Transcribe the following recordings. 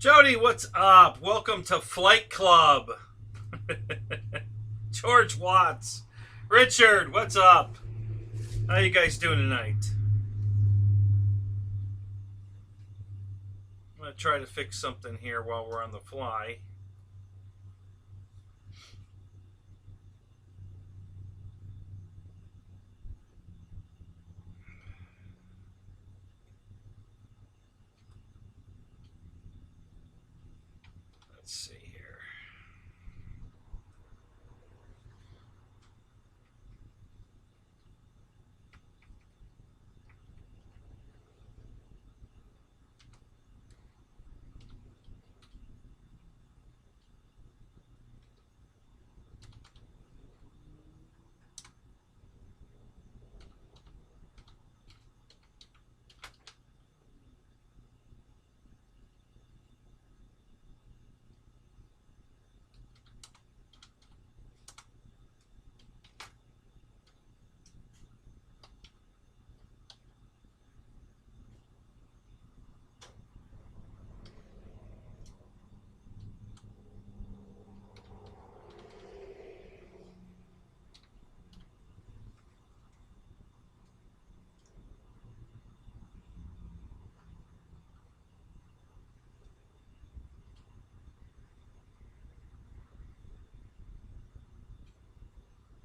Jody, what's up? Welcome to Flight Club. George Watts. Richard, what's up? How you guys doing tonight? I'm going to try to fix something here while we're on the fly. Let's see here.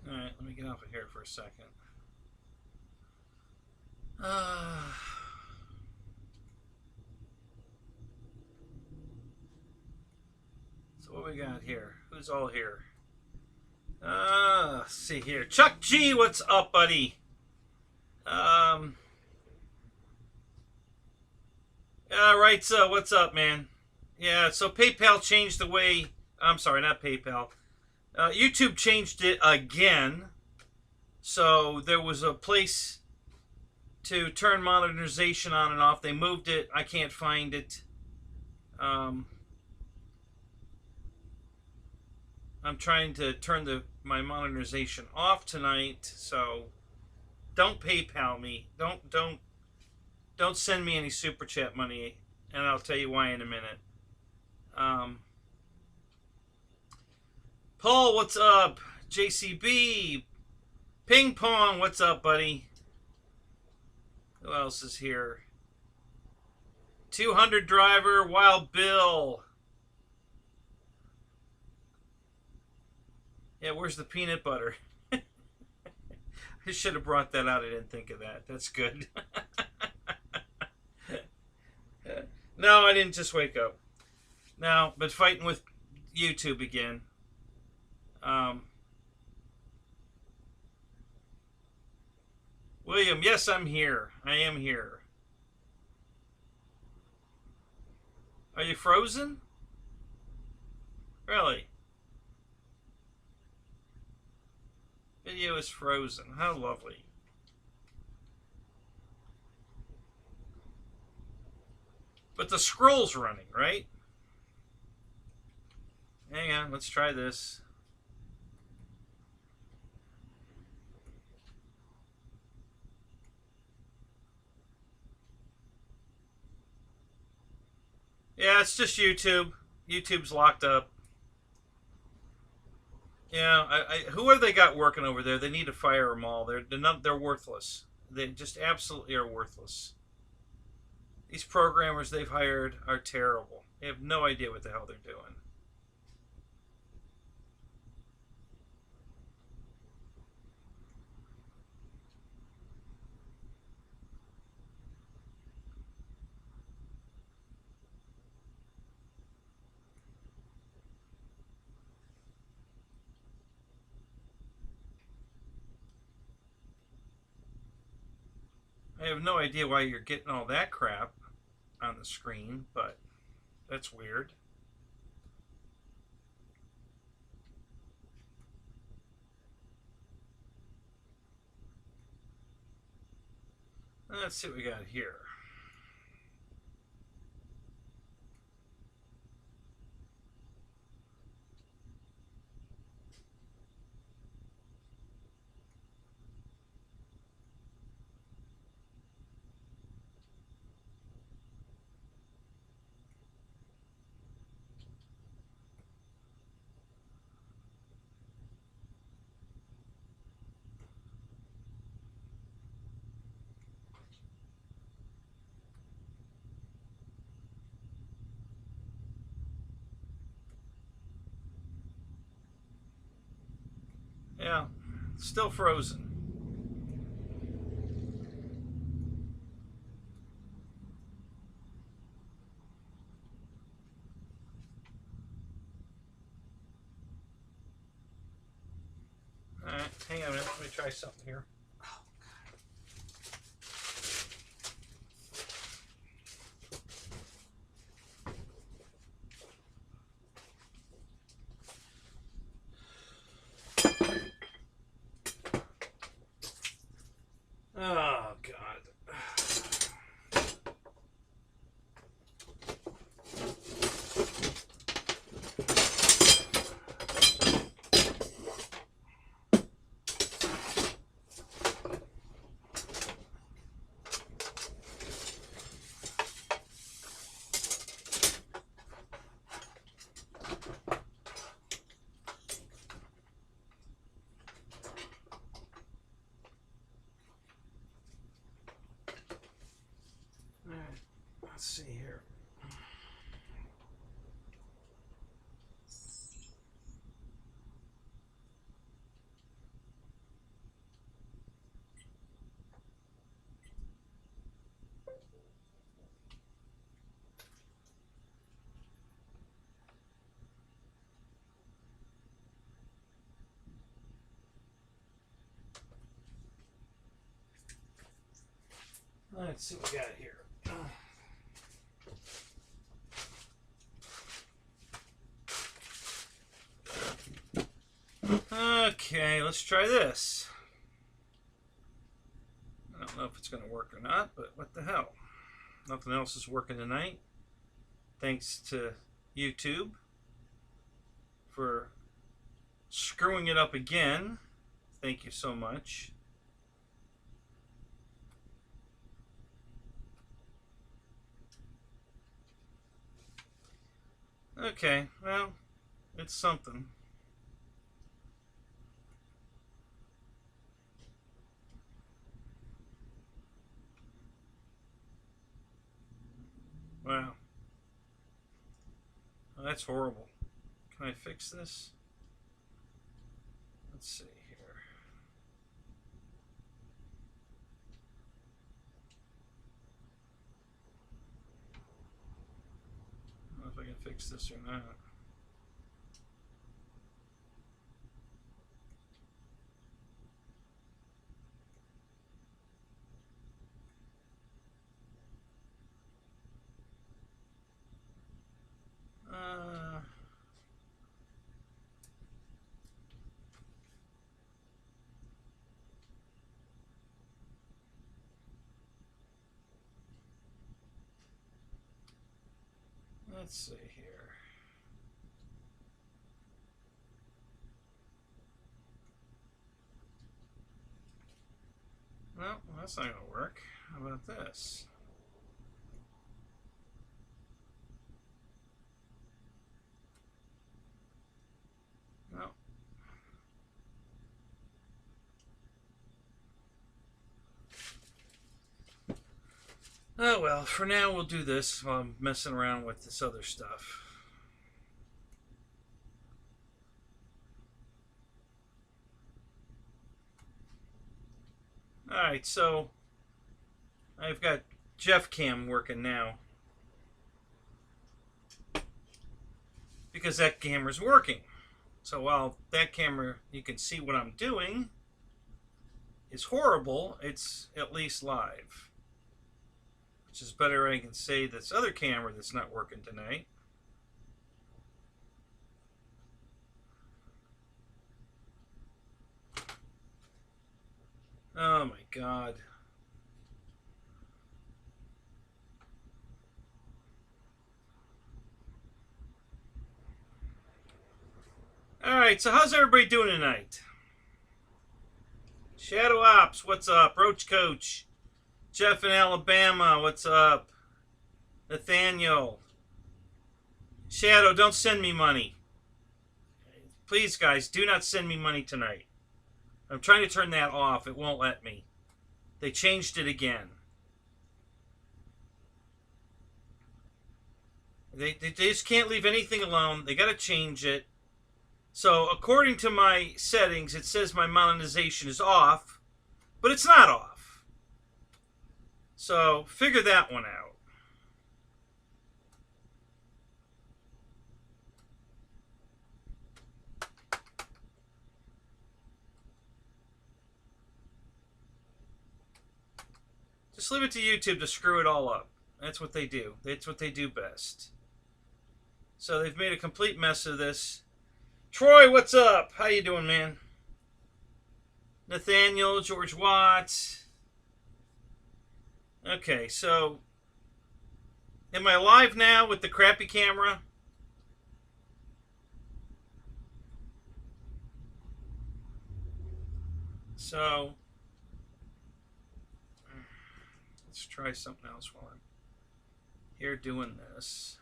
Alright, let me get off of here for a second. So what we got here? Who's all here? Let's see here. Chuck G, what's up, buddy? Right, so what's up, man? Yeah, so PayPal changed the way... I'm sorry, not PayPal. YouTube changed it again. So there was a place to turn monetization on and off. They moved it. I can't find it. I'm trying to turn my monetization off tonight. So don't PayPal me. Don't send me any super chat money, and I'll tell you why in a minute. Paul, what's up? JCB, Ping Pong, what's up, buddy? Who else is here? 200 driver, Wild Bill. Yeah, where's the peanut butter? I should have brought that out. I didn't think of that. That's good. No, I didn't just wake up. No, but fighting with YouTube again. William, yes, I'm here. I am here. Are you frozen? Really? Video is frozen. How lovely. But the scroll's running, right? Hang on, let's try this. Yeah, it's just YouTube. YouTube's locked up. Yeah, who have they got working over there? They need to fire them all. They're worthless. They just absolutely are worthless. These programmers they've hired are terrible. They have no idea what the hell they're doing. I have no idea why you're getting all that crap on the screen, but that's weird. Let's see what we got here. Yeah, still frozen. All right, hang on a minute. Let me try something here. Oh, God. Let's see here. Let's see what we got here. Okay, let's try this. I don't know if it's going to work or not, but what the hell. Nothing else is working tonight. Thanks to YouTube for screwing it up again. Thank you so much. Okay, well, it's something. Wow. Oh, that's horrible. Can I fix this? Let's see here. I don't know if I can fix this or not. Let's see here. Well, that's not going to work. How about this? No. Oh well, for now we'll do this while I'm messing around with this other stuff. Alright, so I've got Jeff Cam working now. Because that camera's working. So while that camera, you can see what I'm doing, is horrible, it's at least live. Which is better I can say this other camera that's not working tonight. Oh my God. Alright, so how's everybody doing tonight? Shadow Ops, what's up? Roach Coach. Jeff in Alabama, what's up? Nathaniel. Shadow, don't send me money. Please, guys, do not send me money tonight. I'm trying to turn that off. It won't let me. They changed it again. They just can't leave anything alone. They got to change it. So according to my settings, it says my monetization is off, but it's not off. So figure that one out. Just leave it to YouTube to screw it all up. That's what they do. That's what they do best. So they've made a complete mess of this. Troy, what's up? How you doing, man? Nathaniel, George Watts. Okay, so am I live now with the crappy camera? So let's try something else while I'm here doing this.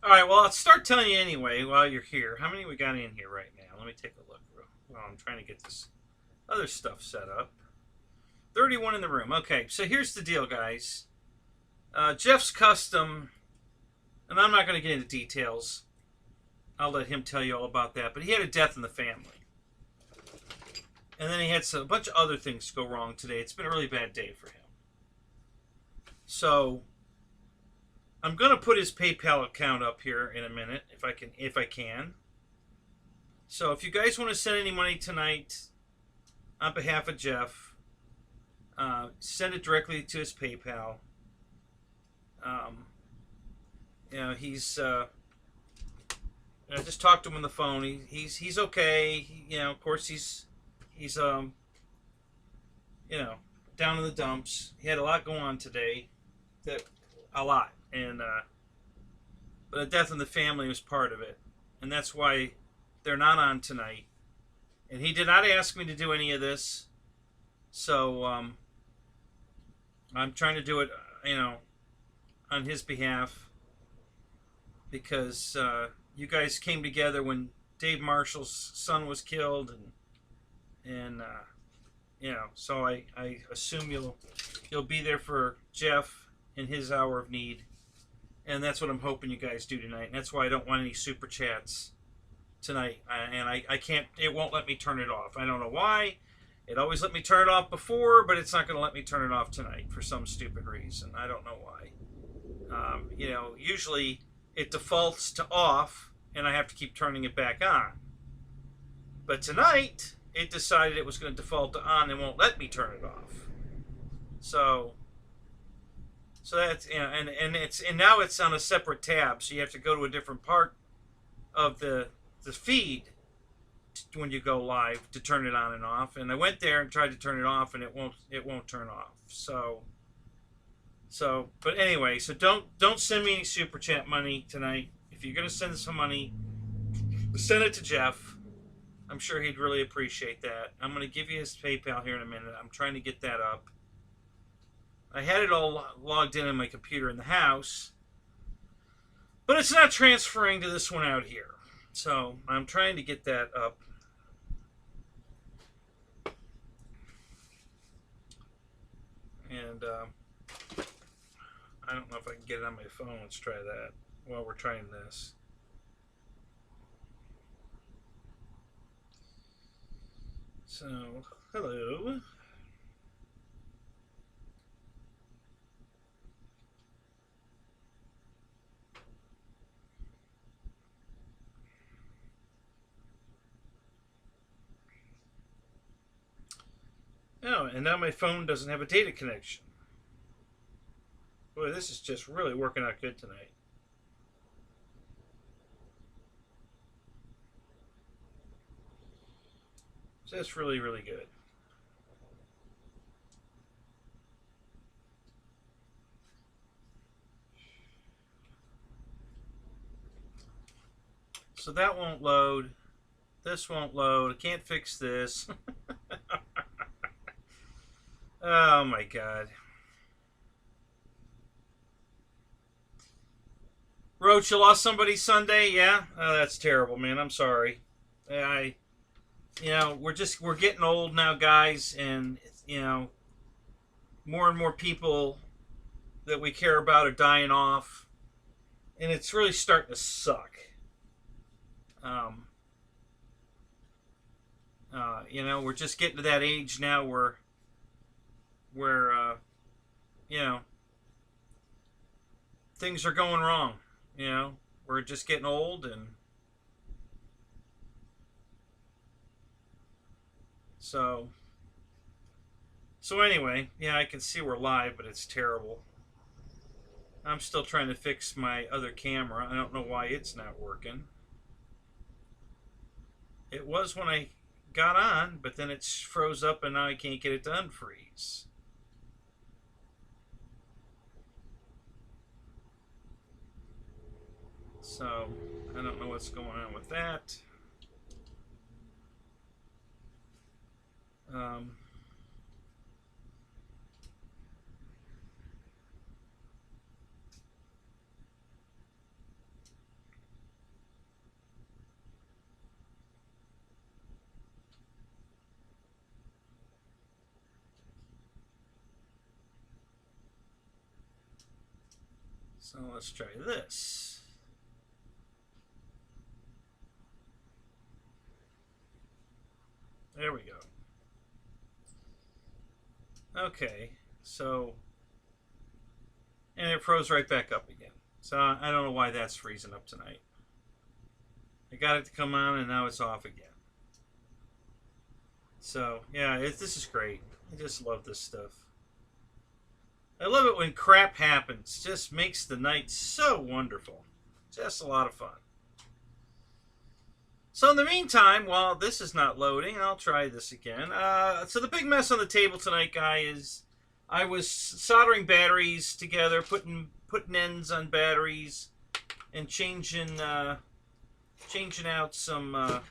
All right, well, I'll start telling you anyway while you're here. How many we got in here right now? Let me take a look while I'm trying to get this other stuff set up. 31 in the room. Okay, so here's the deal, guys. Jeff's custom, and I'm not going to get into details. I'll let him tell you all about that. But he had a death in the family. And then he had a bunch of other things go wrong today. It's been a really bad day for him. So I'm going to put his PayPal account up here in a minute, if I can. So if you guys want to send any money tonight on behalf of Jeff, send it directly to his PayPal. You know, he's I just talked to him on the phone. He's okay. You know, of course he's you know, down in the dumps. He had a lot going on today. A lot. And but a death in the family was part of it, and that's why they're not on tonight. And he did not ask me to do any of this, so I'm trying to do it, you know, on his behalf, because you guys came together when Dave Marshall's son was killed, and you know, so I assume you'll be there for Jeff in his hour of need. And that's what I'm hoping you guys do tonight. And that's why I don't want any super chats tonight. And I can't, it won't let me turn it off. I don't know why. It always let me turn it off before, but it's not going to let me turn it off tonight for some stupid reason. I don't know why. You know, usually it defaults to off, and I have to keep turning it back on. But tonight, it decided it was going to default to on and won't let me turn it off. So that's, you know, and now it's on a separate tab, so you have to go to a different part of the feed when you go live to turn it on and off. And I went there and tried to turn it off, and it won't turn off. So but anyway, so don't send me any super chat money tonight. If you're gonna send some money, send it to Jeff. I'm sure he'd really appreciate that. I'm gonna give you his PayPal here in a minute. I'm trying to get that up. I had it all logged in on my computer in the house, but it's not transferring to this one out here. So I'm trying to get that up. And I don't know if I can get it on my phone. Let's try that while we're trying this. So, hello. Oh, and now my phone doesn't have a data connection. Boy, this is just really working out good tonight. Just really, really good. So that won't load. This won't load. I can't fix this. Oh my god. Roach, you lost somebody Sunday? Yeah? Oh, that's terrible, man. I'm sorry. You know, we're getting old now, guys, and, you know, more and more people that we care about are dying off, and it's really starting to suck. You know, we're just getting to that age now where you know, things are going wrong. You know, we're just getting old, and so anyway, yeah, I can see we're live, but it's terrible. I'm still trying to fix my other camera. I don't know why it's not working. It was when I got on, but then it froze up, and now I can't get it to unfreeze. So I don't know what's going on with that. So let's try this. There we go. Okay, so, and it froze right back up again. So I don't know why that's freezing up tonight. I got it to come on, and now it's off again. So yeah, this is great. I just love this stuff. I love it when crap happens. Just makes the night so wonderful. Just a lot of fun. So in the meantime, while this is not loading, I'll try this again. So the big mess on the table tonight, guys, is I was soldering batteries together, putting ends on batteries, and changing out some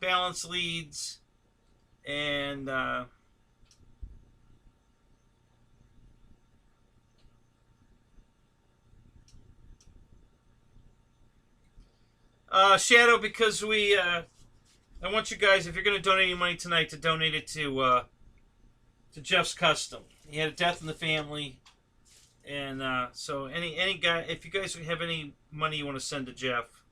balance leads, and Shadow, because I want you guys, if you're going to donate any money tonight, to donate it to Jeff's Custom. He had a death in the family, and so any guy, if you guys have any money you want to send to Jeff,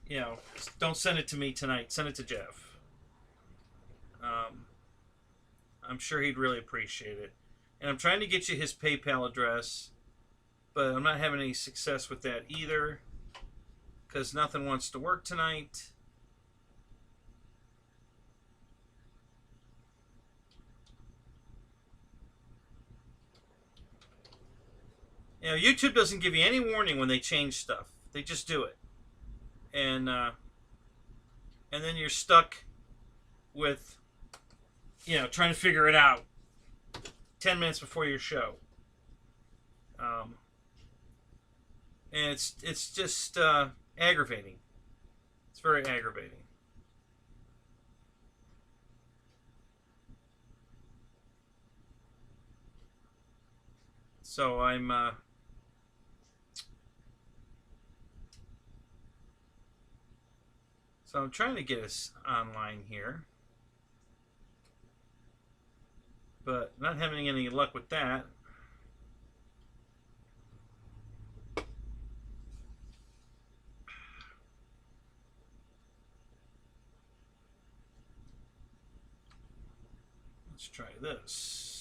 you know, don't send it to me tonight. Send it to Jeff. I'm sure he'd really appreciate it. And I'm trying to get you his PayPal address, but I'm not having any success with that either, because nothing wants to work tonight. You know, YouTube doesn't give you any warning when they change stuff. They just do it. And then you're stuck with, you know, trying to figure it out 10 minutes before your show. And it's just aggravating. It's very aggravating. So I'm trying to get us online here, but not having any luck with that. Let's try this.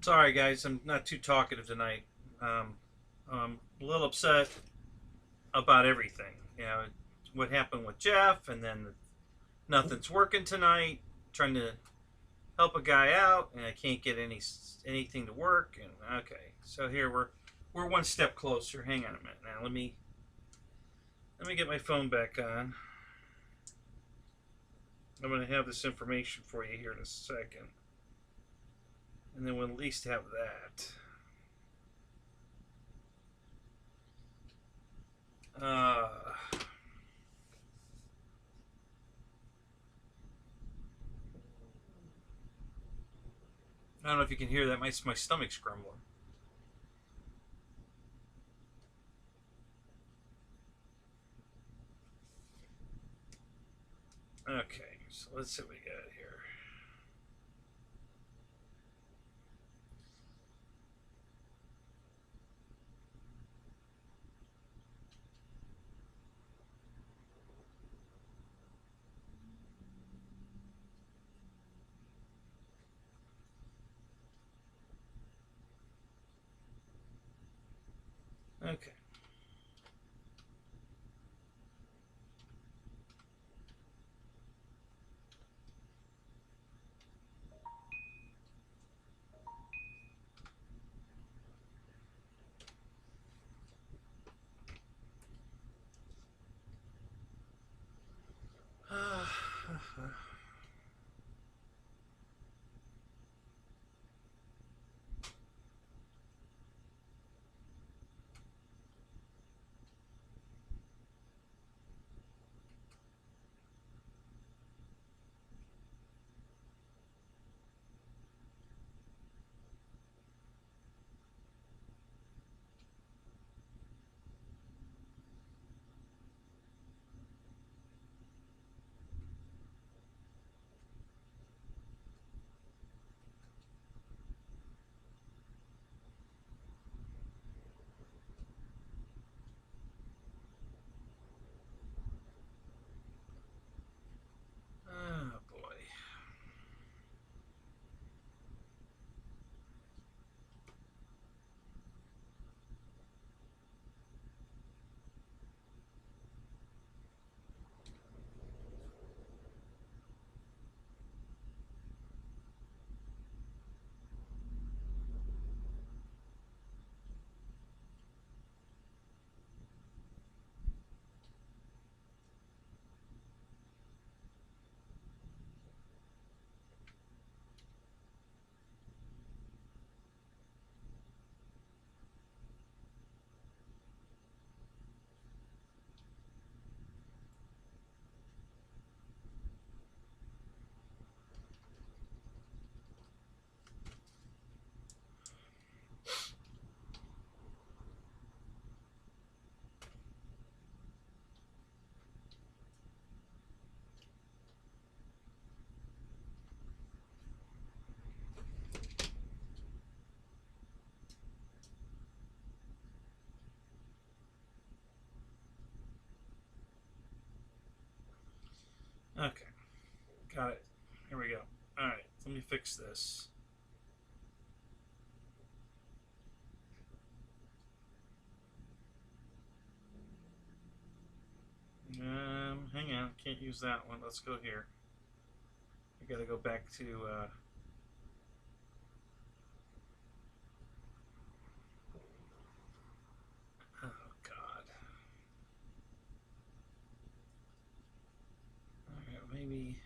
Sorry, guys, I'm not too talkative tonight. I'm a little upset about everything. You know, what happened with Jeff, and then nothing's working tonight. Trying to help a guy out, and I can't get anything to work. And okay, so here we're one step closer. Hang on a minute. Now let me get my phone back on. I'm going to have this information for you here in a second. And then we'll at least have that. I don't know if you can hear that. My stomach's grumbling. Okay, so let's see what we got here. Okay. Okay. Got it. Here we go. Alright, let me fix this. Hang on. Can't use that one. Let's go here. I gotta go back to, oh, God. Alright, maybe...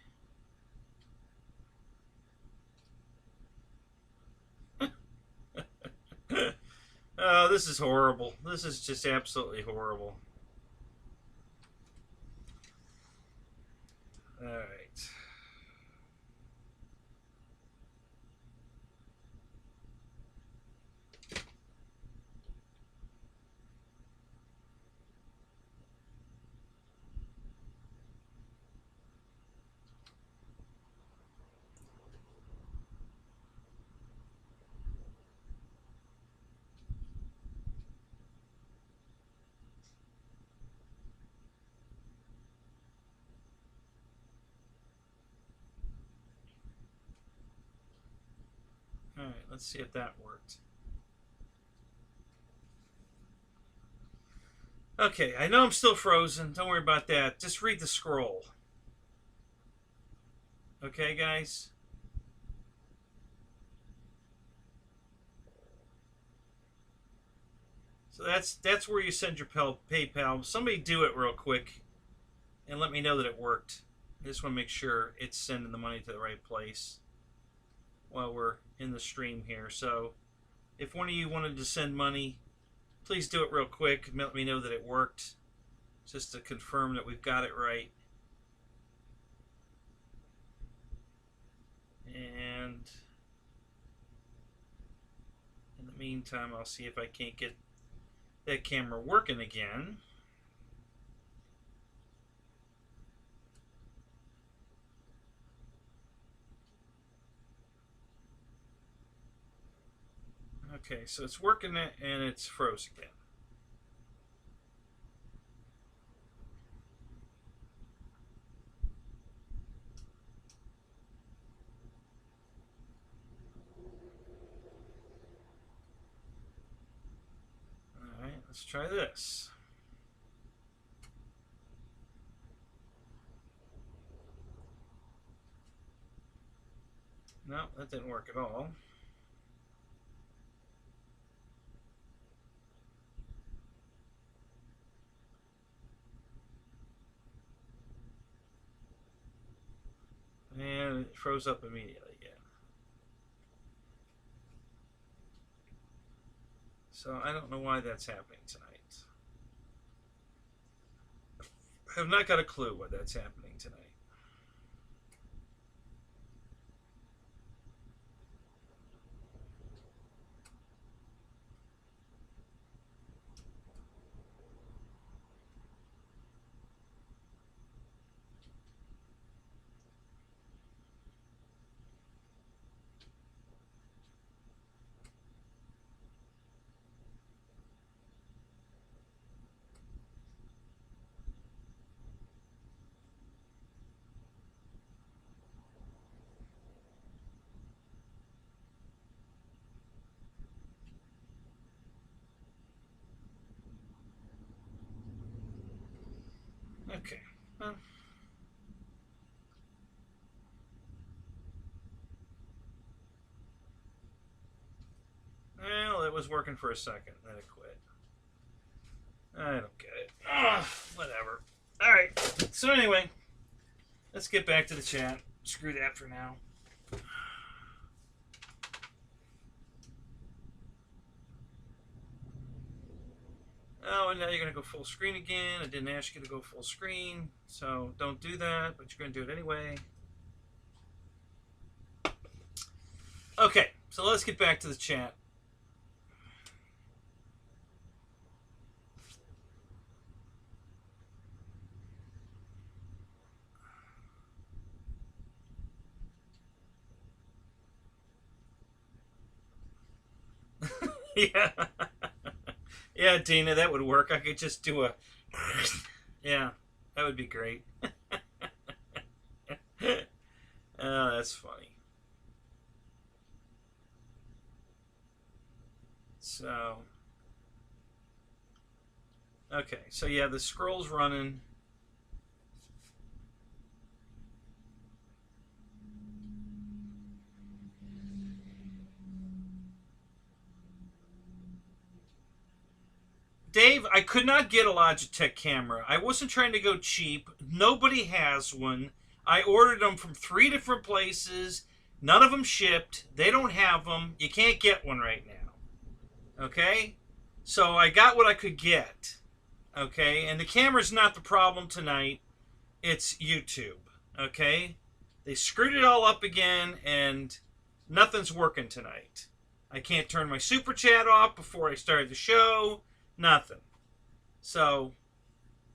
Oh, this is horrible. This is just absolutely horrible. Alright. Alright, let's see if that worked. Okay, I know I'm still frozen. Don't worry about that. Just read the scroll. Okay, guys? So that's where you send your PayPal. Somebody do it real quick and let me know that it worked. I just want to make sure it's sending the money to the right place while we're in the stream here. So if one of you wanted to send money, please do it real quick and let me know that it worked, just to confirm that we've got it right. And in the meantime, I'll see if I can't get that camera working again. Okay, so it's working and it's froze again. All right, let's try this. No, that didn't work at all. And it froze up immediately again. So I don't know why that's happening tonight. I have not got a clue why that's happening tonight. Okay. Well, it was working for a second, then it quit. I don't get it. Ugh, whatever. Alright, so anyway, let's get back to the chat. Screw that for now. Oh, and now you're going to go full screen again. I didn't ask you to go full screen, so don't do that, but you're going to do it anyway. Okay, so let's get back to the chat. Yeah. Yeah, Dina, that would work. I could just do a... Yeah, that would be great. Oh, that's funny. So, okay. So, yeah, the scroll's running. Dave, I could not get a Logitech camera. I wasn't trying to go cheap. Nobody has one. I ordered them from 3 different places. None of them shipped. They don't have them. You can't get one right now. Okay? So I got what I could get. Okay? And the camera's not the problem tonight. It's YouTube. Okay? They screwed it all up again, and nothing's working tonight. I can't turn my super chat off before I started the show. Nothing. So,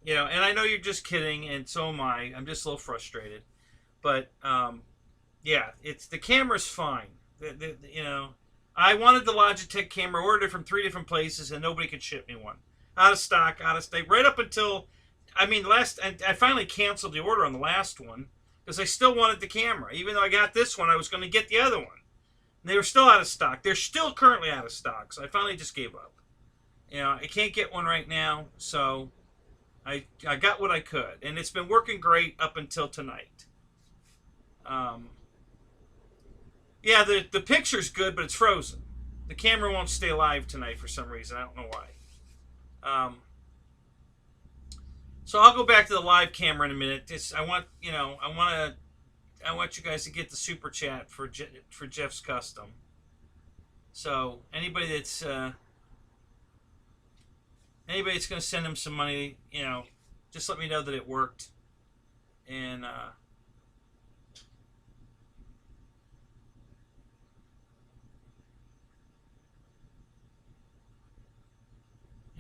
you know, and I know you're just kidding, and so am I. I'm just a little frustrated. But, yeah, it's the camera's fine. You know, I wanted the Logitech camera, ordered it from 3 different places, and nobody could ship me one. Out of stock, out of state. Right up until, I mean, I finally canceled the order on the last one because I still wanted the camera. Even though I got this one, I was going to get the other one. And they were still out of stock. They're still currently out of stock, so I finally just gave up. You know, I can't get one right now, so I got what I could. And it's been working great up until tonight. Yeah, the picture's good, but it's frozen. The camera won't stay live tonight for some reason. I don't know why. So I'll go back to the live camera in a minute. I want you guys to get the super chat for Jeff's custom. So anybody that's going to send him some money, you know, just let me know that it worked. And I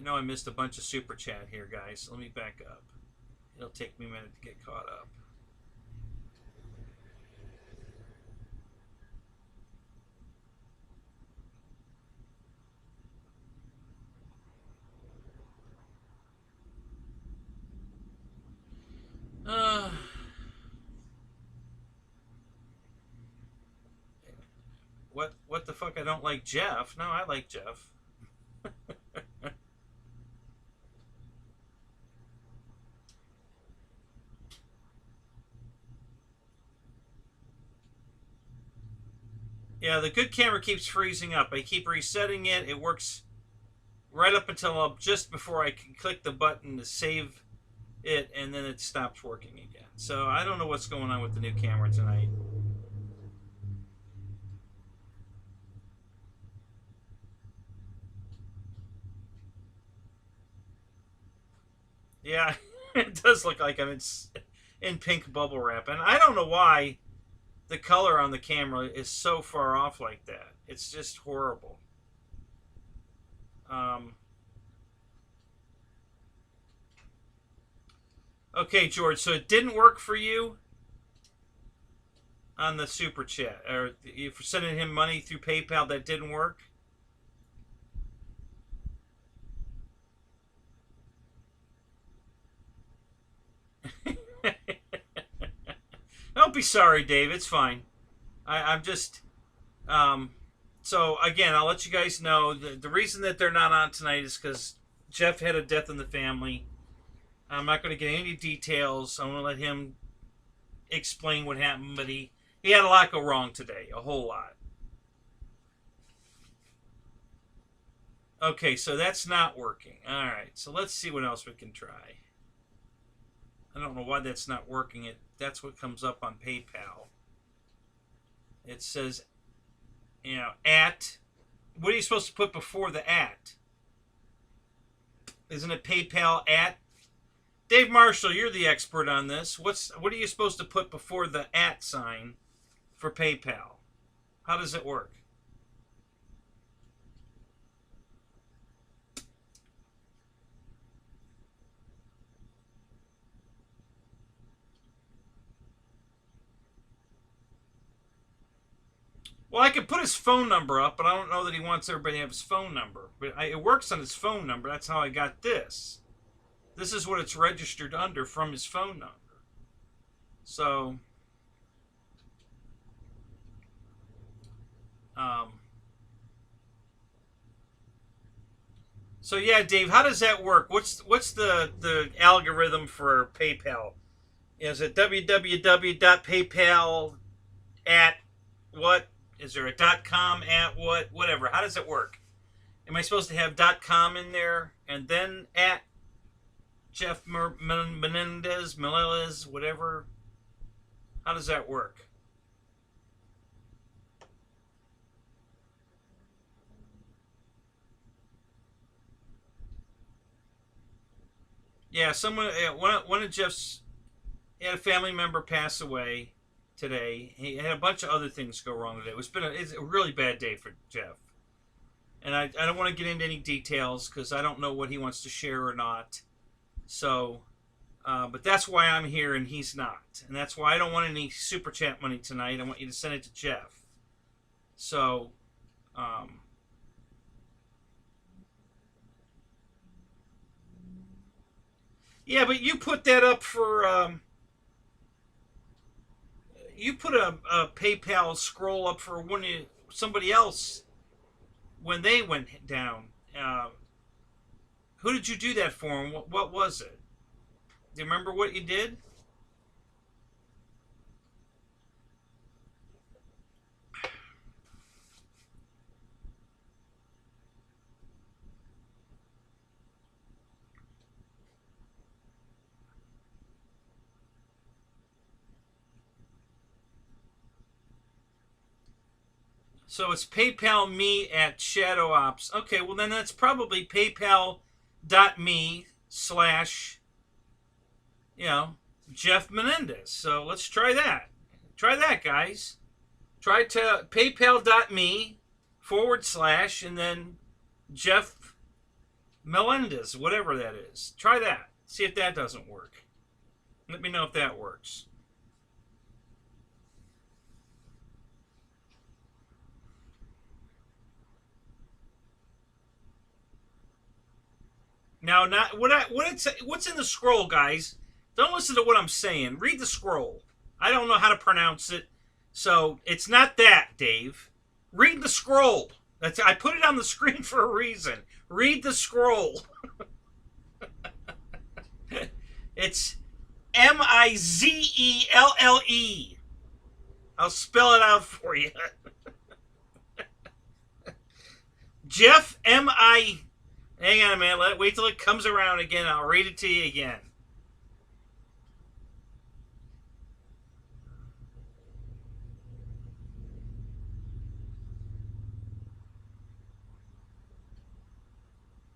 know I missed a bunch of super chat here, guys. So let me back up. It'll take me a minute to get caught up. What the fuck? I don't like Jeff. No, I like Jeff. Yeah, the good camera keeps freezing up. I keep resetting it. It works right up until just before I can click the button to save it, and then it stops working again. So I don't know what's going on with the new camera tonight. Yeah, it does look like I'm in pink bubble wrap. And I don't know why the color on the camera is so far off like that. It's just horrible. Okay, George, so it didn't work for you on the super chat, or for sending him money through PayPal, that didn't work? Don't be sorry, Dave. It's fine. I'm just... so, again, I'll let you guys know. The reason that they're not on tonight is because Jeff had a death in the family. I'm not going to get any details. I'm going to let him explain what happened. But he had a lot go wrong today. A whole lot. Okay, so that's not working. All right, so let's see what else we can try. I don't know why that's not working. That's what comes up on PayPal. It says, you know, at. What are you supposed to put before the at? Isn't it PayPal at? Dave Marshall, you're the expert on this. What are you supposed to put before the at sign for PayPal? How does it work? Well, I could put his phone number up, but I don't know that he wants everybody to have his phone number. But it works on his phone number. That's how I got this. This is what it's registered under from his phone number. So, So yeah, Dave, how does that work? What's the algorithm for PayPal? Is it www.paypal at what? Is there a .com at what? Whatever. How does it work? Am I supposed to have .com in there and then at Jeff Menendez, Melendez, whatever? How does that work? Yeah, one of Jeff's, he had a family member pass away today. He had a bunch of other things go wrong today. It's a really bad day for Jeff. And I don't want to get into any details because I don't know what he wants to share or not. So, but that's why I'm here and he's not. And that's why I don't want any super chat money tonight. I want you to send it to Jeff. So, yeah, but you put that up for, you put a PayPal scroll up for somebody else when they went down. Who did you do that for? And what was it? Do you remember what you did? So it's PayPal me at Shadow Ops. Okay, well then that's probably PayPal.me slash, Jeff Menendez. So let's try that. Try that, guys. Try to PayPal.me / and then Jeff Melendez, whatever that is. Try that. See if that doesn't work. Let me know if that works. Now, what's in the scroll, guys? Don't listen to what I'm saying. Read the scroll. I don't know how to pronounce it, so it's not that, Dave. Read the scroll. I put it on the screen for a reason. Read the scroll. It's Mizelle. I'll spell it out for you. Jeff M.I. Hang on a minute. Wait till it comes around again. I'll read it to you again.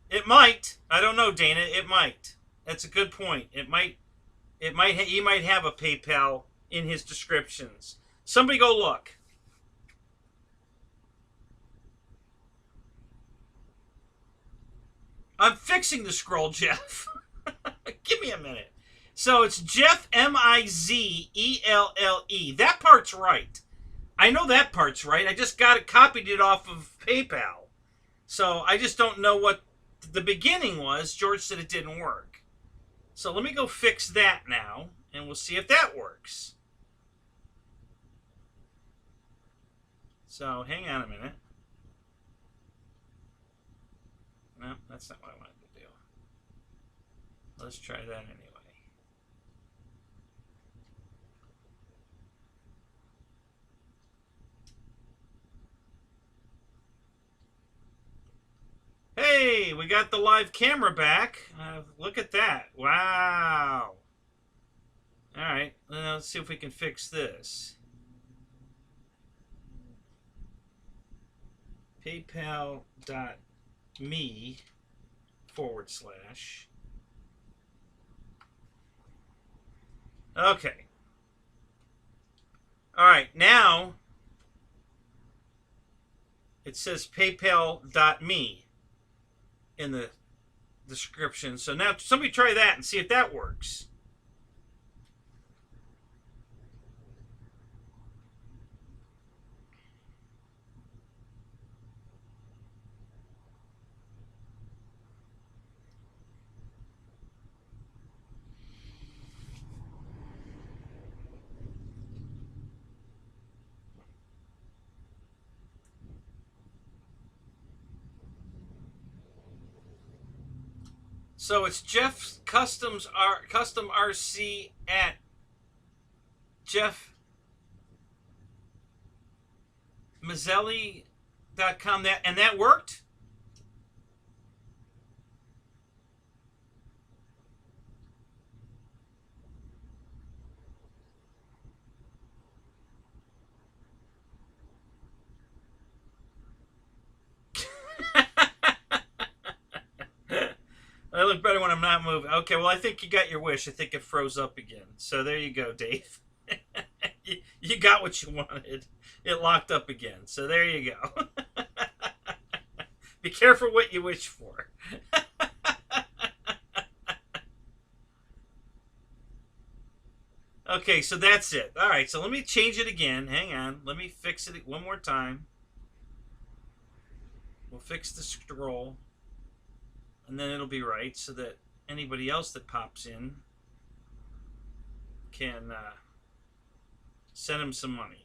It might. I don't know, Dana. It might. That's a good point. It might. He might have a PayPal in his descriptions. Somebody go look. I'm fixing the scroll, Jeff. Give me a minute. So it's Jeff Mizelle. That part's right. I know that part's right. I just copied it off of PayPal. So I just don't know what the beginning was. George said it didn't work. So let me go fix that now, and we'll see if that works. So hang on a minute. No, that's not what I wanted to do. Let's try that anyway. Hey, we got the live camera back. Look at that. Wow. All right, let's see if we can fix this. PayPal.me / Okay. All right, now it says PayPal.me in the description. So now somebody try that and see if that works. So it's Jeff's Custom RC at jeffmazzelli.com. That worked? I look better when I'm not moving. Okay, well, I think you got your wish. I think it froze up again. So there you go, Dave. You got what you wanted. It locked up again. So there you go. Be careful what you wish for. Okay, so that's it. All right, so let me change it again. Hang on. Let me fix it one more time. We'll fix the scroll. And then it'll be right so that anybody else that pops in can send him some money.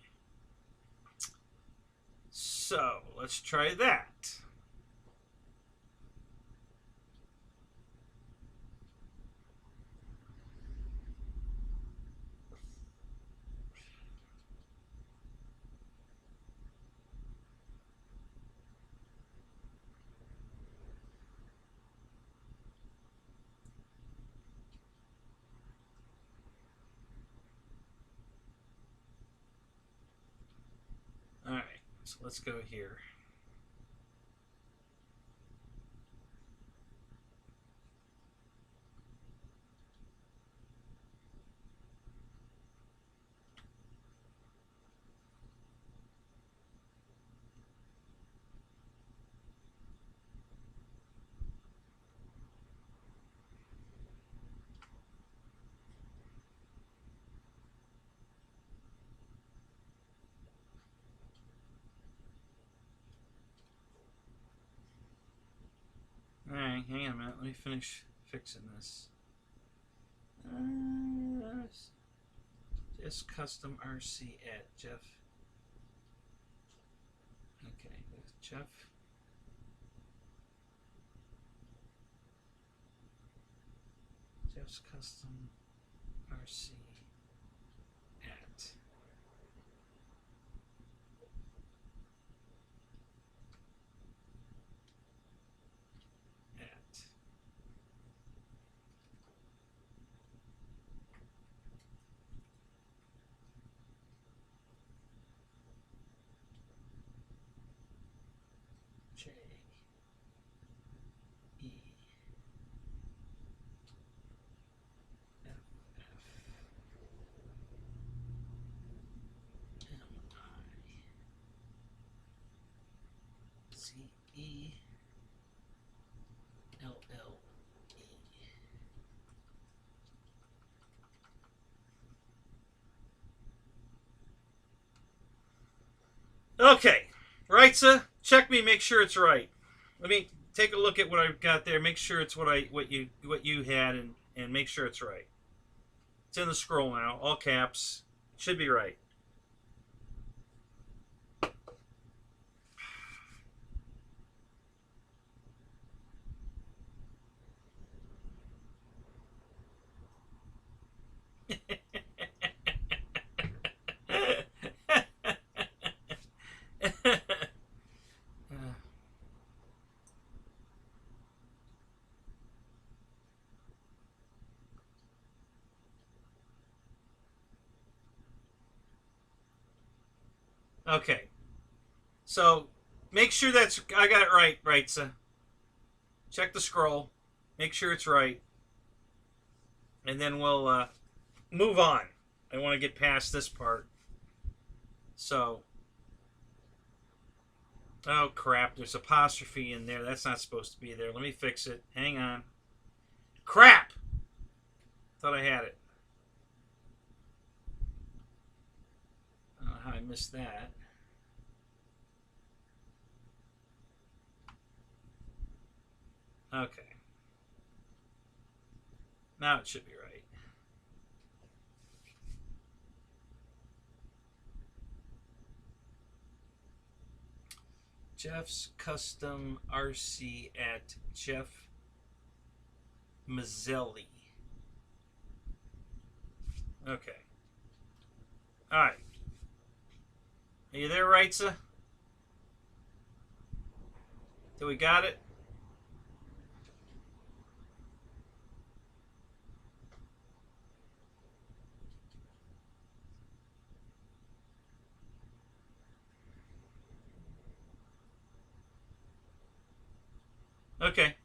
So let's try that. All right, so let's go here. All right, hang on a minute. Let me finish fixing this. Just custom RC at Jeff. Okay, there's Jeff. Jeff's custom RC at. J E F F M I C E L L E. Okay, right, sir. Check me, make sure it's right. Let me take a look at what I've got there. Make sure it's what you had, and make sure it's right. It's in the scroll now, all caps. Should be right. Okay, so make sure that's I got it right, sir. Check the scroll, make sure it's right, and then we'll move on. I want to get past this part. So, oh crap, there's apostrophe in there. That's not supposed to be there. Let me fix it. Hang on. Crap! Thought I had it. I don't know how I missed that. Okay. Now it should be right. Jeff's custom RC at Jeff Mazzelli. Okay. All right. Are you there, Reitza? Do we got it? Okay.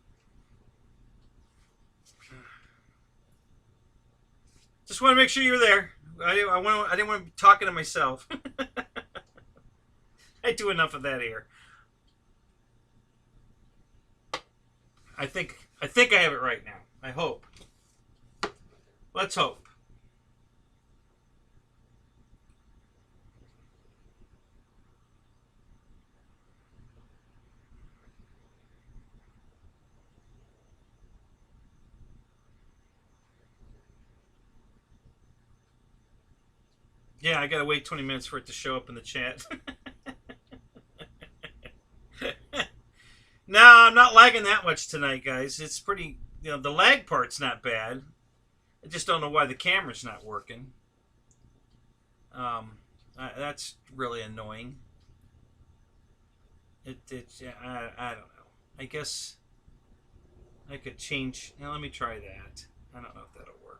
Just want to make sure you were there. I didn't want to be talking to myself. I do enough of that here. I think I have it right now. I hope. Let's hope. Yeah, I gotta wait 20 minutes for it to show up in the chat. No, I'm not lagging that much tonight, guys. It's pretty, the lag part's not bad. I just don't know why the camera's not working. That's really annoying. I don't know. I guess I could change. Now, let me try that. I don't know if that'll work.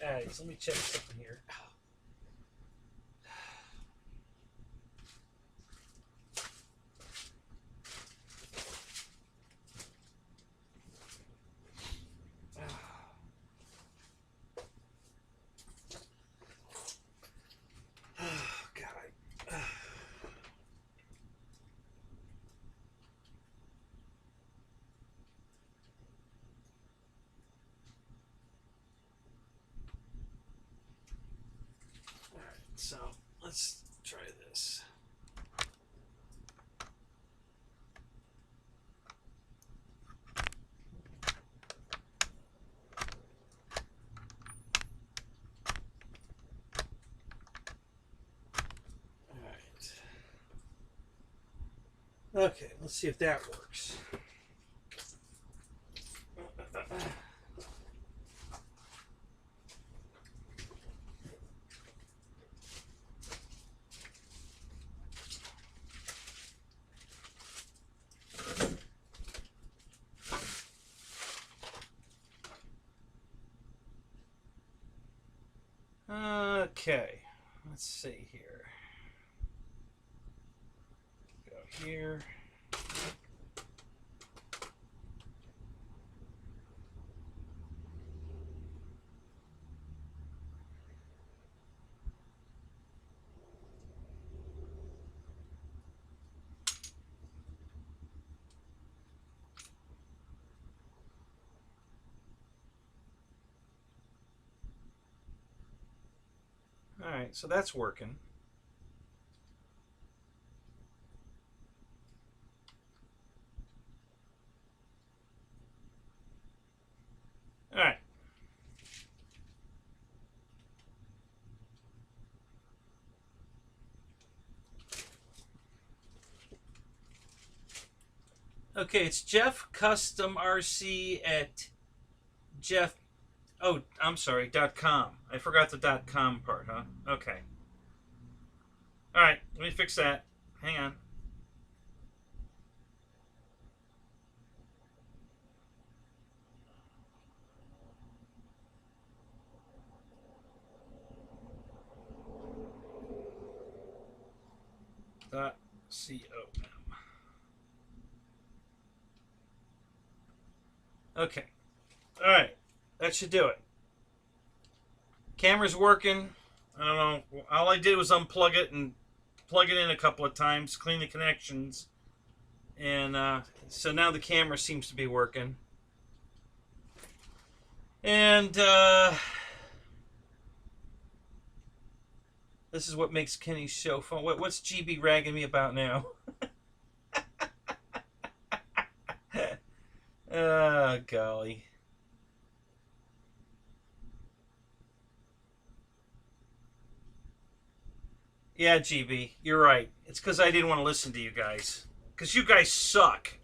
Alright, so let me check something here. So let's try this. All right. Okay, let's see if that works. Okay, let's see here. Go here. All right, so that's working. All right. Okay, it's Jeff Custom RC at Jeff. Oh, I'm sorry, .com. I forgot the .com part, huh? Okay. All right, let me fix that. Hang on. .com. Okay. All right. That should do it. Camera's working. I don't know. All I did was unplug it and plug it in a couple of times, clean the connections. And so now the camera seems to be working. And this is what makes Kenny's show fun. What's GB ragging me about now? Golly. Yeah, GB, you're right. It's because I didn't want to listen to you guys. Because you guys suck.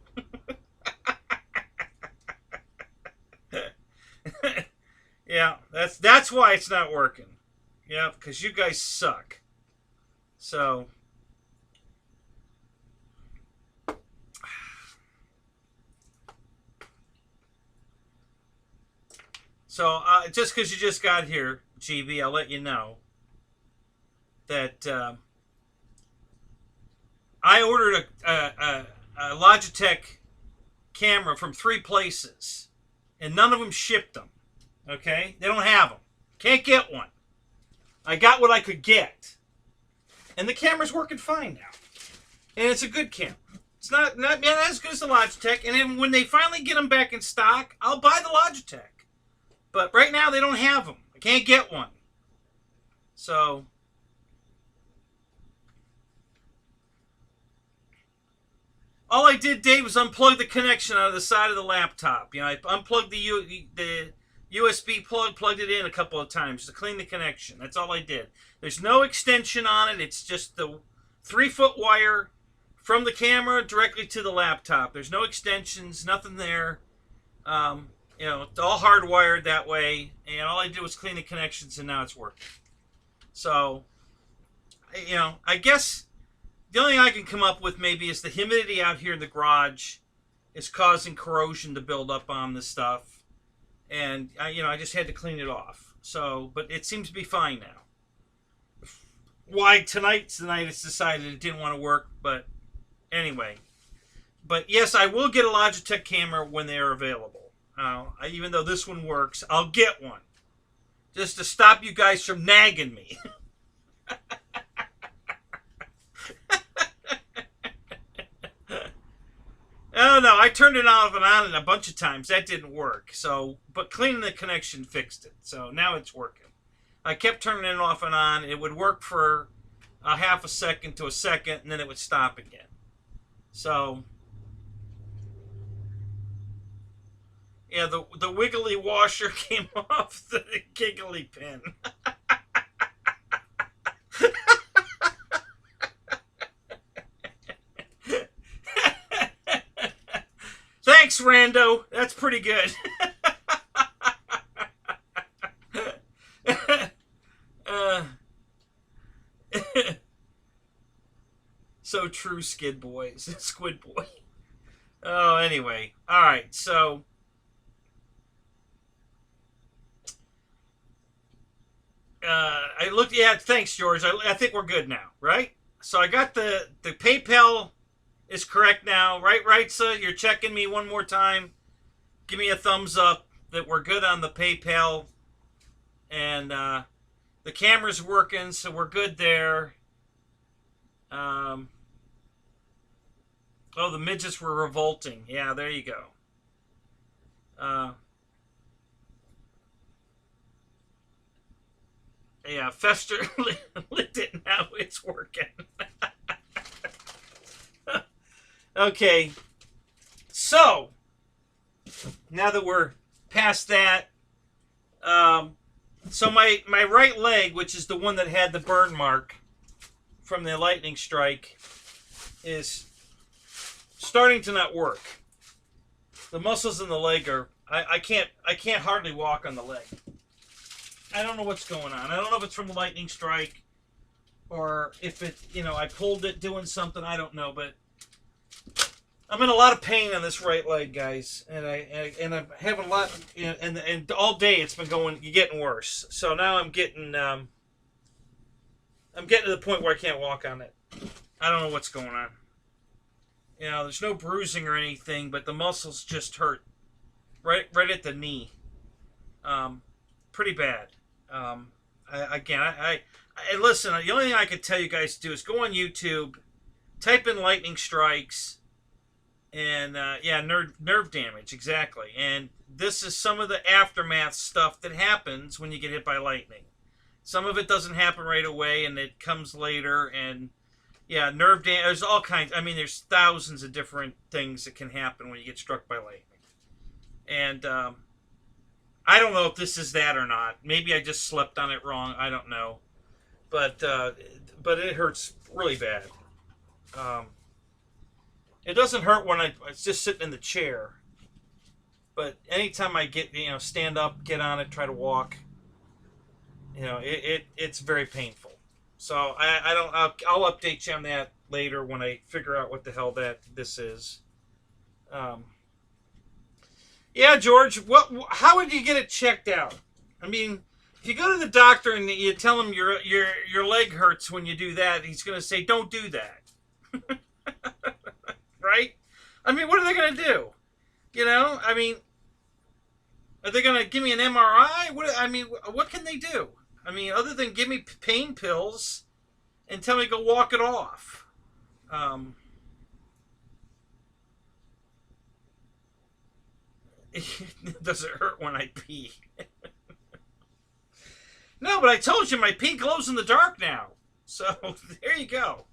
Yeah, that's why it's not working. Yeah, because you guys suck. So, just because you just got here, GB, I'll let you know that I ordered a Logitech camera from 3 places, and none of them shipped them. Okay? They don't have them. Can't get one. I got what I could get. And the camera's working fine now. And it's a good camera. It's not as good as the Logitech. And then when they finally get them back in stock, I'll buy the Logitech. But right now, they don't have them. I can't get one. So, all I did, Dave, was unplug the connection out of the side of the laptop. You know, I unplugged the USB plug, plugged it in a couple of times to clean the connection. That's all I did. There's no extension on it. It's just the 3-foot wire from the camera directly to the laptop. There's no extensions, nothing there. You know, it's all hardwired that way. And all I did was clean the connections, and now it's working. So, you know, I guess the only thing I can come up with maybe is the humidity out here in the garage is causing corrosion to build up on this stuff. And, you know, I just had to clean it off. So, but it seems to be fine now. Why tonight's the night it's decided it didn't want to work, but anyway. But yes, I will get a Logitech camera when they are available. Even though this one works, I'll get one. Just to stop you guys from nagging me. Oh no, I turned it off and on a bunch of times. That didn't work. So, but cleaning the connection fixed it. So now it's working. I kept turning it off and on. It would work for a half a second to a second, and then it would stop again. So, yeah, the wiggly washer came off the giggly pin. Thanks, Rando. That's pretty good. So true, Skid Boys. Squid Boy. Oh, anyway. All right, so I looked. Yeah, thanks, George. I think we're good now, right? So I got the PayPal is correct now, right, sir? You're checking me one more time. Give me a thumbs up that we're good on the PayPal, and the camera's working, so we're good there. Oh, the midgets were revolting. Yeah, there you go. Yeah, Fester lit it now. It's working. Okay. So, now that we're past that, so my right leg, which is the one that had the burn mark from the lightning strike, is starting to not work. The muscles in the leg are I can't hardly walk on the leg. I don't know what's going on. I don't know if it's from the lightning strike or if it, I pulled it doing something. I don't know, but I'm in a lot of pain on this right leg, guys, and I'm having a lot, and all day it's been getting worse. So now I'm getting to the point where I can't walk on it. I don't know what's going on. There's no bruising or anything, but the muscles just hurt right at the knee. Pretty bad. I listen. The only thing I can tell you guys to do is go on YouTube, type in lightning strikes, and nerve damage, exactly. And this is some of the aftermath stuff that happens when you get hit by lightning. Some of it doesn't happen right away, and it comes later. And nerve damage. There's all kinds. I mean, there's thousands of different things that can happen when you get struck by lightning. And I don't know if this is that or not. Maybe I just slept on it wrong. I don't know. But it hurts really bad. It doesn't hurt when it's just sitting in the chair. But anytime I get, stand up, get on it, try to walk, it's very painful. So I'll update you on that later when I figure out what the hell this is. Yeah, George, how would you get it checked out? I mean, if you go to the doctor and you tell him your leg hurts when you do that, he's going to say, don't do that. Right? I mean, what are they going to do? I mean, are they going to give me an MRI? What can they do? I mean, other than give me pain pills and tell me to go walk it off. Does it hurt when I pee? No, but I told you my pee glows in the dark now. So, there you go.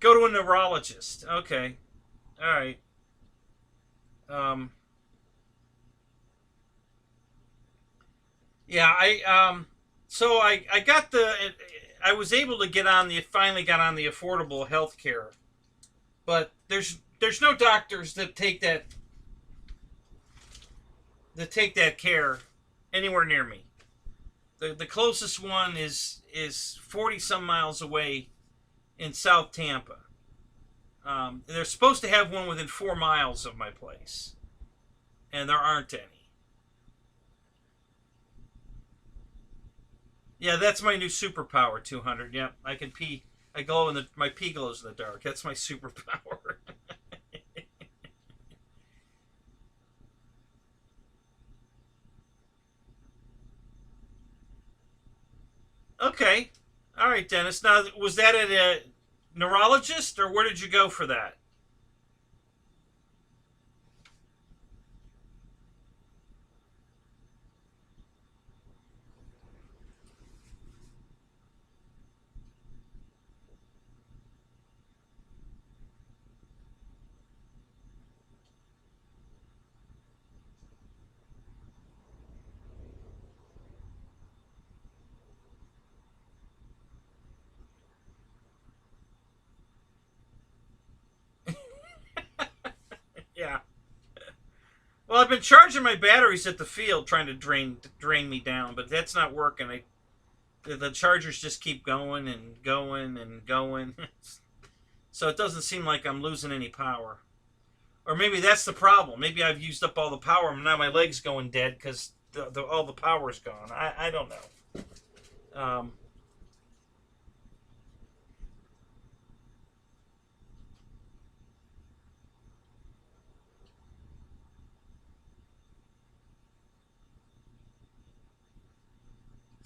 Go to a neurologist. Okay. All right. Yeah, so I was able to finally got on the affordable health care. But there's no doctors that take that care anywhere near me. The closest one is 40 some miles away in South Tampa. They're supposed to have one within 4 miles of my place, and there aren't any. Yeah, that's my new superpower, 200. Yep, I can pee. My pee glows in the dark. That's my superpower. Okay. All right, Dennis. Now, was that at a neurologist, or where did you go for that? Yeah. Well, I've been charging my batteries at the field, trying to drain me down, but that's not working. The chargers just keep going and going and going. So it doesn't seem like I'm losing any power. Or maybe that's the problem. Maybe I've used up all the power and now my leg's going dead because all the power's gone. I don't know.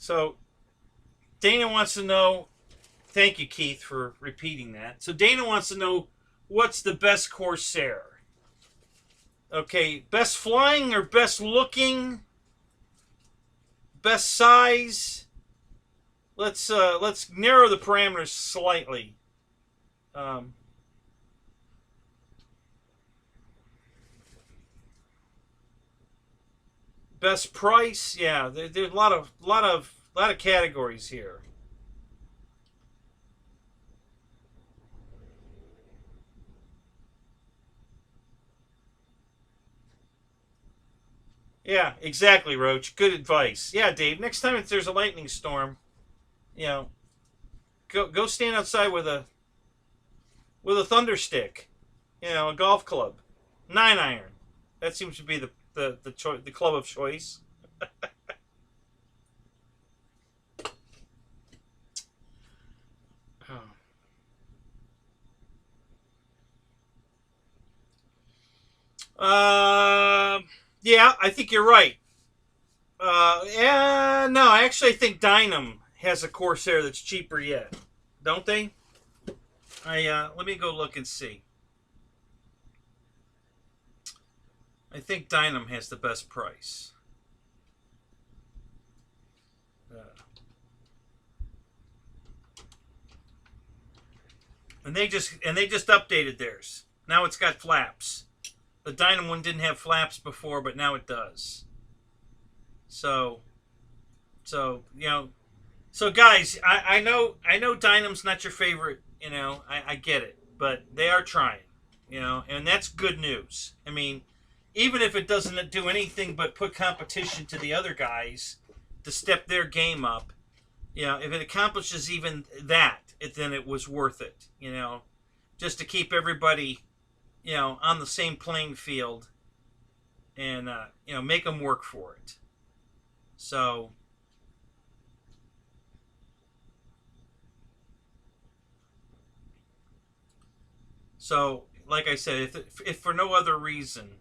So Dana wants to know, thank you, Keith, for repeating that. So Dana wants to know, what's the best Corsair? Okay, best flying or best looking? Best size? Let's narrow the parameters slightly. Best price? Yeah, there's a lot of categories here. Yeah, exactly, Roach. Good advice. Yeah, Dave. Next time if there's a lightning storm, go stand outside with a thunder stick, a golf club, 9-iron. That seems to be the club of choice. Yeah, I think you're right. Yeah, no, I actually think Dynam has a Corsair that's cheaper yet, don't they? Let me go look and see. I think Dynam has the best price. And they just updated theirs. Now it's got flaps. The Dynam one didn't have flaps before, but now it does. So you know, so guys, I know Dynam's not your favorite. You know, I get it, but they are trying. You know, and that's good news. I mean, even if it doesn't do anything but put competition to the other guys to step their game up, you know, if it accomplishes even that, then it was worth it. You know, just to keep everybody, you know, on the same playing field, and you know, make them work for it. So like I said, if for no other reason,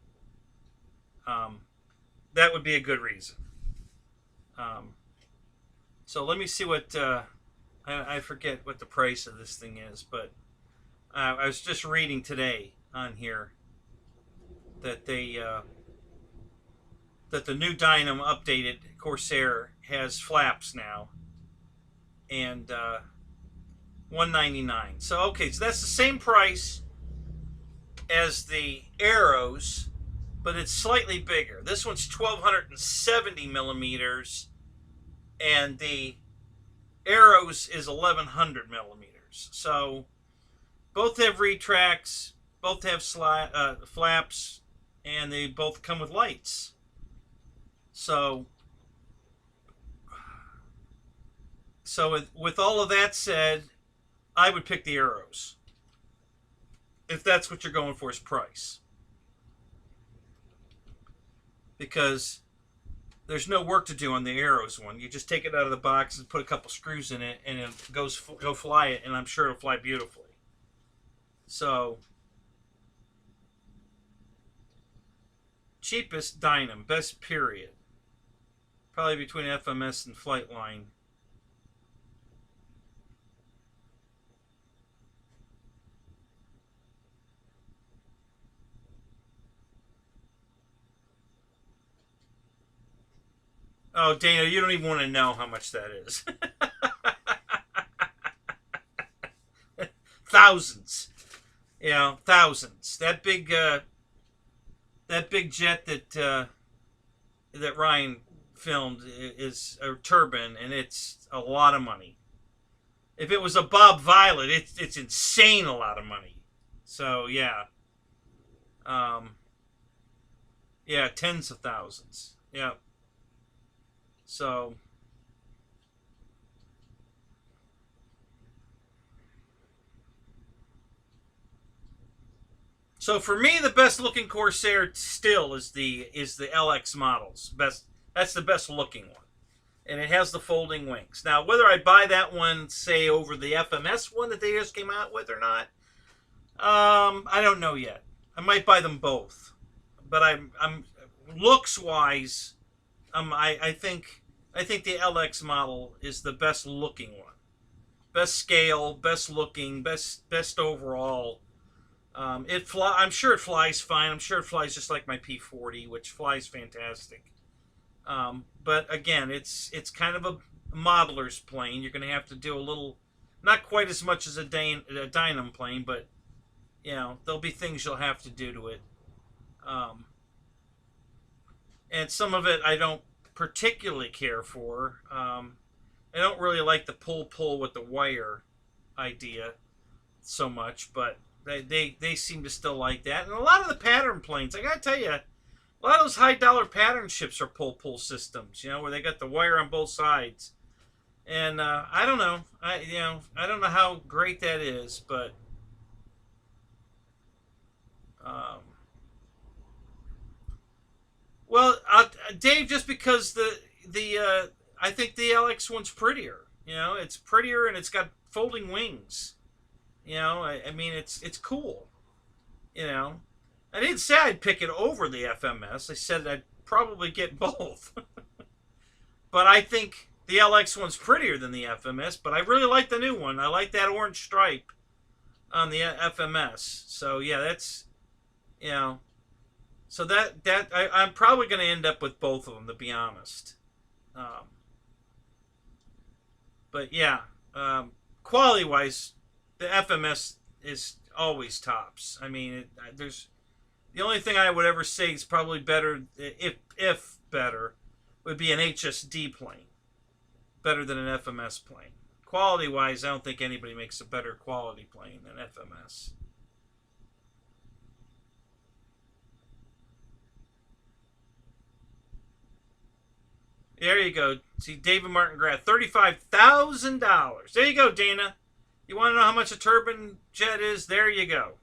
that would be a good reason. So let me see what I forget what the price of this thing is, but I was just reading today on here that that the new Dynam updated Corsair has flaps now, and $199. So okay, so that's the same price as the Arrows, but it's slightly bigger. This one's 1270 millimeters, and the Arrows is 1100 millimeters. So both have retracts, both have flaps, and they both come with lights. So with all of that said, I would pick the Arrows if that's what you're going for is price, because there's no work to do on the Arrows one. You just take it out of the box and put a couple screws in it, and it go fly it, and I'm sure it'll fly beautifully. So cheapest Dynam, best period, probably between FMS and Flightline. Oh, Dana, you don't even want to know how much that is. Thousands. You know, thousands. That big jet that Ryan filmed is a turbine, and it's a lot of money. If it was a Bob Violet, it's insane a lot of money. So yeah. Yeah, tens of thousands. Yeah. So for me, the best looking Corsair still is the LX models. That's the best looking one, and it has the folding wings. Now, whether I buy that one, say, over the FMS one that they just came out with or not, I don't know yet. I might buy them both, but I'm looks wise. I think the LX model is the best looking one, best scale, best looking, best overall. I'm sure it flies fine. I'm sure it flies just like my P40, which flies fantastic. But again, it's kind of a modeler's plane. You're going to have to do a little, not quite as much as a Dynam plane, but you know, there'll be things you'll have to do to it. And some of it I don't particularly care for. I don't really like the pull with the wire idea so much, but they seem to still like that. And a lot of the pattern planes, I gotta tell you, a lot of those high dollar pattern ships are pull systems, you know, where they got the wire on both sides. And I don't know, I don't know how great that is, but well, Dave, just because I think the LX one's prettier. You know, it's prettier and it's got folding wings. You know, I mean, it's cool. You know, I didn't say I'd pick it over the FMS. I said I'd probably get both. But I think the LX one's prettier than the FMS. But I really like the new one. I like that orange stripe on the FMS. So yeah, that's, you know. So I'm probably going to end up with both of them, to be honest. But yeah, quality-wise, the FMS is always tops. I mean, there's the only thing I would ever say is probably better, if better, would be an HSD plane, better than an FMS plane. Quality wise, I don't think anybody makes a better quality plane than FMS. There you go. See, David Martin Grad, $35,000. There you go, Dana. You want to know how much a turbine jet is? There you go.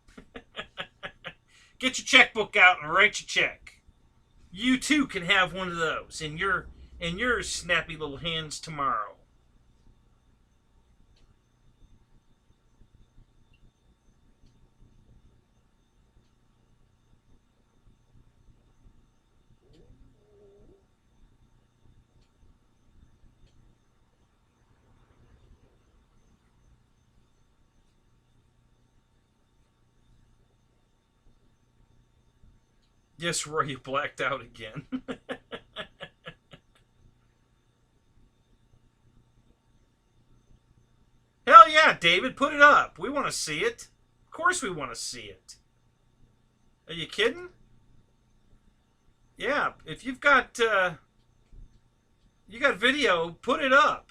Get your checkbook out and write your check. You too can have one of those in your snappy little hands tomorrow. Yes, Roy, you blacked out again. Hell yeah, David, put it up. We want to see it. Of course we want to see it. Are you kidding? Yeah, if you've got you got video, put it up.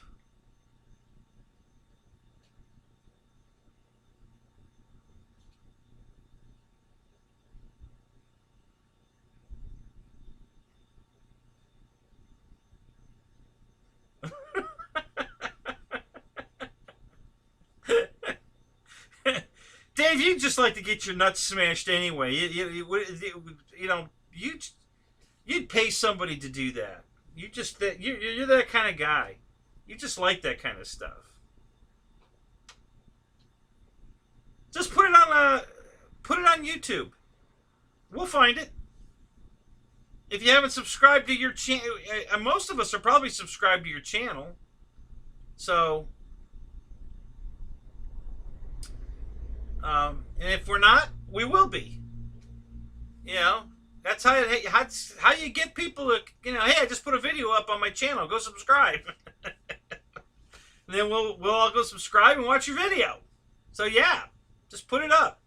Dave, you'd just like to get your nuts smashed anyway. You know, you'd pay somebody to do that. You're that kind of guy. You just like that kind of stuff. Just put it on YouTube. We'll find it. If you haven't subscribed to your channel, most of us are probably subscribed to your channel. So, and if we're not, we will be. You know, that's how you get people to, you know, hey, I just put a video up on my channel. Go subscribe. And then we'll all go subscribe and watch your video. So yeah, just put it up.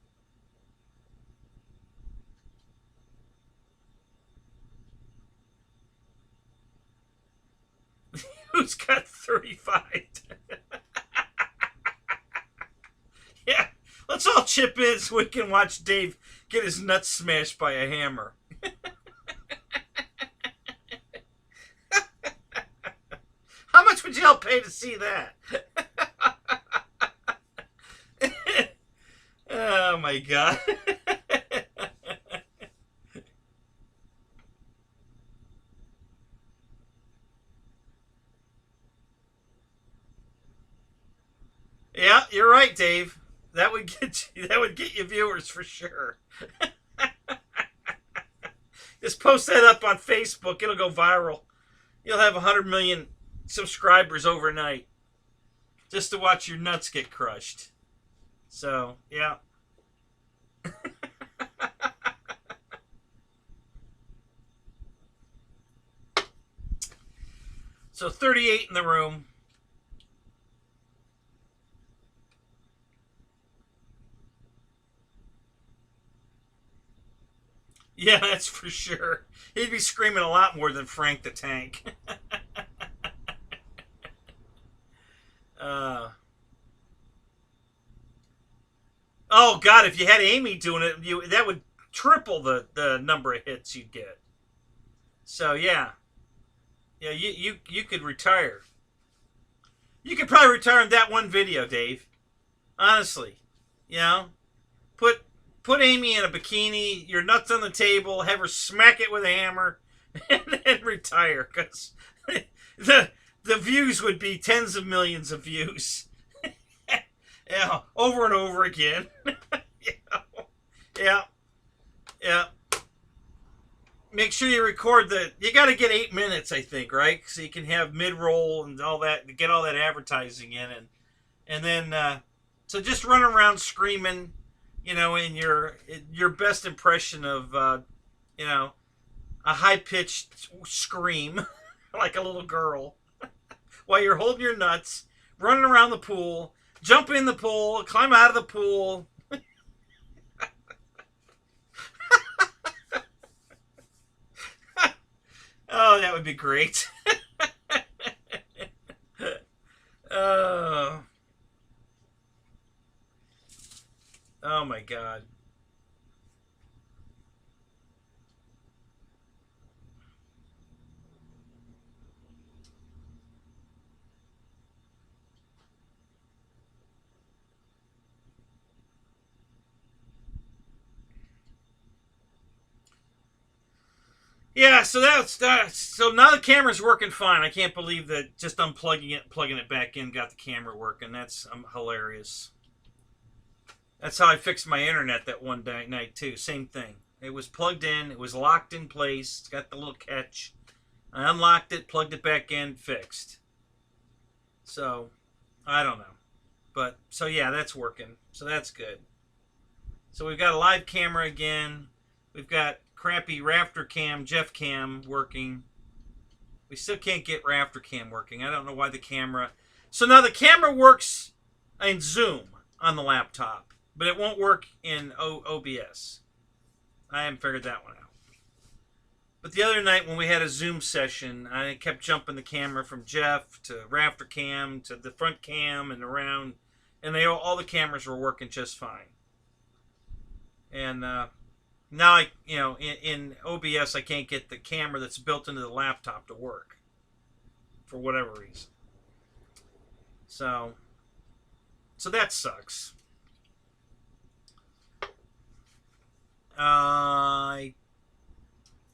Who's got 35? Yeah, let's all chip in so we can watch Dave get his nuts smashed by a hammer. How much would y'all pay to see that? Oh my God. Yeah, you're right, Dave. That would get you viewers for sure. Just post that up on Facebook. It'll go viral. You'll have 100 million subscribers overnight just to watch your nuts get crushed. So, yeah. So 38 in the room. Yeah, that's for sure. He'd be screaming a lot more than Frank the Tank. Oh, God, if you had Amy doing it, that would triple the number of hits you'd get. So, yeah. Yeah, you could retire. You could probably retire in that one video, Dave. Honestly. You know? Put Amy in a bikini, your nuts on the table, have her smack it with a hammer, and then retire. Because the views would be tens of millions of views. Yeah, over and over again. Yeah. Make sure you record you got to get 8 minutes, I think, right? So you can have mid-roll and all that, get all that advertising in. And then, so just run around screaming, you know, in your best impression of, you know, a high-pitched scream, like a little girl, while you're holding your nuts, running around the pool, jump in the pool, climb out of the pool. Oh, that would be great. Oh. Oh my God. Yeah, so that's that. So now the camera's working fine. I can't believe that just unplugging it, plugging it back in, got the camera working. That's hilarious. That's how I fixed my internet that one night too. Same thing. It was plugged in. It was locked in place. It's got the little catch. I unlocked it, plugged it back in, fixed. So I don't know, but so yeah, that's working. So that's good. So we've got a live camera again. We've got crappy Rafter Cam, Jeff Cam working. We still can't get Rafter Cam working. I don't know why the camera. So now the camera works in Zoom on the laptop, but it won't work in OBS. I haven't figured that one out. But the other night when we had a Zoom session, I kept jumping the camera from Jeff to Rafter Cam to the front cam and around, and all the cameras were working just fine. And now in OBS I can't get the camera that's built into the laptop to work for whatever reason. So that sucks. I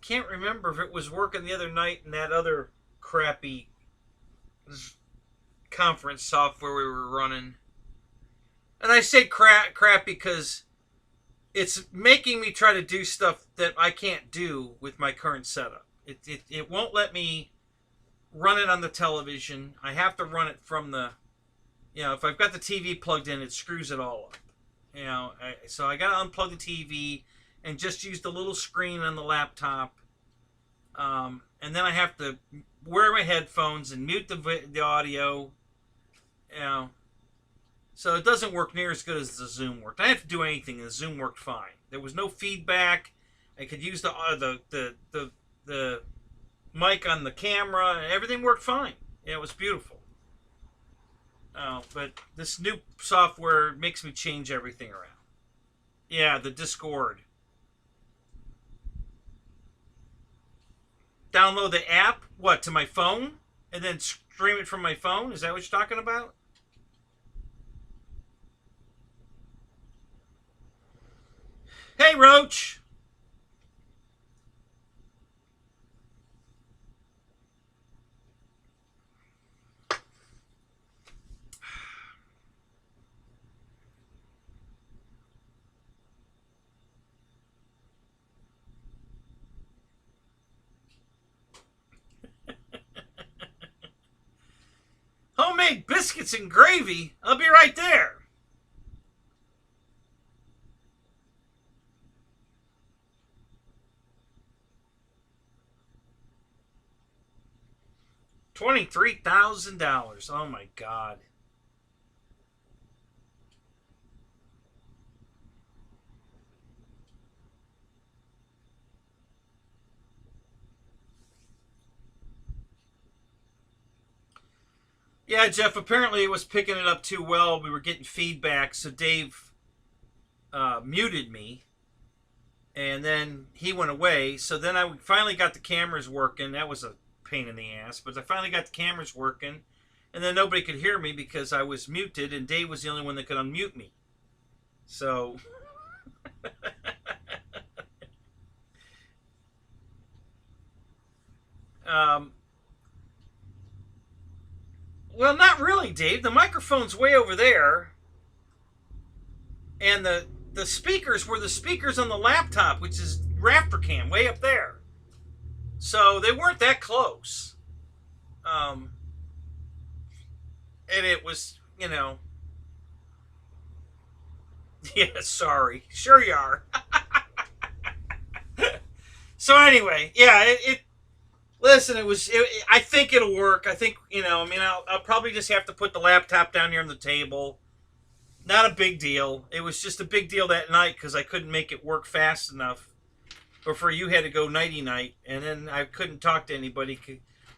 can't remember if it was working the other night in that other crappy conference software we were running. And I say crap because it's making me try to do stuff that I can't do with my current setup. It won't let me run it on the television. I have to run it from the, if I've got the TV plugged in, it screws it all up. So I got to unplug the TV and just use the little screen on the laptop. And then I have to wear my headphones and mute the audio. So it doesn't work near as good as the Zoom worked. I didn't have to do anything, and the Zoom worked fine. There was no feedback. I could use the mic on the camera, and everything worked fine. It was beautiful. But this new software makes me change everything around. Yeah, the Discord. Download the app, to my phone? And then stream it from my phone? Is that what you're talking about? Hey, Roach! Homemade biscuits and gravy? I'll be right there. $23,000. Oh my God. Yeah, Jeff, apparently it was picking it up too well. We were getting feedback, so Dave muted me. And then he went away. So then I finally got the cameras working. That was a pain in the ass. But I finally got the cameras working. And then nobody could hear me because I was muted. And Dave was the only one that could unmute me. So... well, not really, Dave. The microphone's way over there. And the speakers were the speakers on the laptop, which is Rafter Cam, way up there. So they weren't that close. And it was, yeah, sorry. Sure you are. So anyway, yeah, listen, I think it'll work. I think, I'll probably just have to put the laptop down here on the table. Not a big deal. It was just a big deal that night because I couldn't make it work fast enough. before you had to go nighty-night, and then I couldn't talk to anybody.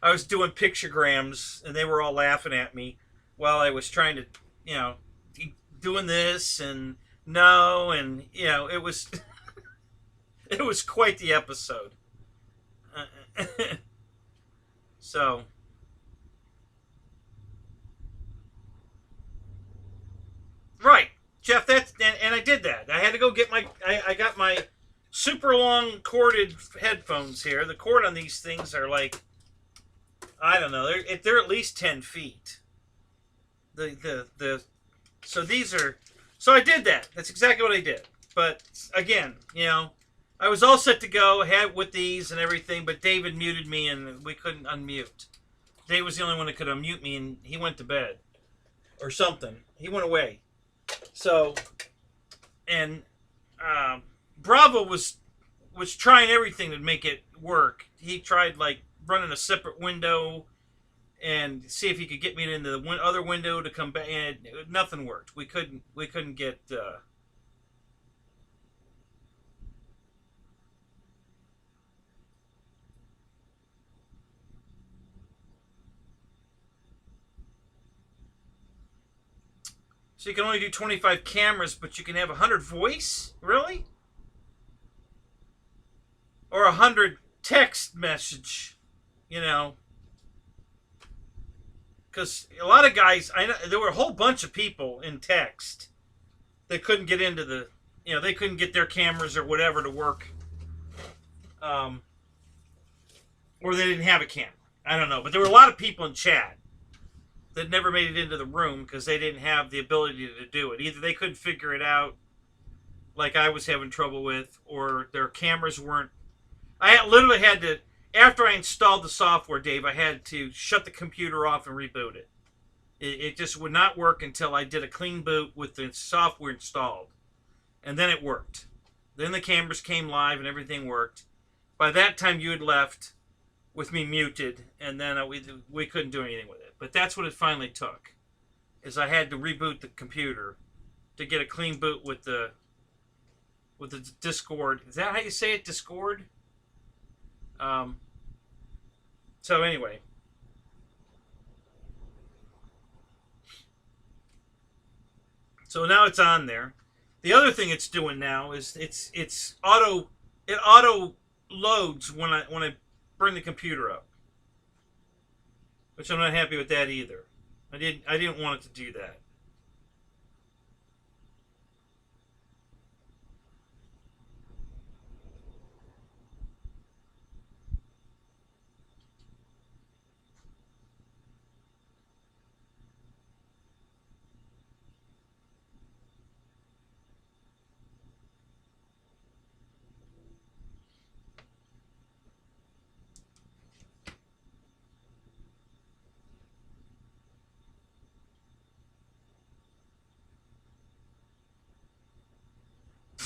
I was doing pictograms, and they were all laughing at me while I was trying to, you know, doing this and no, and, you know, it was, it was quite the episode. So, right, Jeff, and I did that. I had to go get I got my super long corded headphones here. The cord on these things are like, I don't know, they're at least 10 feet. So these are, so I did that. That's exactly what I did. But again, you know, I was all set to go, had with these and everything, but David muted me and we couldn't unmute. Dave was the only one that could unmute me, and he went to bed or something. He went away. So, and Bravo was trying everything to make it work. He tried like running a separate window and see if he could get me into the other window to come back, and nothing worked. We couldn't get. So you can only do 25 cameras, but you can have 100 voice? Really? Or 100 text message, you know? Because a lot of guys, I know there were a whole bunch of people in text that couldn't get into the, you know, they couldn't get their cameras or whatever to work. Or they didn't have a camera. I don't know. But there were a lot of people in chat that never made it into the room because they didn't have the ability to do it. Either they couldn't figure it out, like I was having trouble with, or their cameras weren't. I literally had to, after I installed the software, Dave, I had to shut the computer off and reboot it. It just would not work until I did a clean boot with the software installed. And then it worked. Then the cameras came live and everything worked. By that time, you had left with me muted, and then we couldn't do anything with it. But that's what it finally took, is I had to reboot the computer to get a clean boot with the Discord. Is that how you say it, Discord? So anyway. So now it's on there. The other thing it's doing now is it auto loads when I bring the computer up. Which I'm not happy with that either. I didn't want it to do that.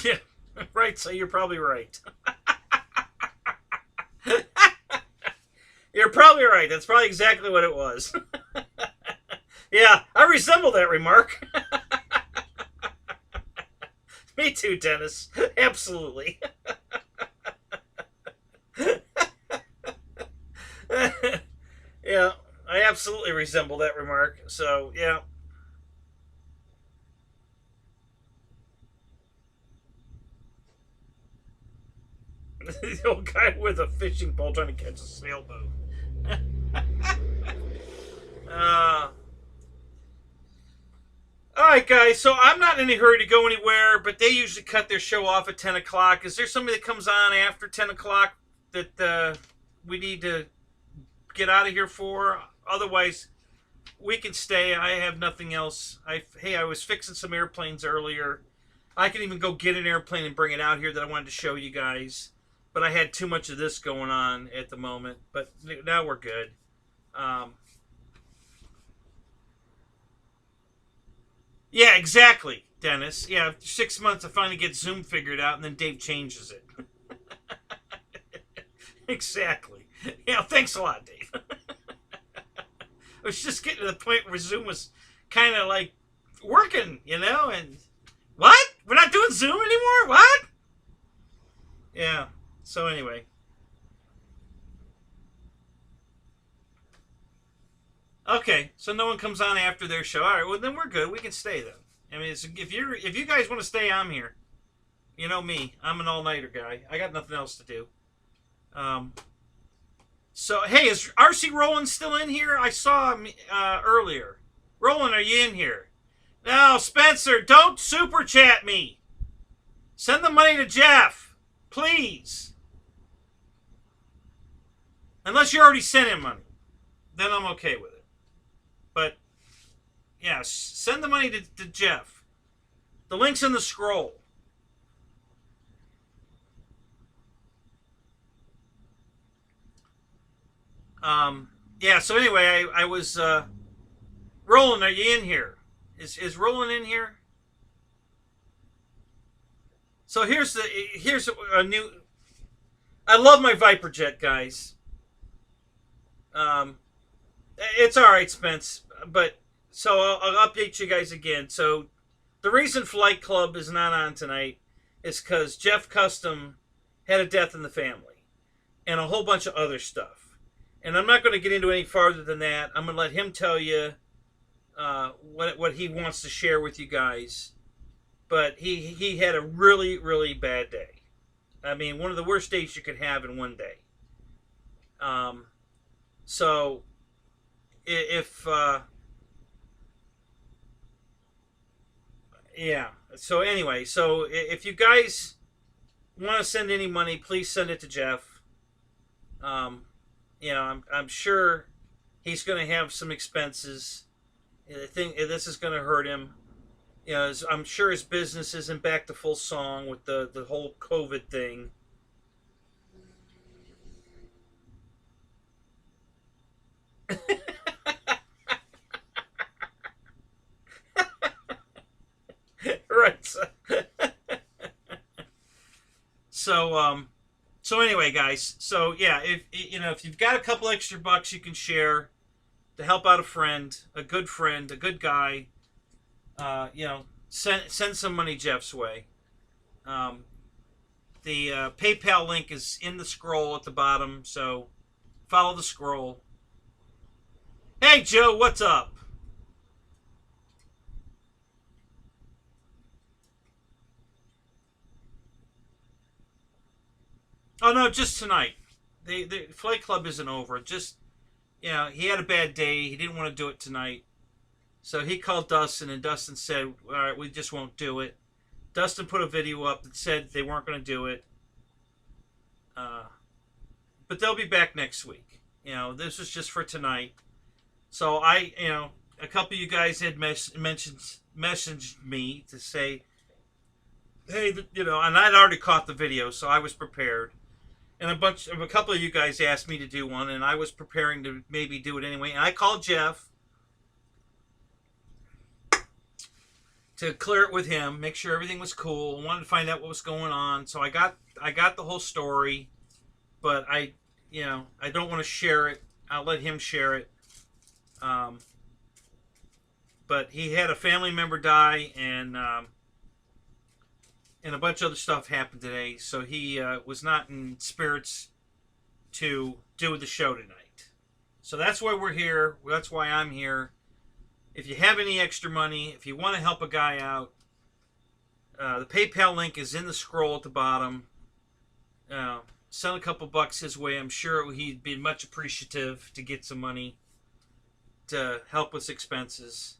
Yeah, right, so you're probably right. You're probably right. That's probably exactly what it was. Yeah, I resemble that remark. Me too, Dennis. Absolutely. Yeah, I absolutely resemble that remark. So, yeah. The old guy with a fishing pole trying to catch a sailboat. Alright, guys, so I'm not in any hurry to go anywhere, but they usually cut their show off at 10 o'clock. Is there somebody that comes on after 10 o'clock that we need to get out of here for? Otherwise, we can stay. I have nothing else. Hey, I was fixing some airplanes earlier. I can even go get an airplane and bring it out here that I wanted to show you guys. But I had too much of this going on at the moment. But now we're good. Yeah, exactly, Dennis. Yeah, after 6 months I finally get Zoom figured out, and then Dave changes it. Exactly. Yeah, thanks a lot, Dave. I was just getting to the point where Zoom was kind of like working, you know, and what? We're not doing Zoom anymore? What? Yeah. So anyway. Okay, so no one comes on after their show. All right, well then we're good. We can stay then. I mean, if you guys want to stay, I'm here. You know me. I'm an all-nighter guy. I got nothing else to do. So hey, is RC Roland still in here? I saw him earlier. Roland, are you in here? No, Spencer, don't super chat me. Send the money to Jeff, please. Unless you already sent him money, then I'm okay with it. But yeah, send the money to Jeff. The link's in the scroll. Yeah, so anyway, I was Roland, are you in here? Is Roland in here? So here's a new. I love my Viper jet, guys. It's all right, Spence. But so I'll update you guys again. So the reason Flight Club is not on tonight is because Jeff Custom had a death in the family and a whole bunch of other stuff. And I'm not going to get into any farther than that. I'm going to let him tell you what he wants to share with you guys. But he had a really, really bad day. I mean, one of the worst days you could have in one day. So, if... yeah. So, anyway. So, if you guys want to send any money, please send it to Jeff. You know, I'm sure he's going to have some expenses. I think this is going to hurt him. You know, I'm sure his business isn't back to full song with the whole COVID thing. Right. So anyway, guys. So yeah, if you've got a couple extra bucks you can share to help out a good guy, you know, send some money Jeff's way. The PayPal link is in the scroll at the bottom, so follow the scroll. Hey Joe, what's up? Oh no, just tonight. The Flight Club isn't over. Just, you know, he had a bad day. He didn't want to do it tonight. So he called Dustin, and Dustin said, all right, we just won't do it. Dustin put a video up that said they weren't going to do it. But they'll be back next week. You know, this was just for tonight. So you know, a couple of you guys had messaged me to say, hey, you know, and I'd already caught the video, so I was prepared. And a couple of you guys asked me to do one, and I was preparing to maybe do it anyway. And I called Jeff to clear it with him, make sure everything was cool. I wanted to find out what was going on. So I got the whole story, but I don't want to share it. I'll let him share it. But he had a family member die, and a bunch of other stuff happened today, so he was not in spirits to do the show tonight. So that's why we're here. That's why I'm here. If you have any extra money, if you want to help a guy out, the PayPal link is in the scroll at the bottom. Send a couple bucks his way. I'm sure he'd be much appreciative to get some money to help with expenses.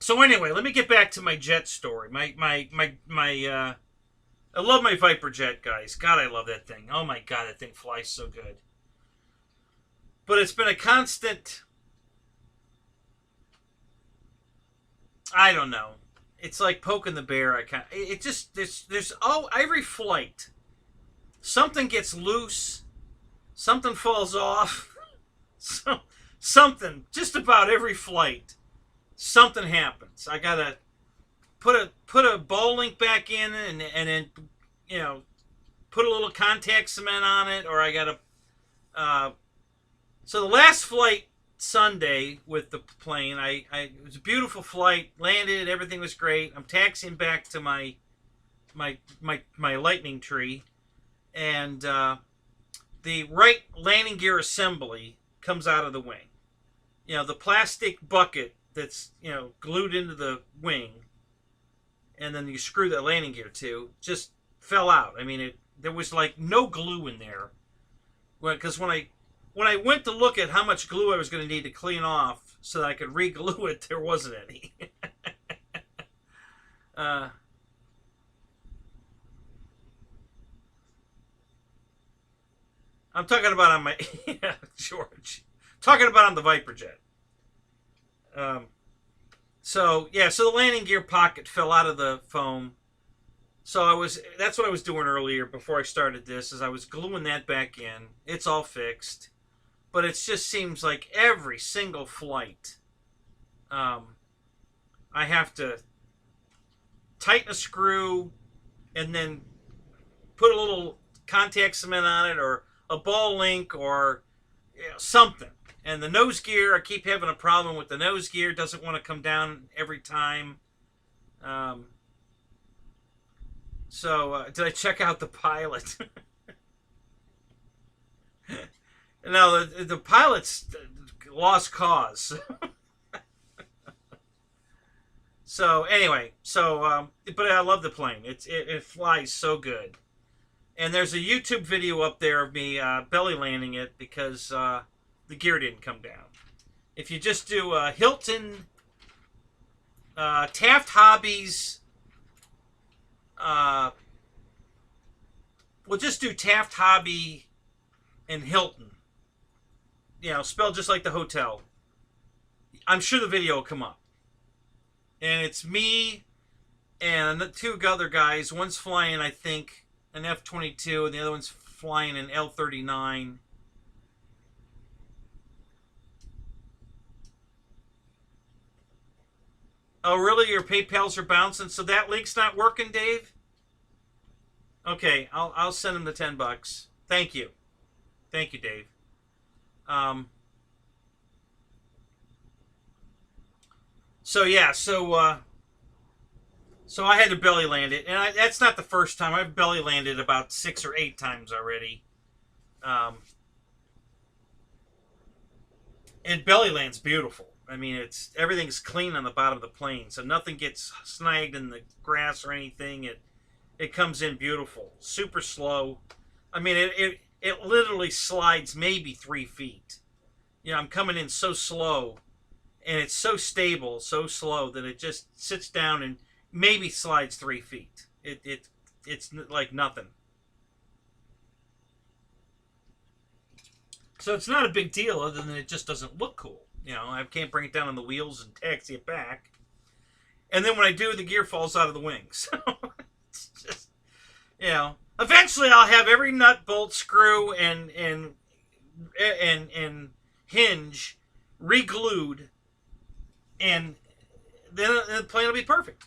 So anyway, let me get back to my jet story. I love my Viper jet, guys. God, I love that thing. Oh my God, that thing flies so good. But it's been a constant, I don't know. It's like poking the bear. It just, there's every flight, something gets loose, something falls off, something, just about every flight. Something happens. I gotta put a ball link back in, and then, you know, put a little contact cement on it, or I gotta. So the last flight Sunday with the plane. It was a beautiful flight. Landed. Everything was great. I'm taxiing back to my lightning tree, and the right landing gear assembly comes out of the wing. You know, the plastic bucket that's, you know, glued into the wing, and then you screw the landing gear to, just fell out. I mean, there was like no glue in there. Because when I went to look at how much glue I was going to need to clean off so that I could re-glue it, there wasn't any. I'm talking about on my yeah, George. Talking about on the Viper jet. So the landing gear pocket fell out of the foam. So that's what I was doing earlier before I started this, is I was gluing that back in. It's all fixed. But it just seems like every single flight, I have to tighten a screw and then put a little contact cement on it, or a ball link, or something. And the nose gear, I keep having a problem with the nose gear. It doesn't want to come down every time. Did I check out the pilot? No, the pilot's lost cause. So anyway, but I love the plane. It flies so good. And there's a YouTube video up there of me belly landing it because the gear didn't come down. If you just do Hilton, Taft Hobbies, we'll just do Taft Hobby and Hilton. You know, spelled just like the hotel. I'm sure the video will come up. And it's me and the two other guys. One's flying, I think, an F-22, and the other one's flying an L-39. Oh, really? Your PayPals are bouncing? So that link's not working, Dave? Okay, I'll send him the $10. Thank you. Thank you, Dave. So I had to belly land it, and that's not the first time. I've belly landed about 6 or 8 times already. And belly land's beautiful. I mean, everything's clean on the bottom of the plane, so nothing gets snagged in the grass or anything. It comes in beautiful, super slow. I mean, it literally slides maybe 3 feet. You know, I'm coming in so slow, and it's so stable, so slow that it just sits down and maybe slides 3 feet. It's like nothing. So it's not a big deal, other than it just doesn't look cool. You know, I can't bring it down on the wheels and taxi it back. And then when I do, the gear falls out of the wings. So it's just, you know, eventually I'll have every nut, bolt, screw, and hinge re-glued, and then the plane will be perfect.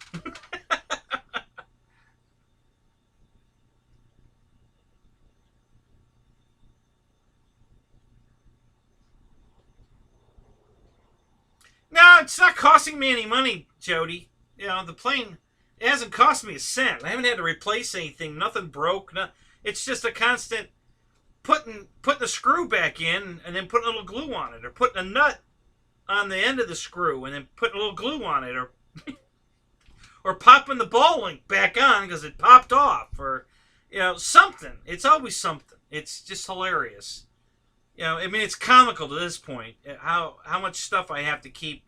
No, it's not costing me any money, Jody. You know, the plane, it hasn't cost me a cent. I haven't had to replace anything. Nothing broke. It's just a constant putting the screw back in and then putting a little glue on it, or putting a nut on the end of the screw and then putting a little glue on it, or popping the ball link back on because it popped off, or, you know, something. It's always something. It's just hilarious. You know, I mean, it's comical to this point how much stuff I have to keep.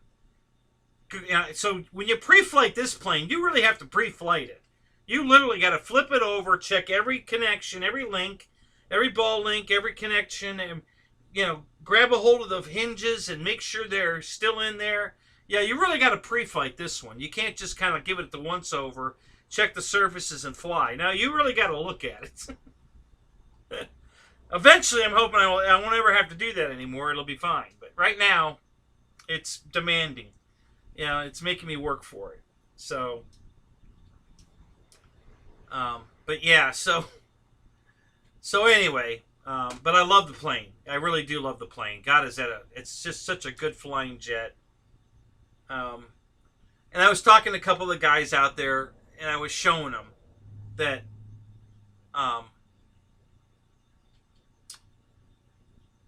You know, so when you pre-flight this plane, you really have to pre-flight it. You literally got to flip it over, check every connection, every link, every ball link, every connection, and, you know, grab a hold of the hinges and make sure they're still in there. Yeah, you really got to pre-flight this one. You can't just kind of give it the once over, check the surfaces, and fly. Now, you really got to look at it. Eventually, I'm hoping I won't ever have to do that anymore. It'll be fine. But right now, it's demanding. You know, it's making me work for it. So, but yeah, so anyway, But I love the plane. I really do love the plane. God, it's just such a good flying jet. And I was talking to a couple of guys out there, and I was showing them that now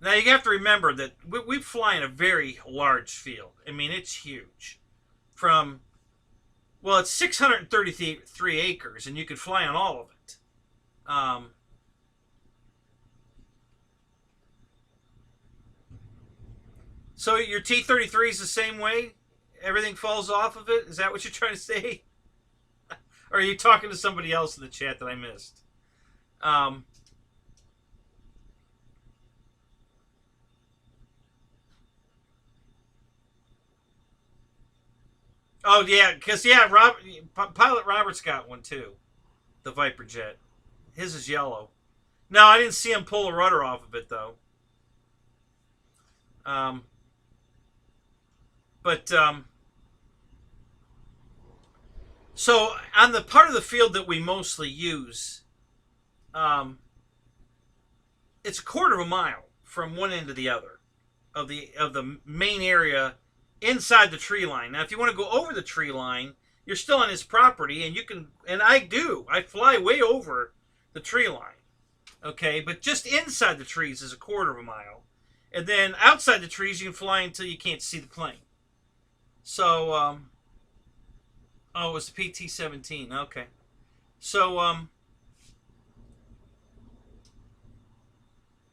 you have to remember that we fly in a very large field. I mean, it's huge. Well, it's 633 acres, and you could fly on all of it. So your T-33 is the same way? Everything falls off of it? Is that what you're trying to say? Or are you talking to somebody else in the chat that I missed? Oh, yeah, because, yeah, Pilot Robert's got one, too. The Viper jet. His is yellow. No, I didn't see him pull a rudder off of it, though. So on the part of the field that we mostly use, it's a quarter of a mile from one end to the other of the main area inside the tree line. Now, if you want to go over the tree line, you're still on his property, and you can, and I fly way over the tree line, okay? But just inside the trees is a quarter of a mile. And then outside the trees, you can fly until you can't see the plane. So, oh, it was the PT-17. Okay. So,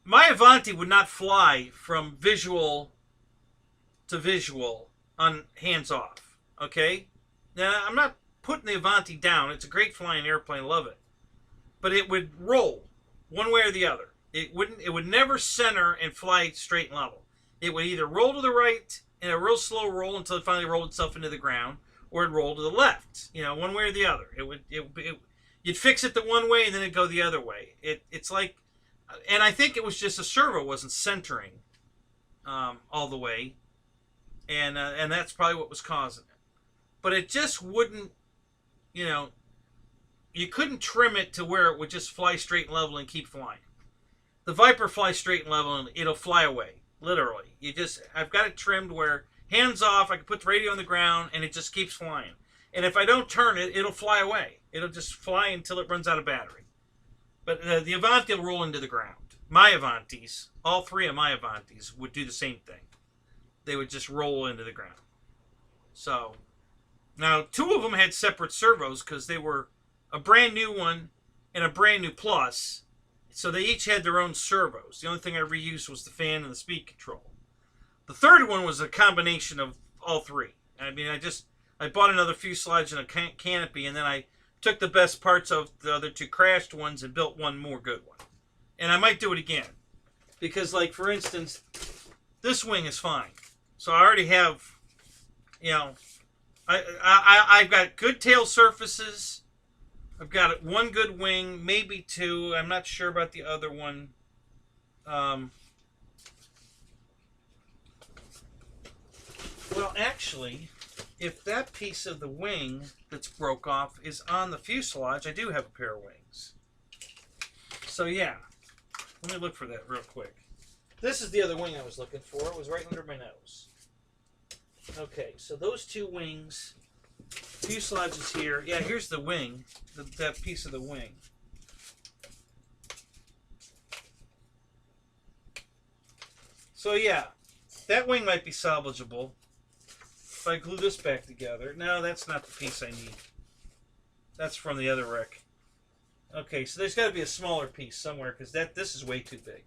my Avanti would not fly from visual to visual on hands-off. Okay? Now, I'm not putting the Avanti down. It's a great flying airplane. Love it. But it would roll one way or the other. It would never center and fly straight and level. It would either roll to the right in a real slow roll until it finally rolled itself into the ground, or it'd roll to the left. You know, one way or the other. You'd fix it the one way and then it'd go the other way. It's like, and I think it was just a servo wasn't centering all the way, and that's probably what was causing it. But it just wouldn't, you know, you couldn't trim it to where it would just fly straight and level and keep flying. The Viper flies straight and level and it'll fly away, literally. I've got it trimmed where hands off, I can put the radio on the ground and it just keeps flying. And if I don't turn it, it'll fly away. It'll just fly until it runs out of battery. But the Avanti will roll into the ground. My Avantis, all three of my Avantis would do the same thing. They would just roll into the ground. So, now two of them had separate servos because they were a brand new one and a brand new plus. So they each had their own servos. The only thing I reused was the fan and the speed control. The third one was a combination of all three. I mean, I bought another fuselage and a canopy, and then I took the best parts of the other two crashed ones and built one more good one. And I might do it again. Because, like, for instance, this wing is fine. So I already have, you know, I've got good tail surfaces. I've got one good wing, maybe two. I'm not sure about the other one. Well, actually, if that piece of the wing that's broke off is on the fuselage, I do have a pair of wings. So, yeah. Let me look for that real quick. This is the other wing I was looking for. It was right under my nose. Okay, so those two wings... Fuselage is here. Yeah, here's the wing. That piece of the wing. So yeah, that wing might be salvageable. If I glue this back together. No, that's not the piece I need. That's from the other wreck. Okay, so there's got to be a smaller piece somewhere because this is way too big.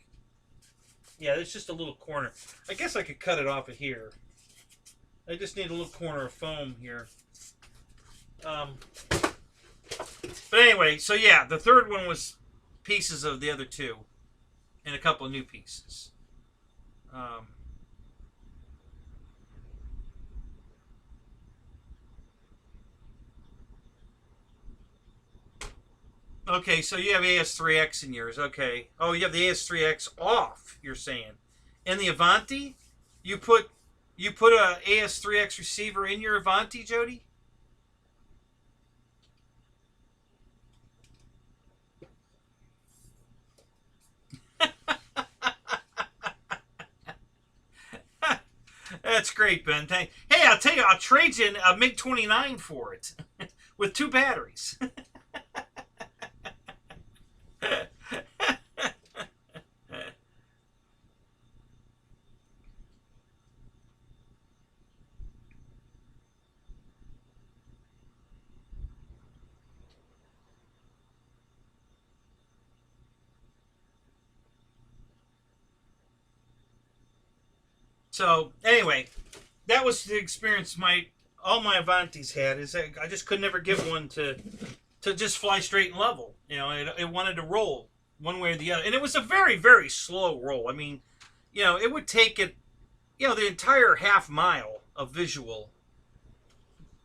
Yeah, there's just a little corner. I guess I could cut it off of here. I just need a little corner of foam here. But anyway, so yeah, the third one was pieces of the other two and a couple of new pieces. Okay, so you have AS3X in yours. Okay. Oh, you have the AS3X off, you're saying. In the Avanti, you put a AS3X receiver in your Avanti, Jody? That's great, Ben. Hey, I'll tell you, I'll trade you a MiG-29 for it with 2 batteries. So anyway, that was the experience all my Avantis had. Is that I just could never get one to just fly straight and level. You know, it wanted to roll one way or the other, and it was a very, very slow roll. I mean, you know, it would take it, you know, the entire half mile of visual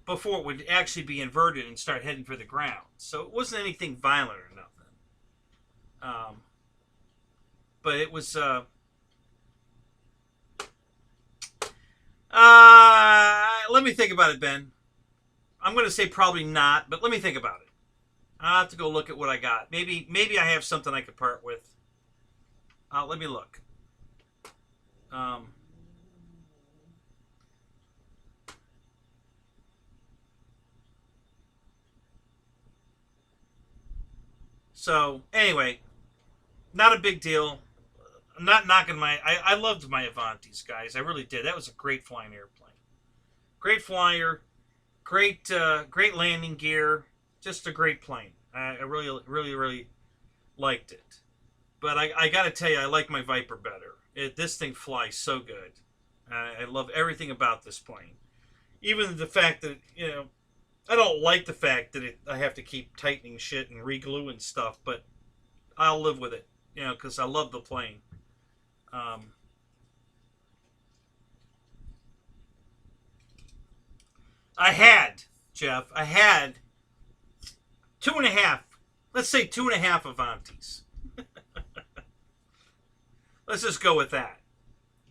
before it would actually be inverted and start heading for the ground. So it wasn't anything violent or nothing. But it was. Let me think about it, Ben. I'm going to say probably not, but let me think about it. I'll have to go look at what I got. Maybe I have something I could part with. Let me look. So, anyway, not a big deal. I'm not knocking I loved my Avantis, guys. I really did. That was a great flying airplane. Great flyer. Great landing gear. Just a great plane. I really, really, really liked it. But I got to tell you, I like my Viper better. This thing flies so good. I love everything about this plane. Even the fact that, you know, I don't like the fact that I have to keep tightening shit and re-gluing stuff, but I'll live with it, you know, because I love the plane. Jeff, I had 2.5, let's say 2.5 Avantis. Let's just go with that.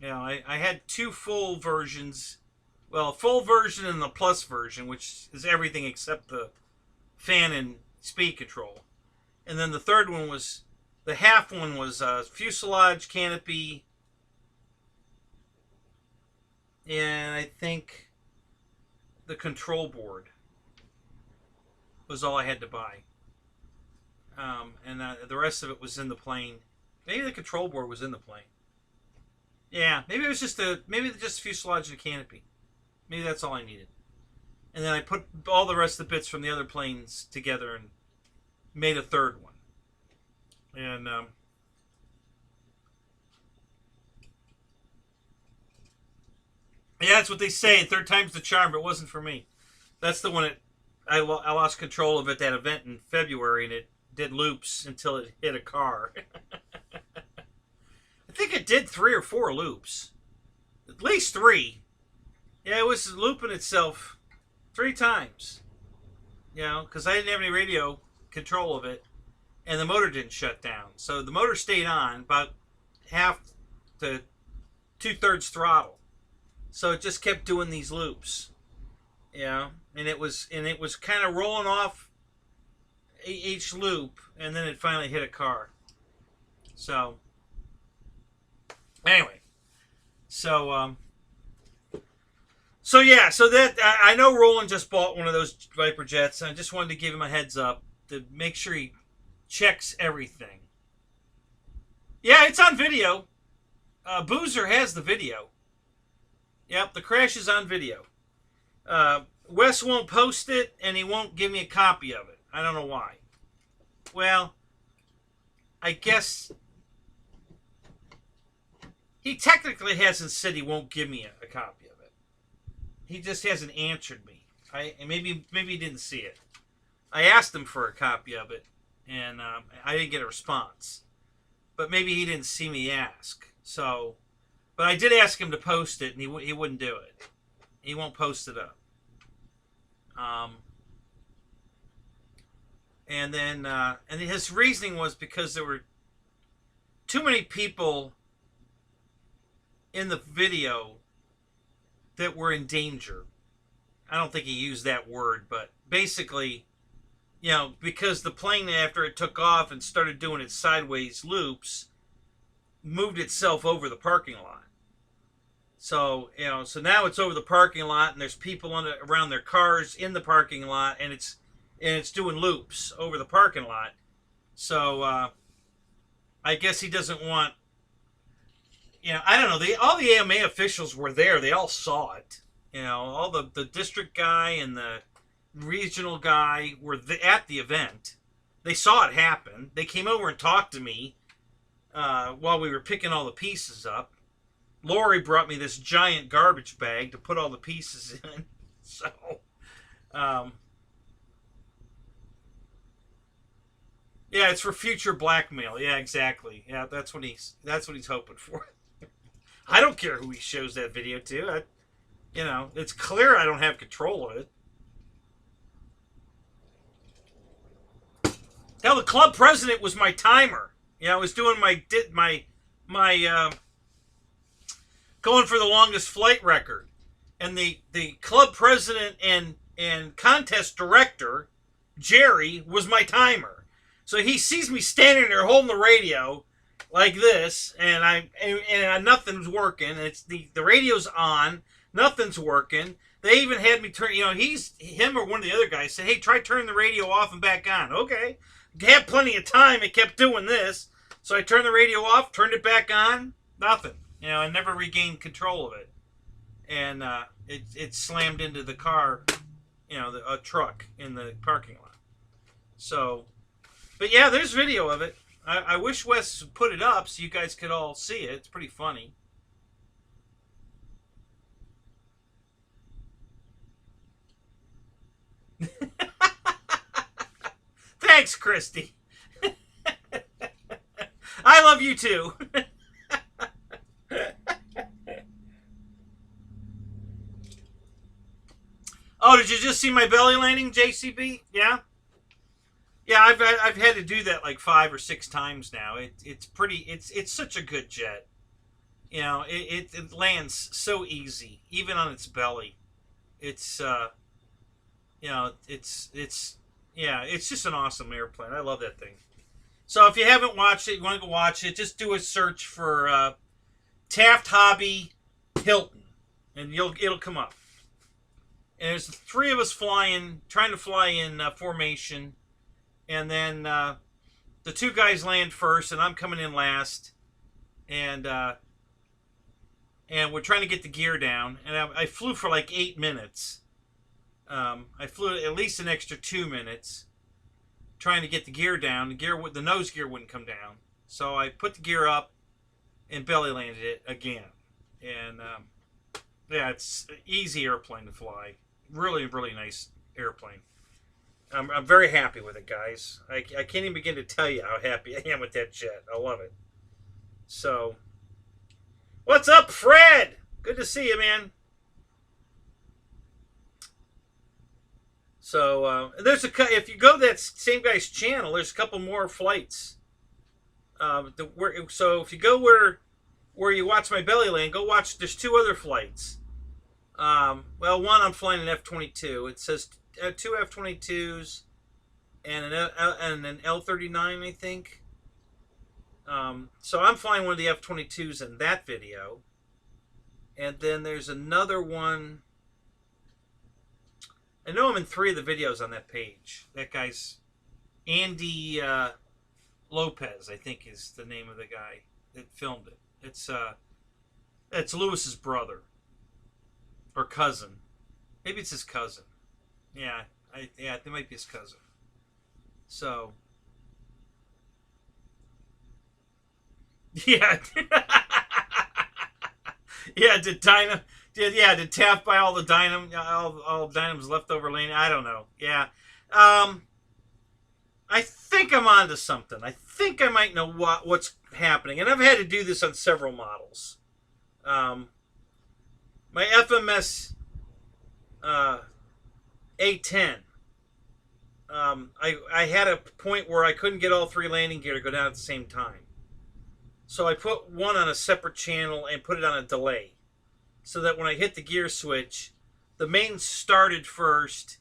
You know, I had 2 full versions. Well, full version and the plus version, which is everything except the fan and speed control. And then the third one was, the half one was fuselage, canopy, and I think the control board was all I had to buy. And the rest of it was in the plane. Maybe the control board was in the plane. Yeah, maybe it was just fuselage and a canopy. Maybe that's all I needed. And then I put all the rest of the bits from the other planes together and made a third one. And yeah, that's what they say. Third time's the charm, but it wasn't for me. That's the one I lost control of at that event in February, and it did loops until it hit a car. I think it did 3 or 4 loops. At least 3. Yeah, it was looping itself 3 times. You know, because I didn't have any radio control of it, and the motor didn't shut down. So the motor stayed on about half to 2/3 throttle. So it just kept doing these loops. You know, and it was kind of rolling off each loop, and then it finally hit a car. So anyway, so yeah, so that I know Roland just bought one of those Viper jets, and I just wanted to give him a heads up to make sure he checks everything. Yeah, it's on video. Boozer has the video. Yep, the crash is on video. Wes won't post it, and he won't give me a copy of it. I don't know why. Well, I guess he technically hasn't said he won't give me a copy of it. He just hasn't answered me. Maybe he didn't see it. I asked him for a copy of it, and I didn't get a response. But maybe he didn't see me ask. So, but I did ask him to post it, and he wouldn't do it. He won't post it up. And then his reasoning was because there were too many people in the video that were in danger. I don't think he used that word, but basically, you know, because the plane, after it took off and started doing its sideways loops, moved itself over the parking lot. So, you know, so now it's over the parking lot, and there's people around their cars in the parking lot, and it's doing loops over the parking lot. So I guess he doesn't want, you know, I don't know. All the AMA officials were there. They all saw it. You know, all the district guy and the regional guy were at the event. They saw it happen. They came over and talked to me while we were picking all the pieces up. Lori brought me this giant garbage bag to put all the pieces in. So, yeah, it's for future blackmail. Yeah, exactly. Yeah, that's what he's hoping for. I don't care who he shows that video to. You know, it's clear I don't have control of it. Hell, the club president was my timer. You know, I was doing my going for the longest flight record, and the club president and contest director Jerry was my timer. So he sees me standing there holding the radio like this, and nothing's working. And it's the radio's on, nothing's working. They even had me turn. You know, him or one of the other guys said, "Hey, try turning the radio off and back on." Okay, had plenty of time. It kept doing this, so I turned the radio off, turned it back on. Nothing. You know, I never regained control of it, and it slammed into the car. You know, a truck in the parking lot. So, but yeah, there's video of it. I wish Wes put it up so you guys could all see it. It's pretty funny. Thanks, Christy. I love you too. Oh, did you just see my belly landing, JCB? Yeah? Yeah, I've had to do that like 5 or 6 times now. It's such a good jet. You know, it lands so easy, even on its belly. It's you know, it's just an awesome airplane. I love that thing. So if you haven't watched it, you want to go watch it, just do a search for Taft Hobby Hilton, and it'll come up. And there's 3 of us trying to fly in formation, and then the 2 guys land first, and I'm coming in last, and we're trying to get the gear down, and I flew for like 8 minutes. I flew at least an extra 2 minutes trying to get the gear down. The nose gear wouldn't come down, so I put the gear up and belly landed it again. And yeah, it's an easy airplane to fly. Really, really nice airplane. I'm very happy with it, guys. I can't even begin to tell you how happy I am with that jet. I love it. So, what's up, Fred? Good to see you, man. So, if you go to that same guy's channel, there's a couple more flights. So if you go where you watch my belly land, go watch. There's 2 other flights. Well, one I'm flying an F-22. It says 2 F-22s and an L-39, I think. So I'm flying one of the F-22s in that video. And then there's another one. I know I'm in 3 of the videos on that page. That guy's Andy Lopez, I think, is the name of the guy that filmed it. It's Lewis's brother or cousin. Maybe it's his cousin. Yeah, it might be his cousin. So, yeah, yeah. Did Taft buy all the all Dynam's leftover lane? I don't know. Yeah. I think I'm onto something. I think I might know what's happening. And I've had to do this on several models. My FMS A10. I had a point where I couldn't get all 3 landing gear to go down at the same time. So I put one on a separate channel and put it on a delay. So that when I hit the gear switch, the main started first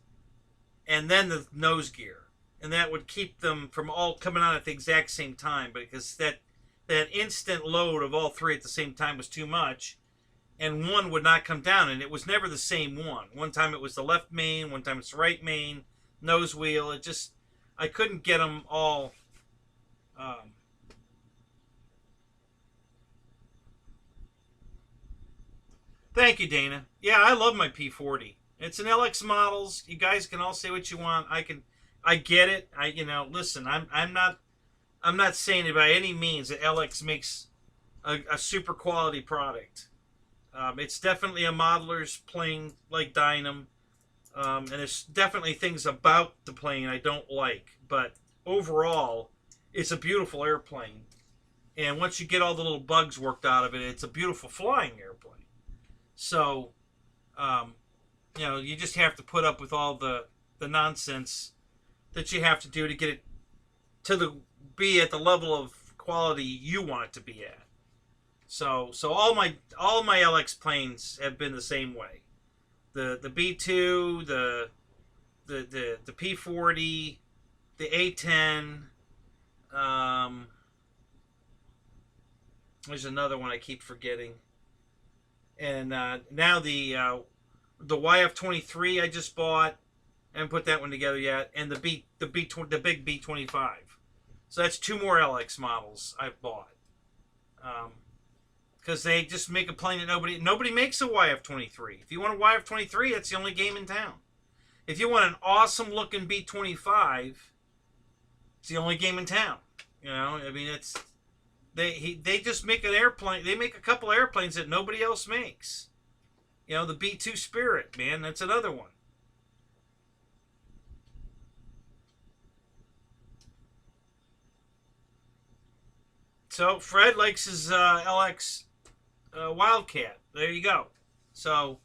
and then the nose gear. And that would keep them from all coming on at the exact same time, because that instant load of all 3 at the same time was too much. and one would not come down, and it was never the same one. One time it was the left main, one time it's the right main, nose wheel. It just, I couldn't get them all. Thank you, Dana. Yeah, I love my P40. It's an LX models. You guys can all say what you want. I get it. Listen, I'm not saying it by any means that LX makes a super quality product. It's definitely a modeler's plane like Dynam. And there's definitely things about the plane I don't like. But overall, it's a beautiful airplane. And once you get all the little bugs worked out of it, it's a beautiful flying airplane. So, you just have to put up with all the nonsense that you have to do to get it to be at the level of quality you want it to be at. So all my LX planes have been the same way. The B2, the P40, the A10. There's another one I keep forgetting. And now the YF23 I just bought. I haven't put that one together yet. And the big B25. So that's 2 more LX models I've bought. Because they just make a plane that nobody makes a YF23. If you want a YF23, that's the only game in town. If you want an awesome looking B25, it's the only game in town. It's they just make an airplane. They make a couple airplanes that nobody else makes. The B2 Spirit, man, that's another one. So Fred likes his LX Wildcat. There you go. So,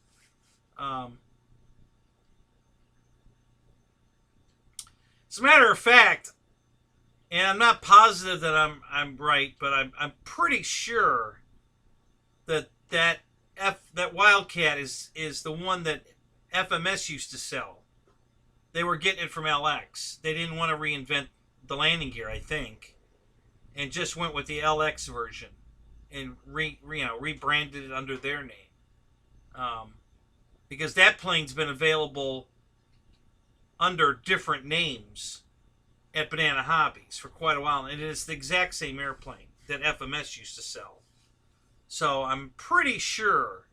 as a matter of fact, and I'm not positive that I'm right, but I'm pretty sure that Wildcat is the one that FMS used to sell. They were getting it from LX. They didn't want to reinvent the landing gear, I think, and just went with the LX version and rebranded it under their name. Because that plane's been available under different names at Banana Hobbies for quite a while, and it is the exact same airplane that FMS used to sell. So I'm pretty sure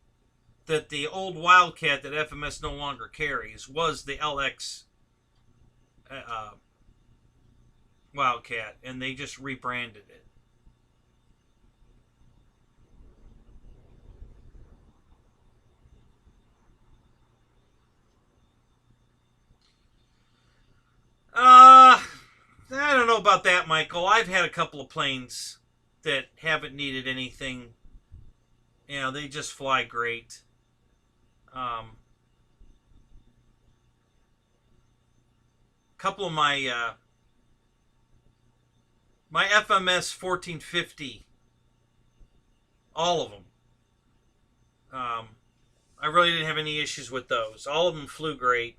that the old Wildcat that FMS no longer carries was the LX Wildcat, and they just rebranded it. I don't know about that, Michael. I've had a couple of planes that haven't needed anything. They just fly great. Couple of my FMS 1450, all of them. I really didn't have any issues with those. All of them flew great.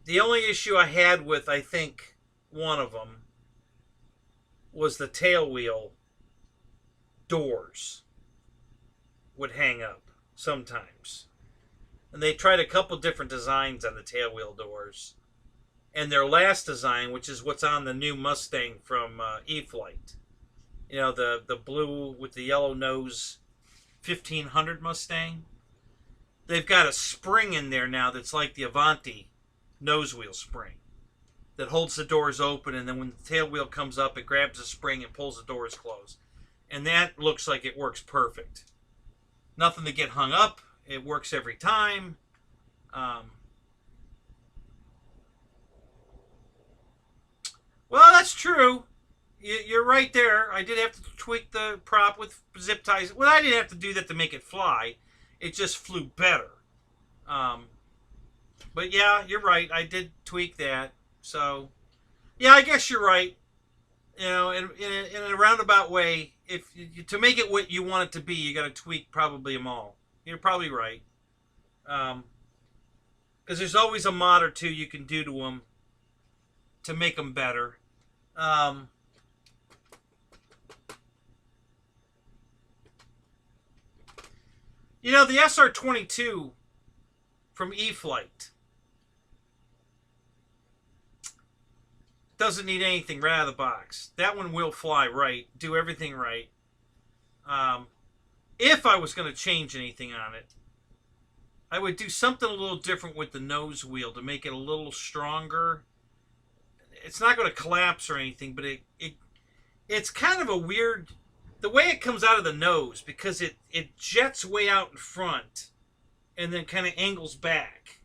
The only issue I had with, I think, one of them was the tail wheel doors would hang up sometimes. And they tried a couple different designs on the tail wheel doors. And their last design, which is what's on the new Mustang from Flght, the blue with the yellow nose 1500 Mustang, they've got a spring in there now that's like the Avanti nose wheel spring that holds the doors open, and then when the tail wheel comes up, it grabs the spring and pulls the doors closed. And that looks like it works perfect. Nothing to get hung up. It works every time. Well, that's true. You're right there. I did have to tweak the prop with zip ties. Well, I didn't have to do that to make it fly. It just flew better. But yeah, you're right. I did tweak that. So, yeah, I guess you're right. In a roundabout way, to make it what you want it to be, you got to tweak probably them all. You're probably right. Because there's always a mod or two you can do to them to make them better. You know, the SR-22 from Flght doesn't need anything right out of the box. That one will fly right, do everything right. If I was going to change anything on it, I would do something a little different with the nose wheel to make it a little stronger. It's not going to collapse or anything, but it's kind of a weird, the way it comes out of the nose, because it jets way out in front and then kind of angles back,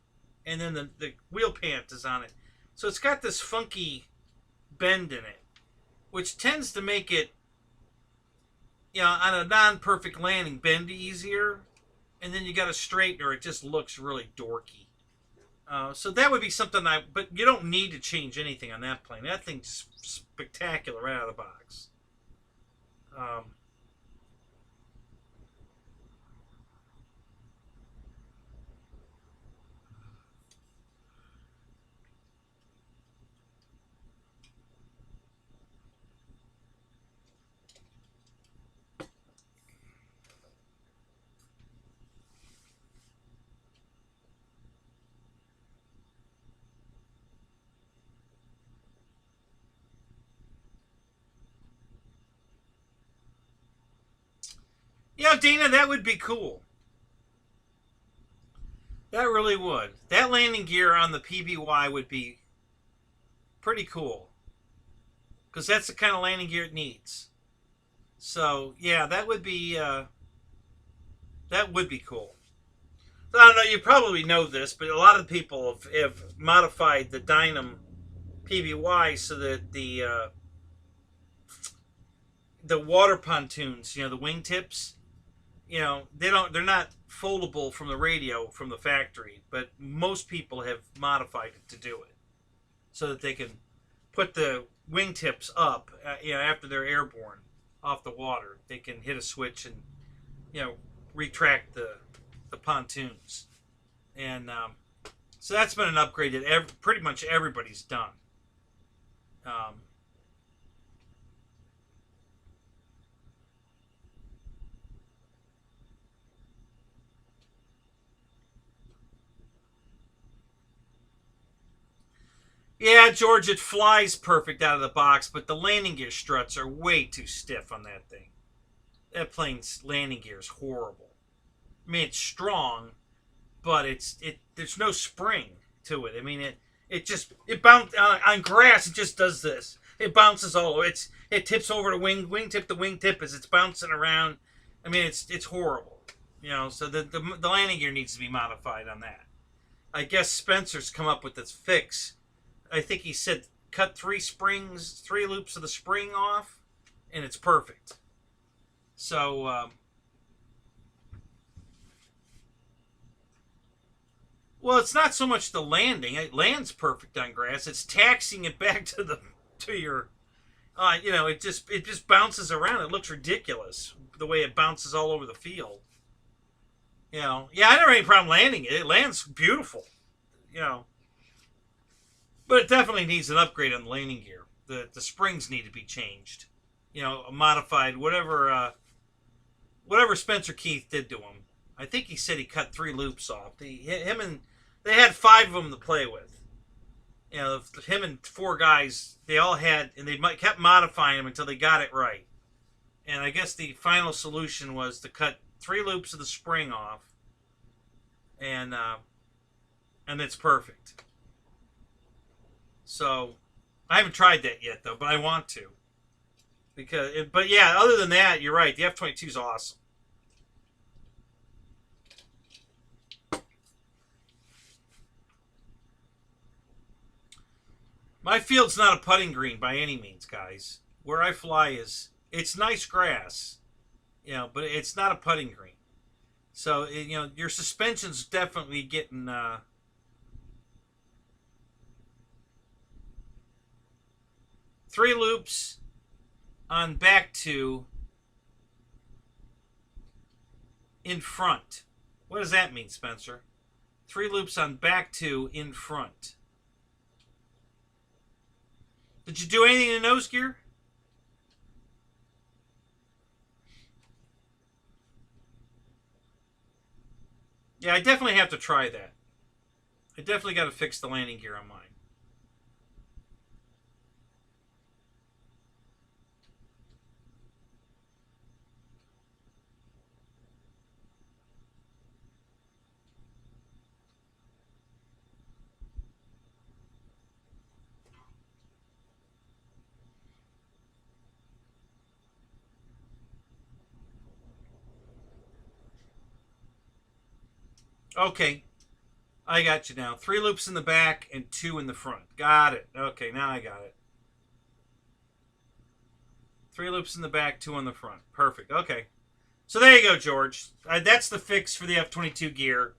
and then the wheel pant is on it. So it's got this funky bend in it, which tends to make it, you know, on a non-perfect landing, bend easier, and then you got a straightener. It just looks really dorky. So that would be something but you don't need to change anything on that plane. That thing's spectacular right out of the box. Yeah, Dana, that would be cool. That really would. That landing gear on the PBY would be pretty cool, because that's the kind of landing gear it needs. So yeah, that would be cool. So, I don't know. You probably know this, but a lot of people have modified the Dynam PBY so that the water pontoons, you know, the wingtips, you know, they're not foldable from the radio from the factory, but most people have modified it to do it so that they can put the wingtips up, you know, after they're airborne off the water. They can hit a switch and, you know, retract the pontoons. And so that's been an upgrade that pretty much everybody's done. Yeah, George, it flies perfect out of the box, but the landing gear struts are way too stiff on that thing. That plane's landing gear is horrible. I mean, it's strong, but there's no spring to it. I mean, it bounces on grass. It just does this. It bounces all over. It tips over the wingtip. The wingtip as it's bouncing around. I mean, it's horrible. You know, so the landing gear needs to be modified on that. I guess Spencer's come up with this fix. I think he said cut 3 loops of the spring off, and it's perfect. So, well, it's not so much the landing. It lands perfect on grass. It's taxiing it back to your, you know, it just bounces around. It looks ridiculous the way it bounces all over the field. You know, yeah, I never had any problem landing it. It lands beautiful. You know. But it definitely needs an upgrade on the landing gear. The springs need to be changed. You know, modified, whatever Spencer Keith did to him. I think he said he cut 3 loops off. They had 5 of them to play with. You know, him and 4 guys, they all had, and they kept modifying them until they got it right. And I guess the final solution was to cut 3 loops of the spring off, and it's perfect. So, I haven't tried that yet, though, but I want to. But yeah, other than that, you're right. The F-22 is awesome. My field's not a putting green by any means, guys. Where I fly it's nice grass, you know, but it's not a putting green. So, you know, your suspension's definitely getting... 3 loops on back 2 in front. What does that mean, Spencer? 3 loops on back 2 in front. Did you do anything in nose gear? Yeah, I definitely have to try that. I definitely got to fix the landing gear on mine. Okay, I got you now. 3 loops in the back and 2 in the front. Got it. Okay, now I got it. 3 loops in the back, 2 on the front. Perfect. Okay. So there you go, George. That's the fix for the F-22 gear.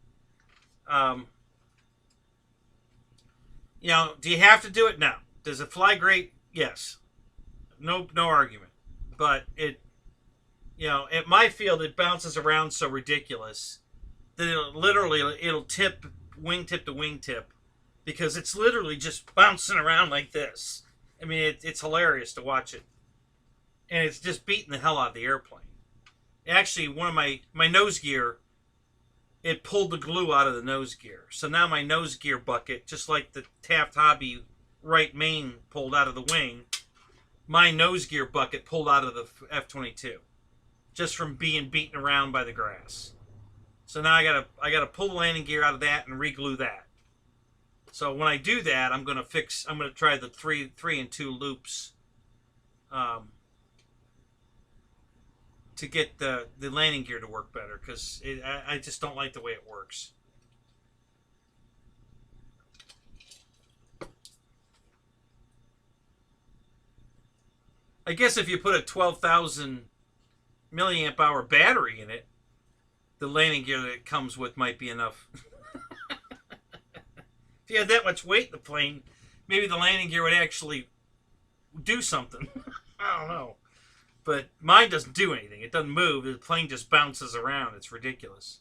You know, do you have to do it? No. Does it fly great? Yes. No argument. But it, you know, at my field, it bounces around so ridiculous that it'll tip wingtip to wingtip because it's literally just bouncing around like this. I mean, it's hilarious to watch it, and it's just beating the hell out of the airplane. Actually, one of my nose gear, it pulled the glue out of the nose gear. So now my nose gear bucket, just like the Taft Hobby right main pulled out of the wing, my nose gear bucket pulled out of the F-22, just from being beaten around by the grass. So now I gotta pull the landing gear out of that and re-glue that. So when I do that, I'm gonna try the three and 2 loops, to get the landing gear to work better, because I just don't like the way it works. I guess if you put a 12,000 milliamp hour battery in it, the landing gear that it comes with might be enough. If you had that much weight in the plane, maybe the landing gear would actually do something. I don't know. But mine doesn't do anything. It doesn't move. The plane just bounces around. It's ridiculous.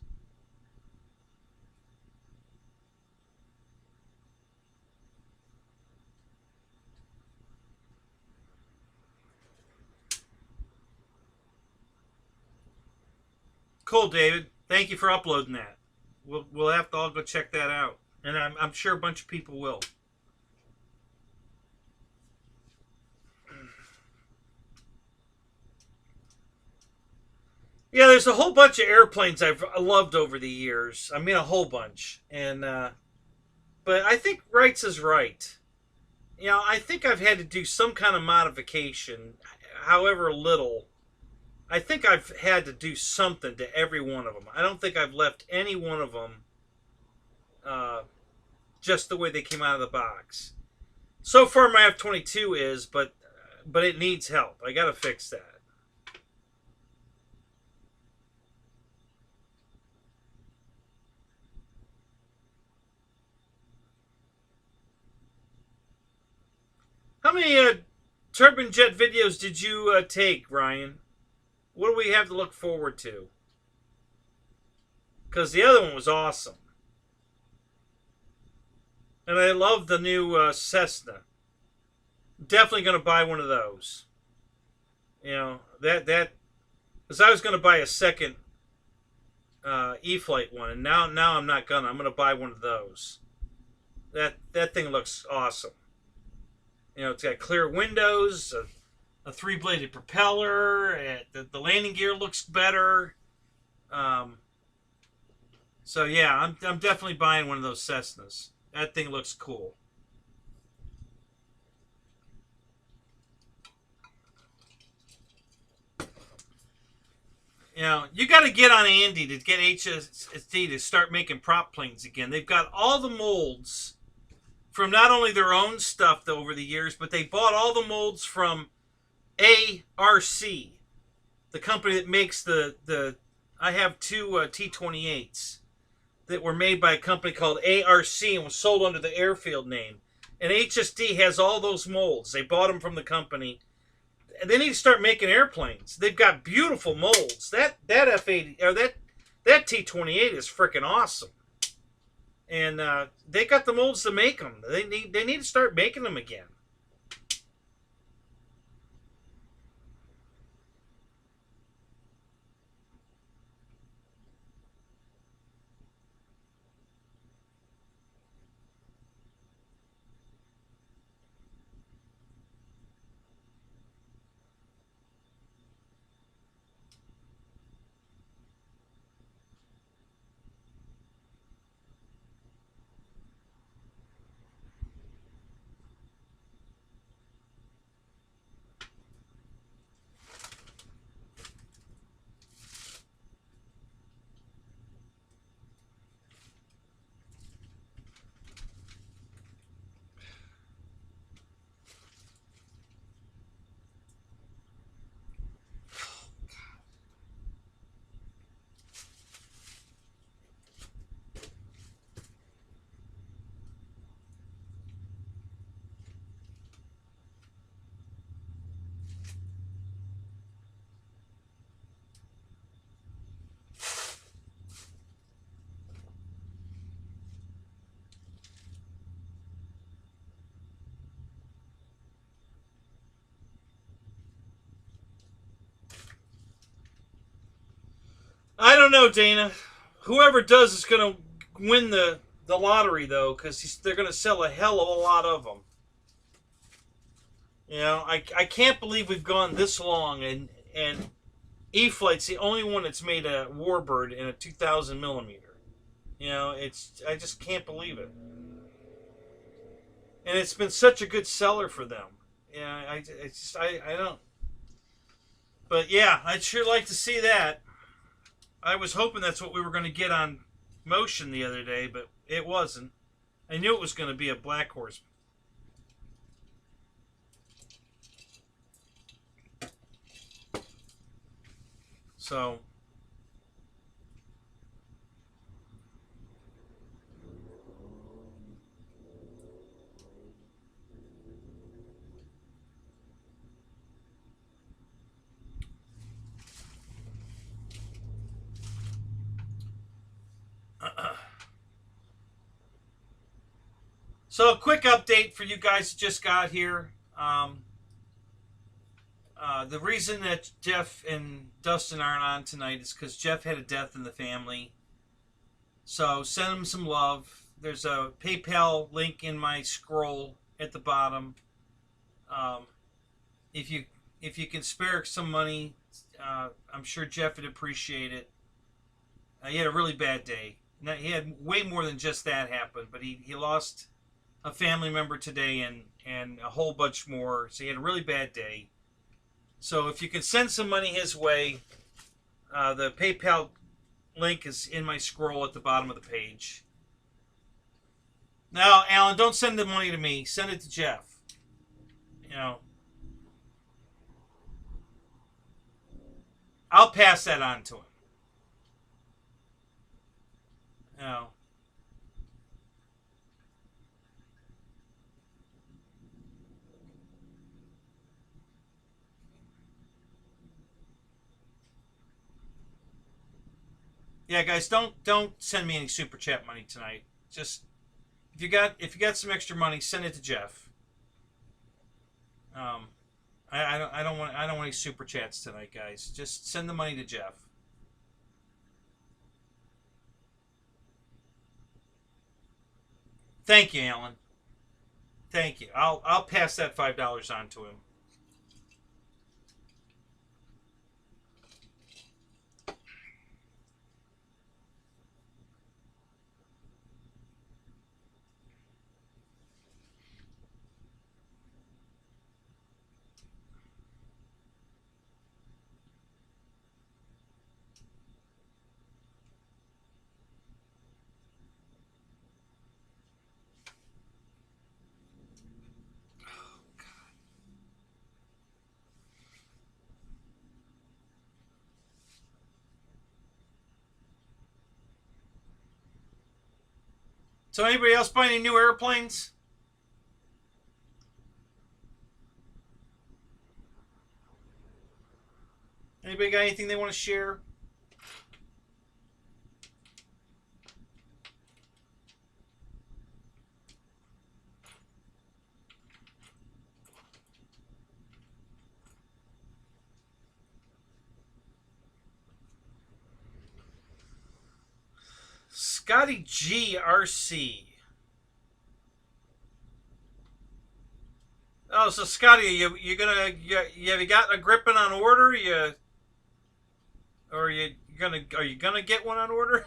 Cool, David. Thank you for uploading that. We'll have to all go check that out. And I'm sure a bunch of people will. Yeah, there's a whole bunch of airplanes I've loved over the years. I mean, a whole bunch. And but I think Wright's is right. You know, I think I've had to do some kind of modification, however little. I think I've had to do something to every one of them. I don't think I've left any one of them just the way they came out of the box. So far, my F-22 is, but it needs help. I got to fix that. How many turbine jet videos did you take, Ryan? What do we have to look forward to? Because the other one was awesome. And I love the new Cessna. Definitely going to buy one of those. You know, that because I was going to buy a second E-Flite one, and now I'm not gonna. I'm going to buy one of those. That thing looks awesome. You know, it's got clear windows, a 3-bladed propeller. The landing gear looks better. So yeah, I'm definitely buying one of those Cessnas. That thing looks cool. You know, you got to get on Andy to get HST to start making prop planes again. They've got all the molds from not only their own stuff over the years, but they bought all the molds from ARC, the company that makes the I have 2 T-28s that were made by a company called ARC and was sold under the Airfield name. And HST has all those molds. They bought them from the company. They need to start making airplanes. They've got beautiful molds. That F-80 or that T-28 is freaking awesome. And they got the molds to make them. They need to start making them again. I don't know, Dana. Whoever does is going to win the lottery, though, because they're going to sell a hell of a lot of them. You know, I can't believe we've gone this long, and E-Flight's the only one that's made a Warbird in a 2,000 millimeter. You know, I just can't believe it. And it's been such a good seller for them. Yeah, I don't. But yeah, I'd sure like to see that. I was hoping that's what we were going to get on Motion the other day, but it wasn't. I knew it was going to be a Black Horse. So, so a quick update for you guys that just got here. The reason that Jeff and Dustin aren't on tonight is because Jeff had a death in the family. So send him some love. There's a PayPal link in my scroll at the bottom. If you can spare some money, I'm sure Jeff would appreciate it. He had a really bad day. Now, he had way more than just that happen, but he lost a family member today and a whole bunch more. So he had a really bad day. So if you can send some money his way, the PayPal link is in my scroll at the bottom of the page. Now, Alan, don't send the money to me. Send it to Jeff. You know, I'll pass that on to him. You know. Yeah, guys, don't send me any super chat money tonight. Just if you got some extra money, send it to Jeff. I don't want any super chats tonight, guys. Just send the money to Jeff. Thank you, Alan. Thank you. I'll pass that $5 on to him. So anybody else buy any new airplanes? Anybody got anything they want to share? Scotty G RC. Oh, so Scotty, you have you got a Gripen on order? Are you gonna get one on order?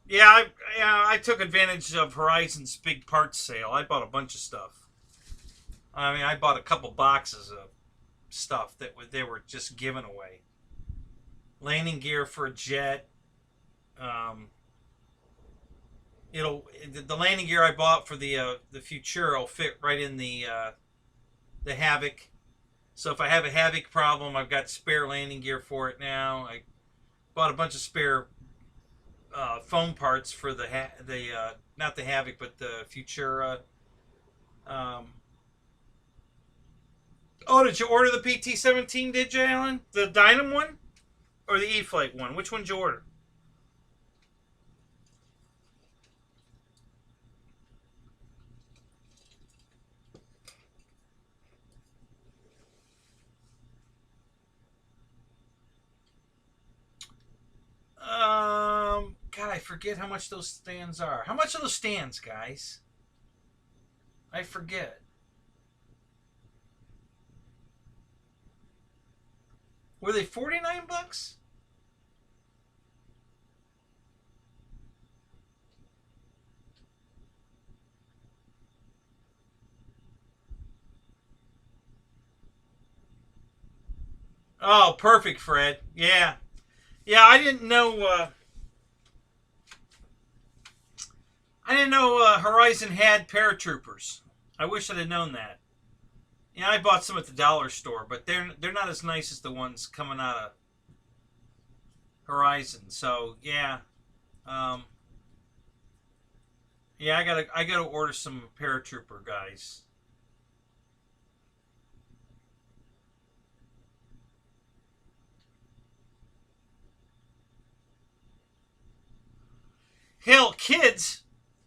Yeah, I took advantage of Horizon's big parts sale. I bought a bunch of stuff. I mean, I bought a couple boxes of stuff that they were just giving away. Landing gear for a jet. The landing gear I bought for the Futura will fit right in the Havoc. So if I have a Havoc problem, I've got spare landing gear for it now. I bought a bunch of spare foam parts for the not the Havoc but the Futura. Oh, did you order the PT-17? Did you, Alan? The Dynam one or the E-Flight one? Which one did you order? forget how much those stands are. How much are those stands, guys? I forget. Were they 49 bucks? Oh, perfect, Fred. Yeah. Yeah, I didn't know Horizon had paratroopers. I wish I'd have known that. Yeah, I bought some at the dollar store, but they're not as nice as the ones coming out of Horizon. So yeah, yeah, I gotta order some paratrooper guys. Hell, kids,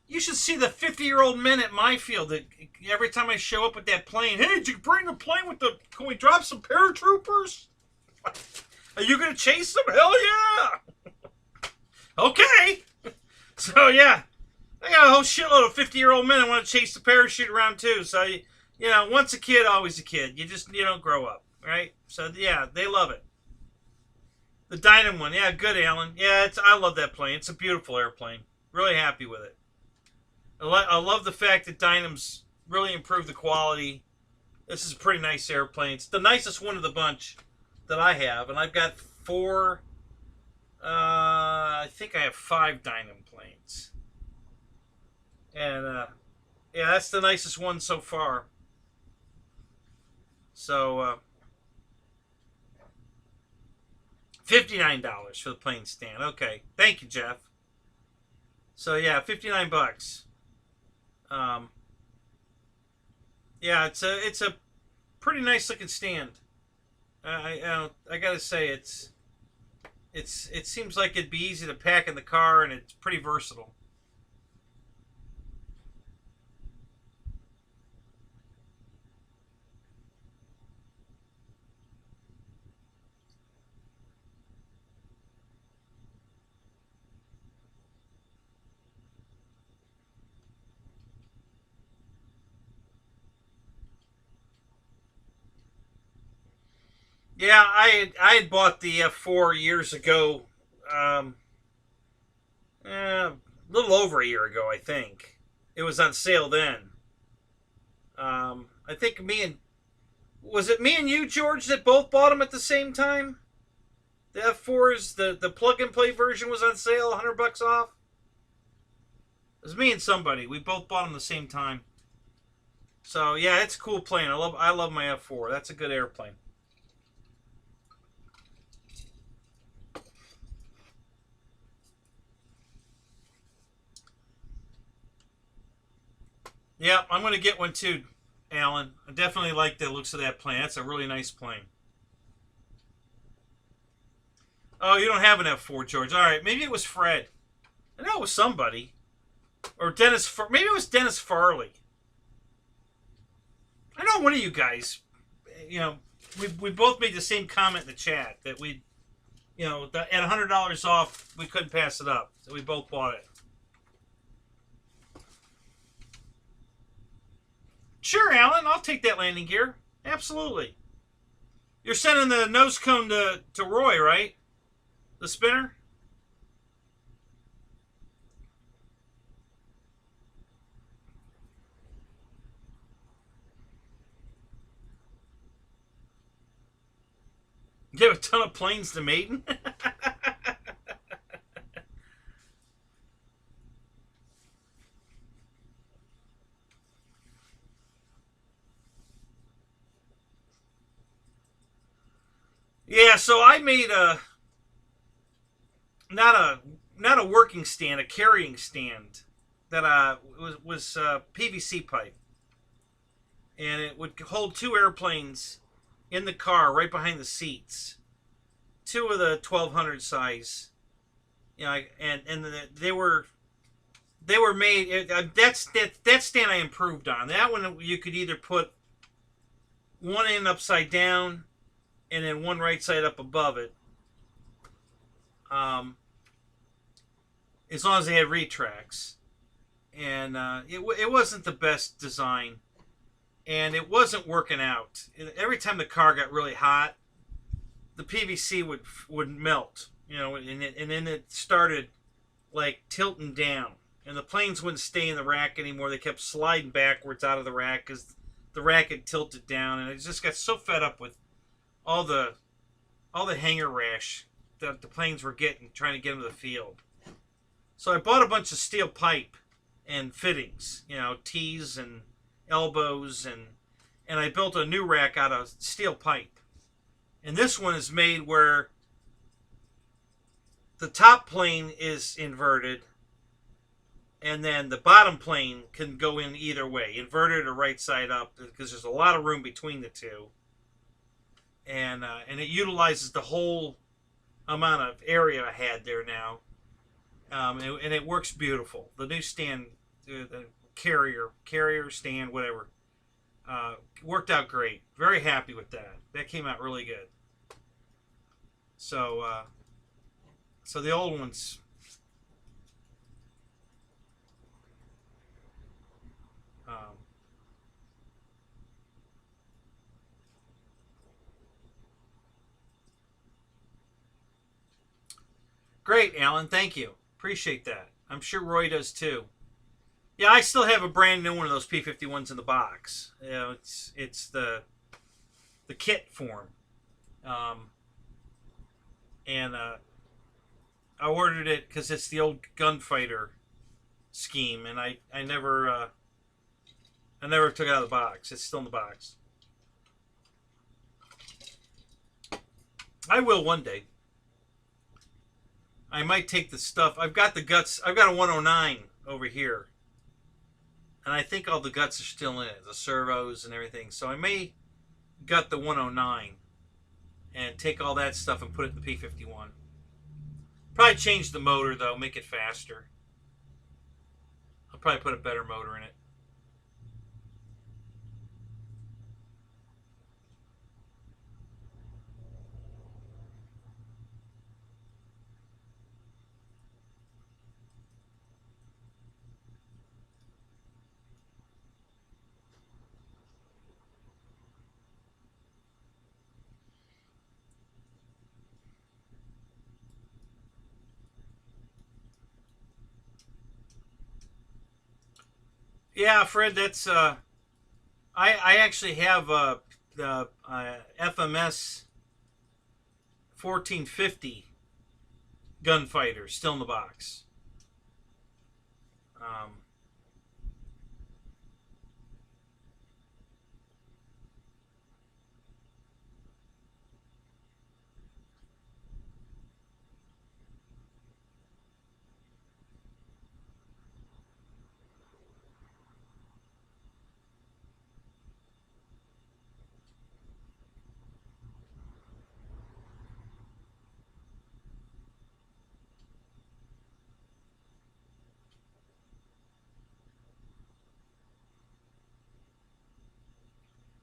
you should see the 50-year-old men at my field. That every time I show up with that plane, hey, did you bring the plane with the? Can we drop some paratroopers? Are you gonna chase them? Hell yeah! Okay. So yeah, I got a whole shitload of 50-year-old men that want to chase the parachute around too. So you know, once a kid, always a kid. You just don't grow up, right? So yeah, they love it. The Dynam one, yeah, good, Alan. Yeah, I love that plane. It's a beautiful airplane. Really happy with it. I love the fact that Dynam's really improved the quality. This is a pretty nice airplane. It's the nicest one of the bunch that I have, and I've got 4. I think I have 5 Dynam planes, and yeah, that's the nicest one so far. So $59 for the plane stand. Okay, thank you, Jeff. So yeah, 59 bucks. Yeah, it's a pretty nice looking stand. I gotta say it seems like it'd be easy to pack in the car, and it's pretty versatile. Yeah, I had bought the F4 years ago, a little over a year ago, I think. It was on sale then. I think was it me and you, George, that both bought them at the same time? The F4s, the plug and play version was on sale, $100 off. It was me and somebody. We both bought them the same time. So yeah, it's a cool plane. I love my F4. That's a good airplane. Yeah, I'm going to get one too, Alan. I definitely like the looks of that plane. That's a really nice plane. Oh, you don't have an F4, George. All right, maybe it was Fred. I know it was somebody. Or Dennis. Maybe it was Dennis Farley. I know one of you guys, we both made the same comment in the chat that we, at $100 off, we couldn't pass it up. So we both bought it. Sure, Alan, I'll take that landing gear. Absolutely. You're sending the nose cone to Roy, right? The spinner? You have a ton of planes to Maiden? Yeah, so I made not a working stand, a carrying stand that was PVC pipe, and it would hold 2 airplanes in the car right behind the seats, 2 of the 1200 size, and they were made. That stand I improved on. That one you could either put one end upside down and then one right side up above it. as long as they had retracts. And it wasn't the best design, and it wasn't working out. Every time the car got really hot, the PVC would melt, and then it started like tilting down, and the planes wouldn't stay in the rack anymore. They kept sliding backwards out of the rack because the rack had tilted down, and I just got so fed up with all the hanger rash that the planes were getting, trying to get them to the field. So I bought a bunch of steel pipe and fittings, T's and elbows, and I built a new rack out of steel pipe. And this one is made where the top plane is inverted, and then the bottom plane can go in either way, inverted or right side up, because there's a lot of room between the two. And it utilizes the whole amount of area I had there now. And it works beautiful. The new stand, the carrier stand, whatever, worked out great. Very happy with that. That came out really good. So the old ones, great, Alan. Thank you. Appreciate that. I'm sure Roy does too. Yeah, I still have a brand new one of those P-51s in the box. It's the kit form, and I ordered it because it's the old gunfighter scheme, and I never took it out of the box. It's still in the box. I will one day. I might take the stuff. I've got the guts. I've got a 109 over here. And I think all the guts are still in it. The servos and everything. So I may gut the 109 and take all that stuff and put it in the P-51. Probably change the motor, though. Make it faster. I'll probably put a better motor in it. Yeah, Fred, that's I actually have the FMS 1450 gunfighter still in the box.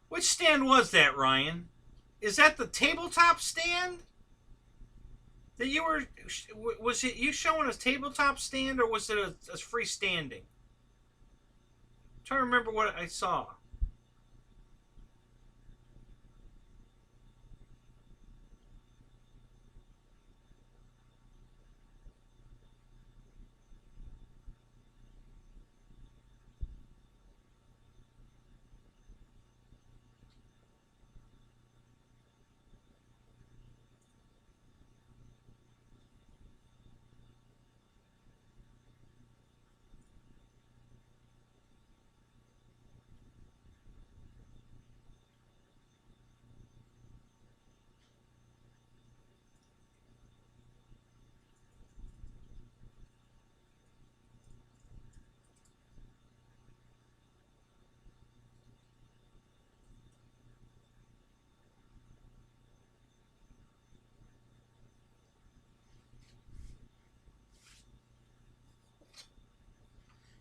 Which stand was that, Ryan? Is that the tabletop stand that you were? Was it you showing a tabletop stand, or was it a freestanding? I'm trying to remember what I saw.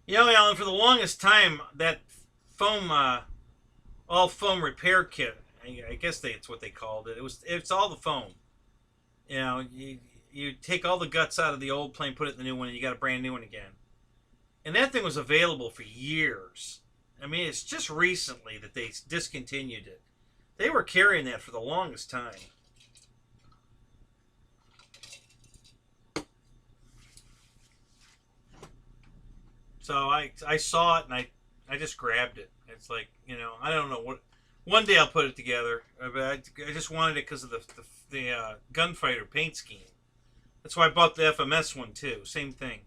You know, Alan, for the longest time, that foam, all foam repair kit, I guess it's what they called it. It's all the foam. You know, you take all the guts out of the old plane, put it in the new one, and you got a brand new one again. And that thing was available for years. I mean, it's just recently that they discontinued it. They were carrying that for the longest time. So I saw it and I just grabbed it. It's like, you know, I don't know what. One day I'll put it together. I just wanted it because of the gunfighter paint scheme. That's why I bought the FMS one too. Same thing.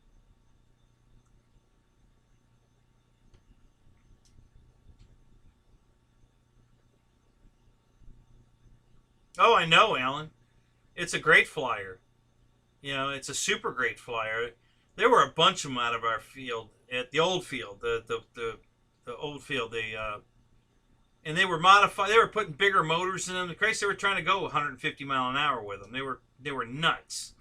Oh, I know, Alan. It's a great flyer. You know, it's a super great flyer. There were a bunch of them out of our field at the old field, the old field. And they were modified. They were putting bigger motors in them. The Christ, they were trying to go 150 mile an hour with them. They were nuts.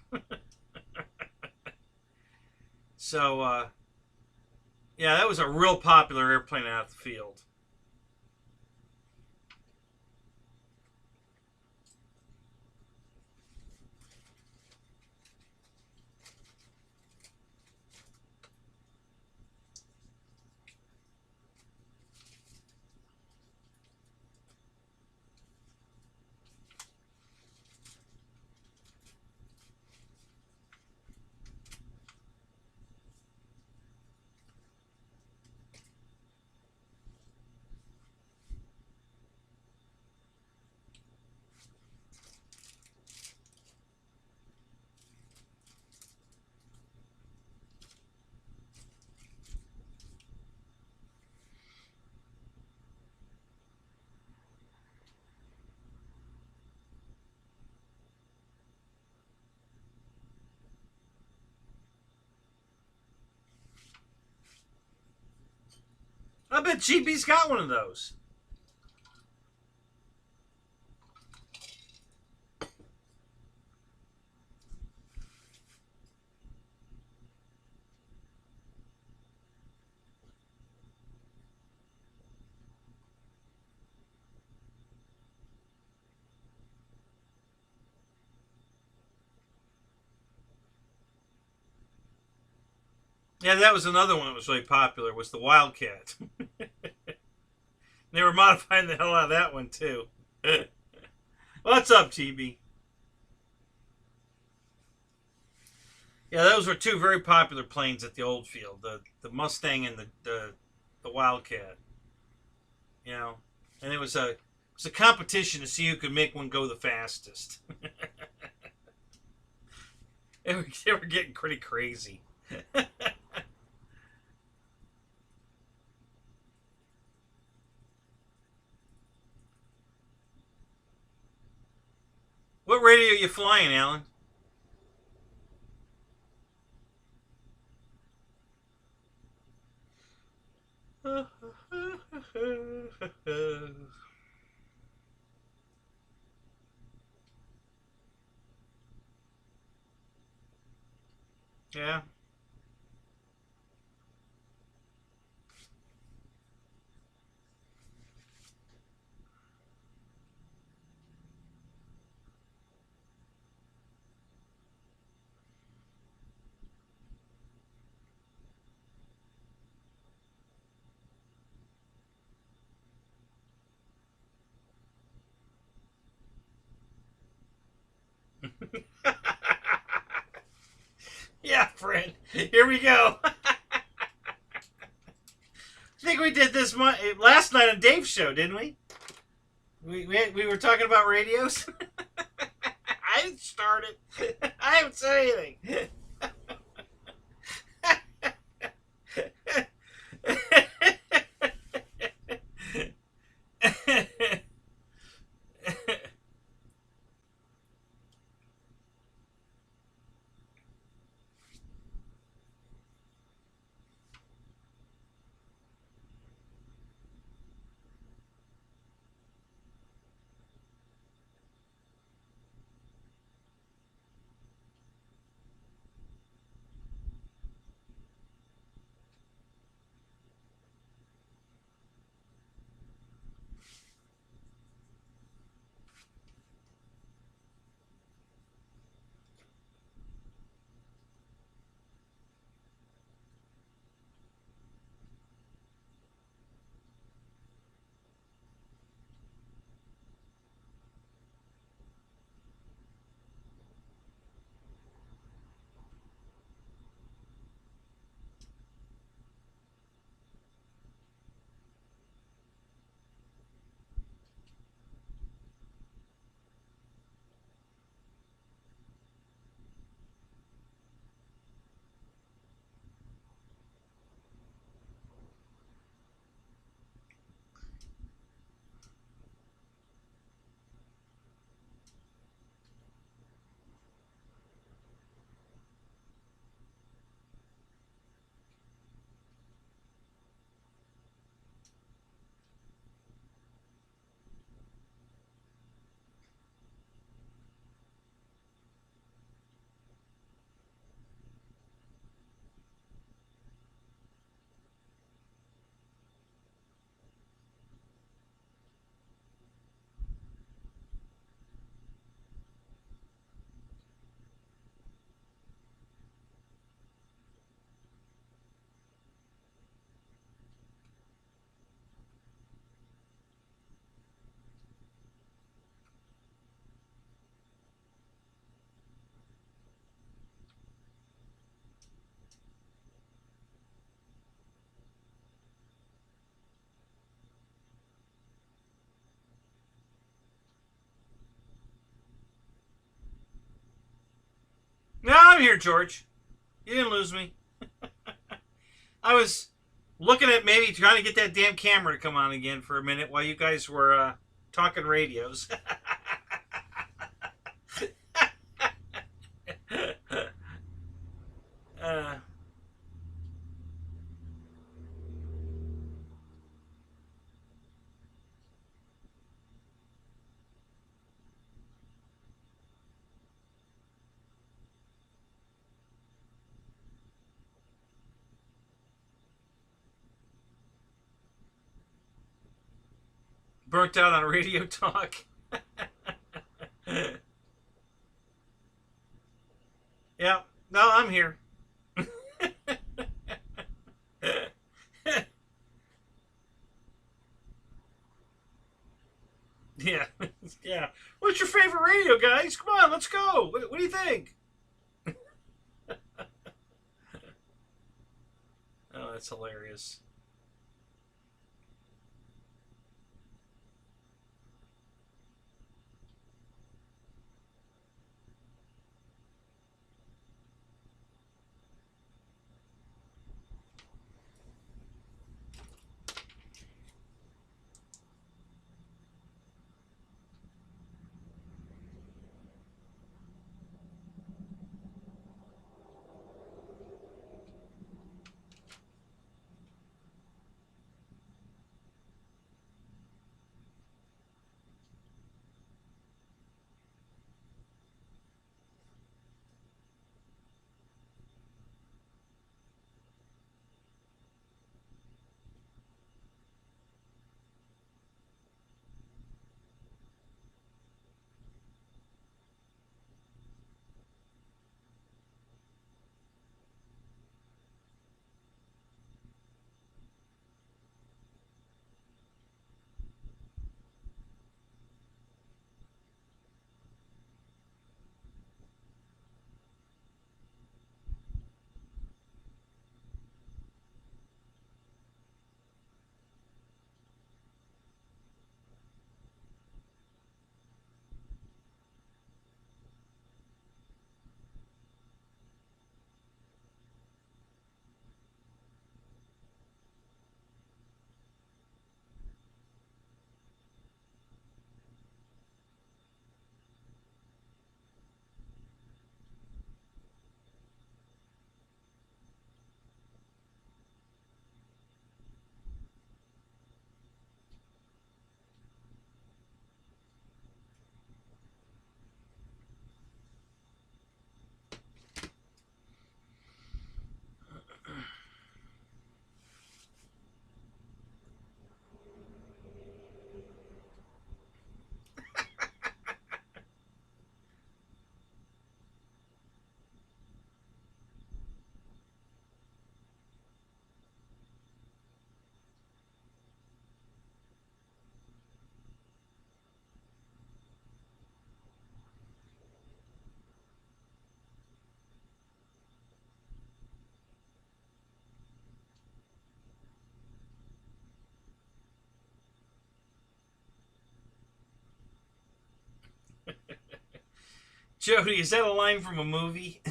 So yeah, that was a real popular airplane out of the field. I bet GB's got one of those. Yeah, that was another one that was really popular, was the Wildcat. They were modifying the hell out of that one, too. What's up, GB? Yeah, those were two very popular planes at the old field, the Mustang and the Wildcat. You know, and it was a competition to see who could make one go the fastest. They were getting pretty crazy. What radio are you flying, Alan? Yeah. Yeah, friend. Here we go. I think we did this last night on Dave's show, didn't we? We were talking about radios. I didn't start it. I haven't said anything. I'm here, George. You didn't lose me. I was looking at maybe trying to get that damn camera to come on again for a minute while you guys were talking radios. Burnt out on radio talk. Yeah, no, I'm here. Yeah, yeah. What's your favorite radio, guys? Come on, let's go. What do you think? Oh, that's hilarious. Jody, is that a line from a movie?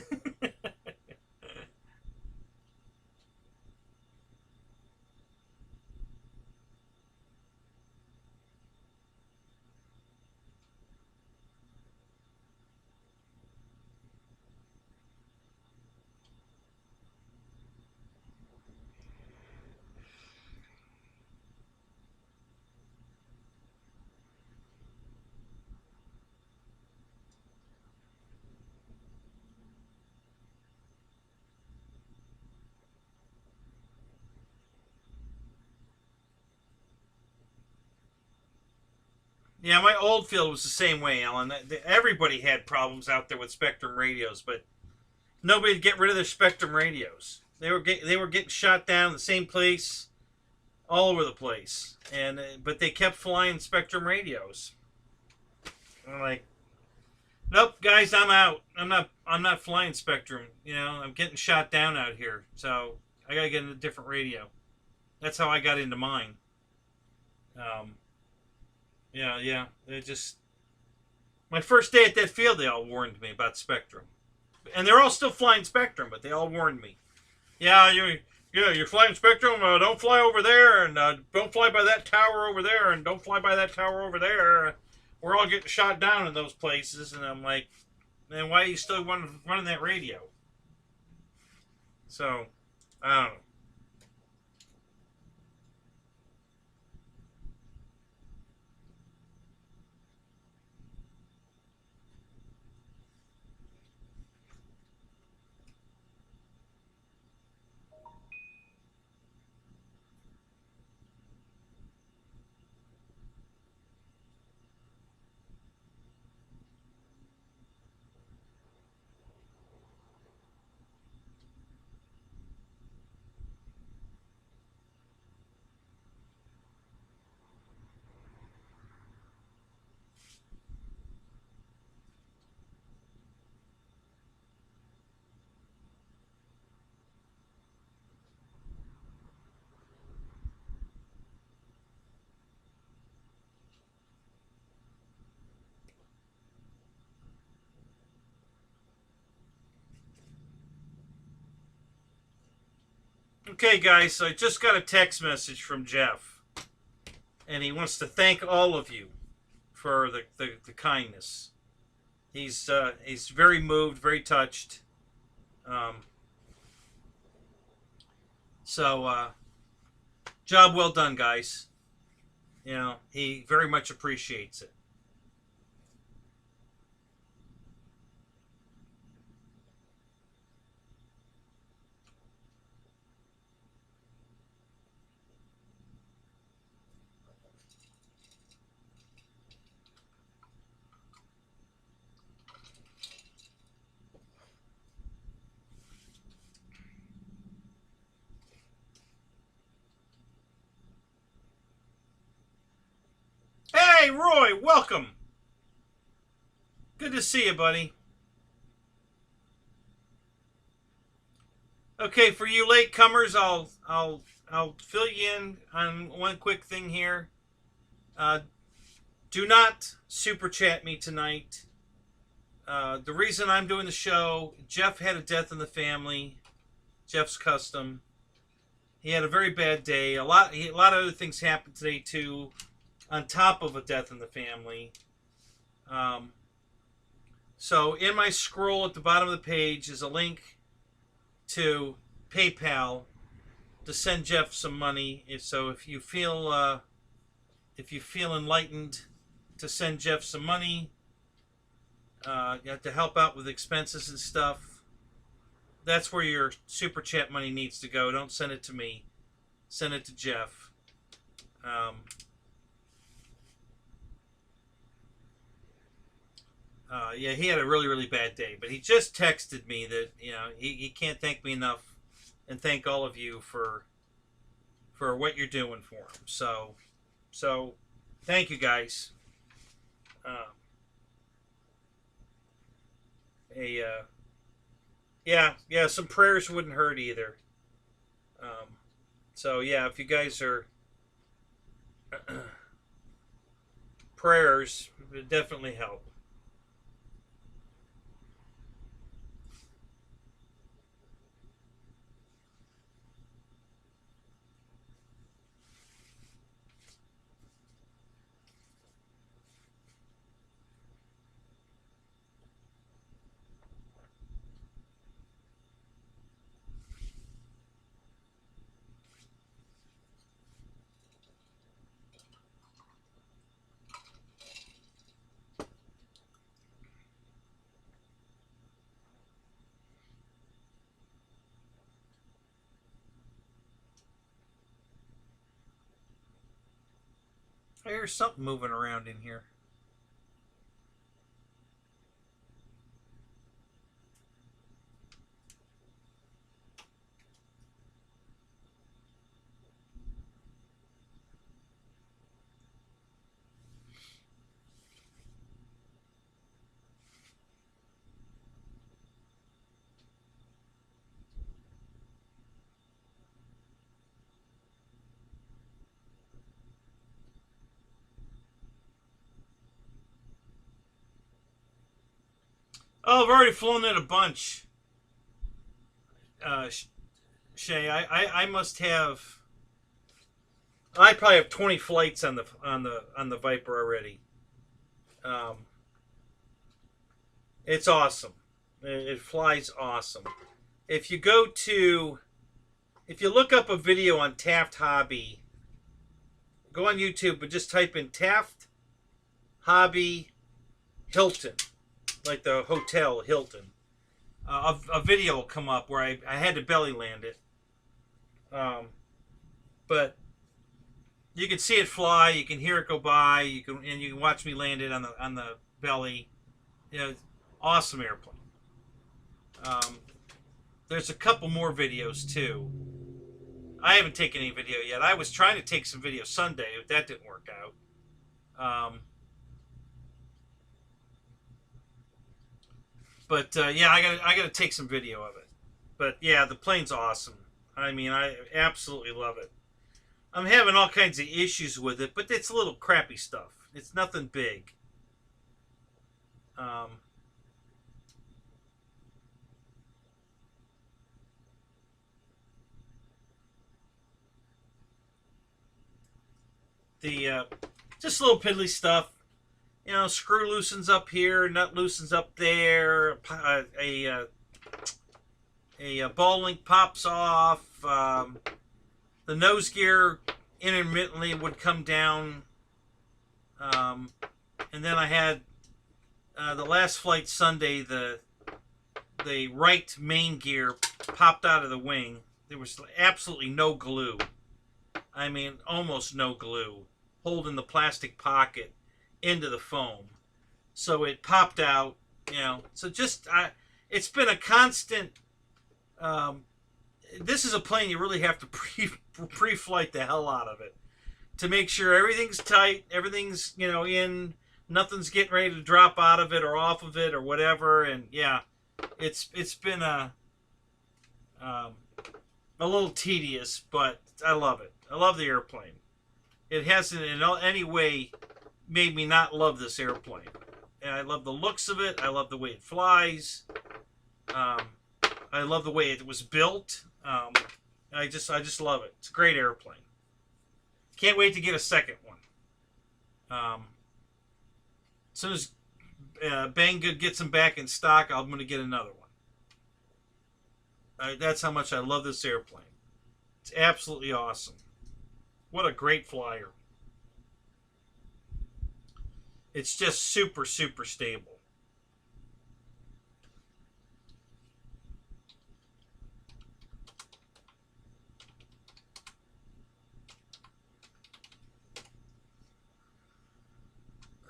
Yeah, my old field was the same way, Alan. Everybody had problems out there with Spectrum radios, but nobody would get rid of their Spectrum radios. They were getting shot down in the same place, all over the place, and but they kept flying Spectrum radios. I'm like, nope, guys, I'm out. I'm not flying Spectrum. You know, I'm getting shot down out here, so I gotta get a different radio. That's how I got into mine. Um, yeah. They just my first day at that field, they all warned me about Spectrum. And they're all still flying Spectrum, but they all warned me. Yeah, you're flying Spectrum. Don't fly over there, and don't fly by that tower over there, and don't fly by that tower over there. We're all getting shot down in those places, and I'm like, man, why are you still running that radio? So, I don't know. Okay, guys, so I just got a text message from Jeff, and he wants to thank all of you for the kindness. He's very moved, very touched. So, job well done, guys. You know, he very much appreciates it. Hey, Roy, welcome. Good to see you, buddy. Okay, for you latecomers, I'll fill you in on one quick thing here. Do not super chat me tonight. The reason I'm doing the show, Jeff had a death in the family. Jeff's custom. He had a very bad day. A lot of other things happened today too, on top of a death in the family. So in my scroll at the bottom of the page is a link to PayPal to send Jeff some money. If you feel enlightened to send Jeff some money, you have to help out with expenses and stuff. That's where your super chat money needs to go. Don't send it to me. Send it to Jeff. Yeah, he had a really, really bad day, but he just texted me that he can't thank me enough, and thank all of you for what you're doing for him. So thank you guys. Yeah, some prayers wouldn't hurt either. So yeah, if you guys are prayers would definitely help. I hear something moving around in here. Oh, I've already flown it a bunch. Shay, I must have. I probably have 20 flights on the Viper already. It's awesome. It flies awesome. If you look up a video on Taft Hobby, go on YouTube, but just type in Taft Hobby Hilton, like the hotel Hilton. A video will come up where I had to belly land it. But you can see it fly, you can hear it go by, you can watch me land it on the belly. You know, awesome airplane. There's a couple more videos too. I haven't taken any video yet. I was trying to take some video Sunday, but that didn't work out. Yeah, I gotta take some video of it. But yeah, the plane's awesome. I mean, I absolutely love it. I'm having all kinds of issues with it, but it's little crappy stuff. It's nothing big. Just little piddly stuff. You know, screw loosens up here, nut loosens up there, a ball link pops off. The nose gear intermittently would come down. And then I had the last flight Sunday, the right main gear popped out of the wing. There was absolutely no glue. I mean, almost no glue holding the plastic pocket into the foam. So it popped out, you know. So just, it's been a constant, this is a plane you really have to pre-flight the hell out of it to make sure everything's tight, everything's, you know, in, nothing's getting ready to drop out of it or off of it or whatever. And yeah, it's been a little tedious, but I love it. I love the airplane. It hasn't in any way made me not love this airplane. And I love the looks of it. I love the way it flies. I love the way it was built. I just love it. It's a great airplane. Can't wait to get a second one. As soon as Banggood gets them back in stock, I'm going to get another one. That's how much I love this airplane. It's absolutely awesome. What a great flyer. It's just super, super stable.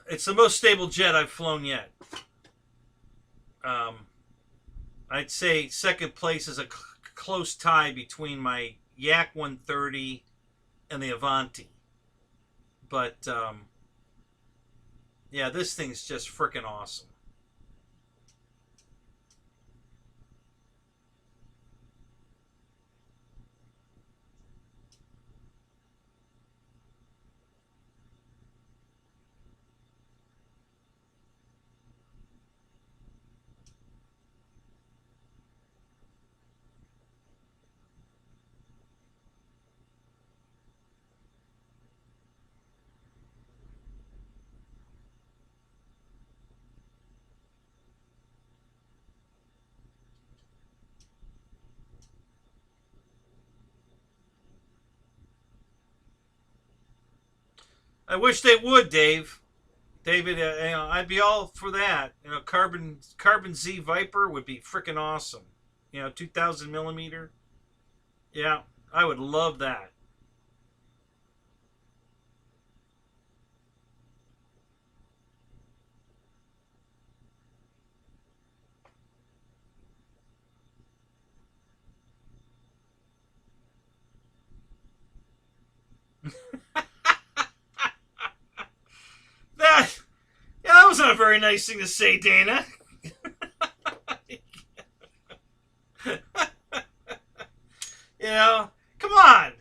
It's the most stable jet I've flown yet. I'd say second place is a close tie between my Yak 130 and the Avanti. But yeah, this thing's just freaking awesome. I wish they would, Dave. David, you know, I'd be all for that. You know, Carbon Z Viper would be freaking awesome. You know, 2,000 millimeter. Yeah, I would love that. That was not a very nice thing to say, Dana. You know, come on.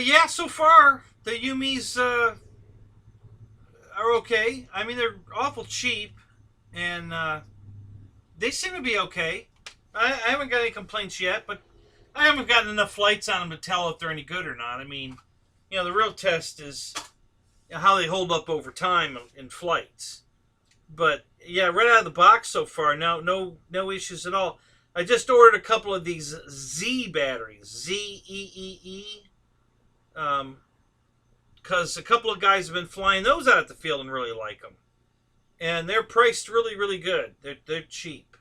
Yeah, so far the Yumis are okay. I mean, they're awful cheap, and they seem to be okay. I haven't got any complaints yet, but I haven't gotten enough flights on them to tell if they're any good or not. I mean, the real test is how they hold up over time in flights. But yeah, right out of the box so far, no issues at all. I just ordered a couple of these Z batteries, ZEEE, because a couple of guys have been flying those out at the field and really like them, and they're priced really, really good. They're cheap.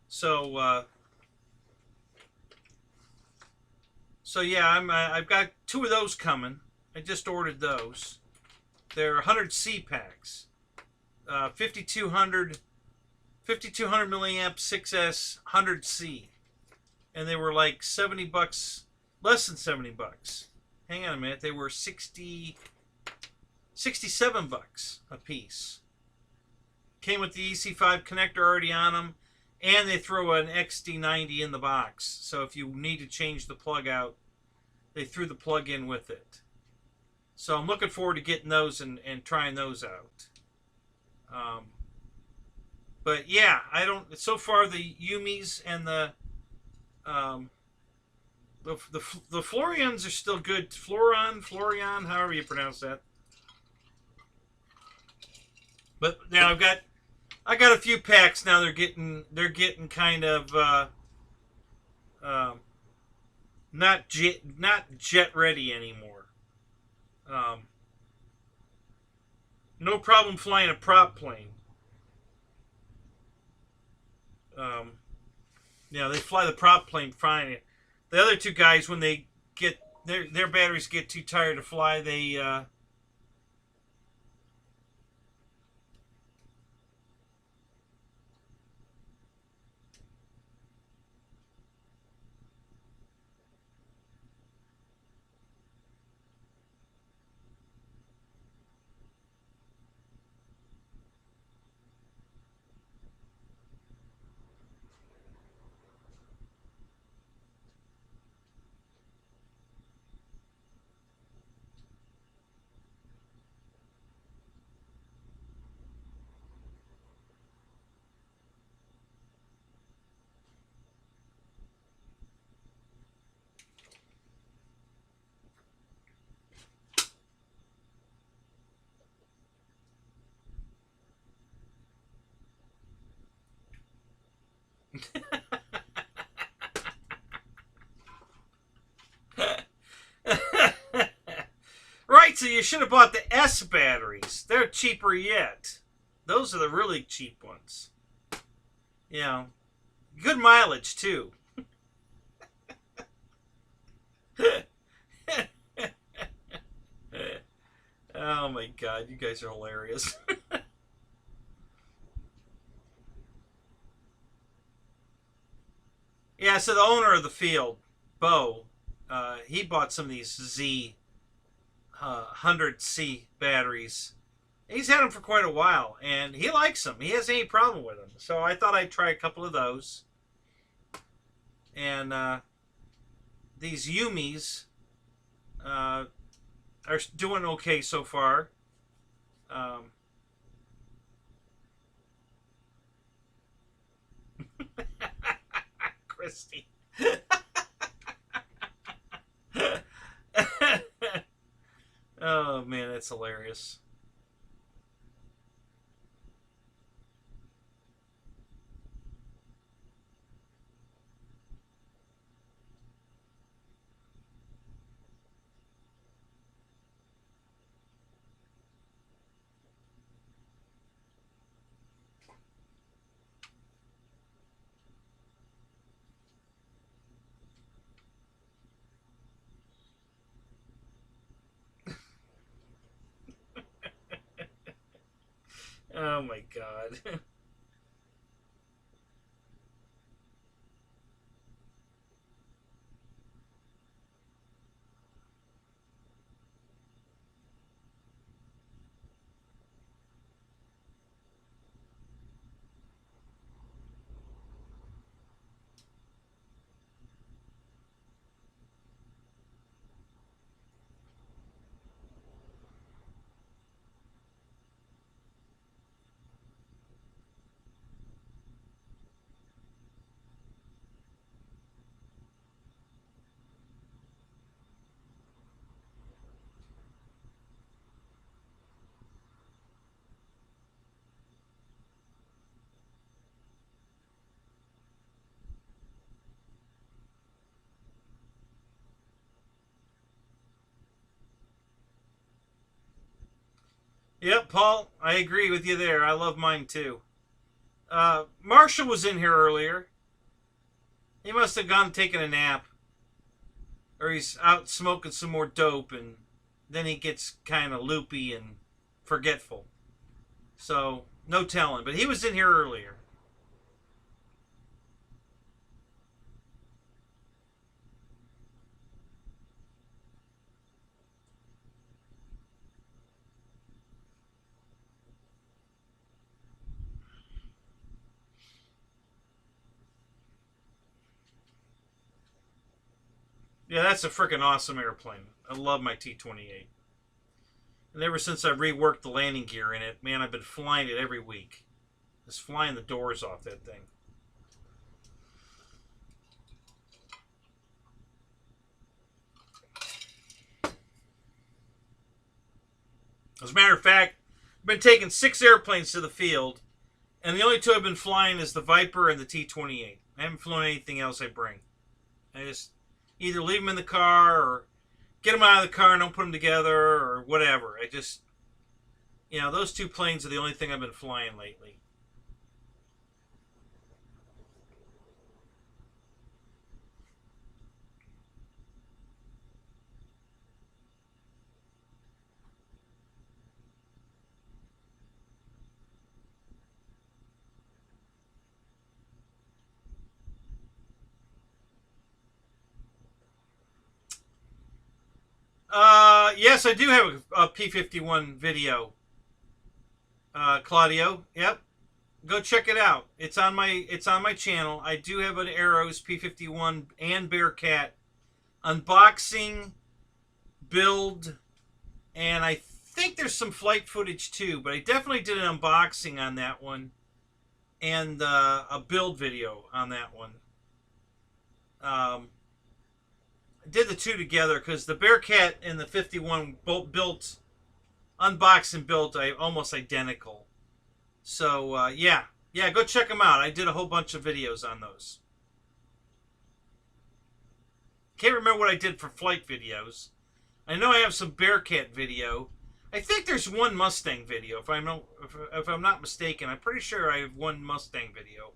So yeah, I've got 2 of those coming. I just ordered those. They're 100C packs, 5200 milliamp 6S 100C, and they were like $70, less than $70. Hang on a minute, they were 67 bucks a piece. Came with the EC5 connector already on them, and they throw an XD90 in the box. So if you need to change the plug out, they threw the plug in with it. So I'm looking forward to getting those and trying those out. But yeah, so far the Yumis and the Florians are still good. Florian, however you pronounce that. But now I got a few packs now. They're getting kind of not jet ready anymore. No problem flying a prop plane. They fly the prop plane fine. The other 2 guys, when they get their batteries get too tired to fly, they right, so you should have bought the S batteries. They're cheaper yet. Those are the really cheap ones. Good mileage too. Oh my god, you guys are hilarious. Yeah, so the owner of the field, Bo, he bought some of these Z 100C batteries. He's had them for quite a while, and he likes them. He hasn't any problem with them. So I thought I'd try a couple of those. And these Yumis are doing okay so far. Christy. Oh man, that's hilarious. Oh my god. Yep, Paul, I agree with you there. I love mine too. Marshall was in here earlier. He must have gone taking a nap. Or he's out smoking some more dope, and then he gets kind of loopy and forgetful. So, no telling. But he was in here earlier. Yeah, that's a freaking awesome airplane. I love my T-28. And ever since I reworked the landing gear in it, man, I've been flying it every week. Just flying the doors off that thing. As a matter of fact, I've been taking 6 airplanes to the field, and the only 2 I've been flying is the Viper and the T-28. I haven't flown anything else I bring. I just either leave them in the car or get them out of the car and don't put them together or whatever. I just, those 2 planes are the only thing I've been flying lately. Yes, I do have a P-51 video, Claudio. Yep, go check it out. It's on my channel. I do have an Arrows P-51 and Bearcat unboxing, build, and I think there's some flight footage too. But I definitely did an unboxing on that one and a build video on that one. Did the 2 together because the Bearcat and the 51 both built, unboxed and built, almost identical. So yeah, go check them out. I did a whole bunch of videos on those. Can't remember what I did for flight videos. I know I have some Bearcat video. I think there's one Mustang video. If I'm not mistaken, I'm pretty sure I have one Mustang video,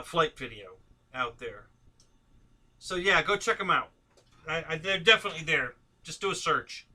flight video out there. So yeah, go check them out. They're definitely there. Just do a search.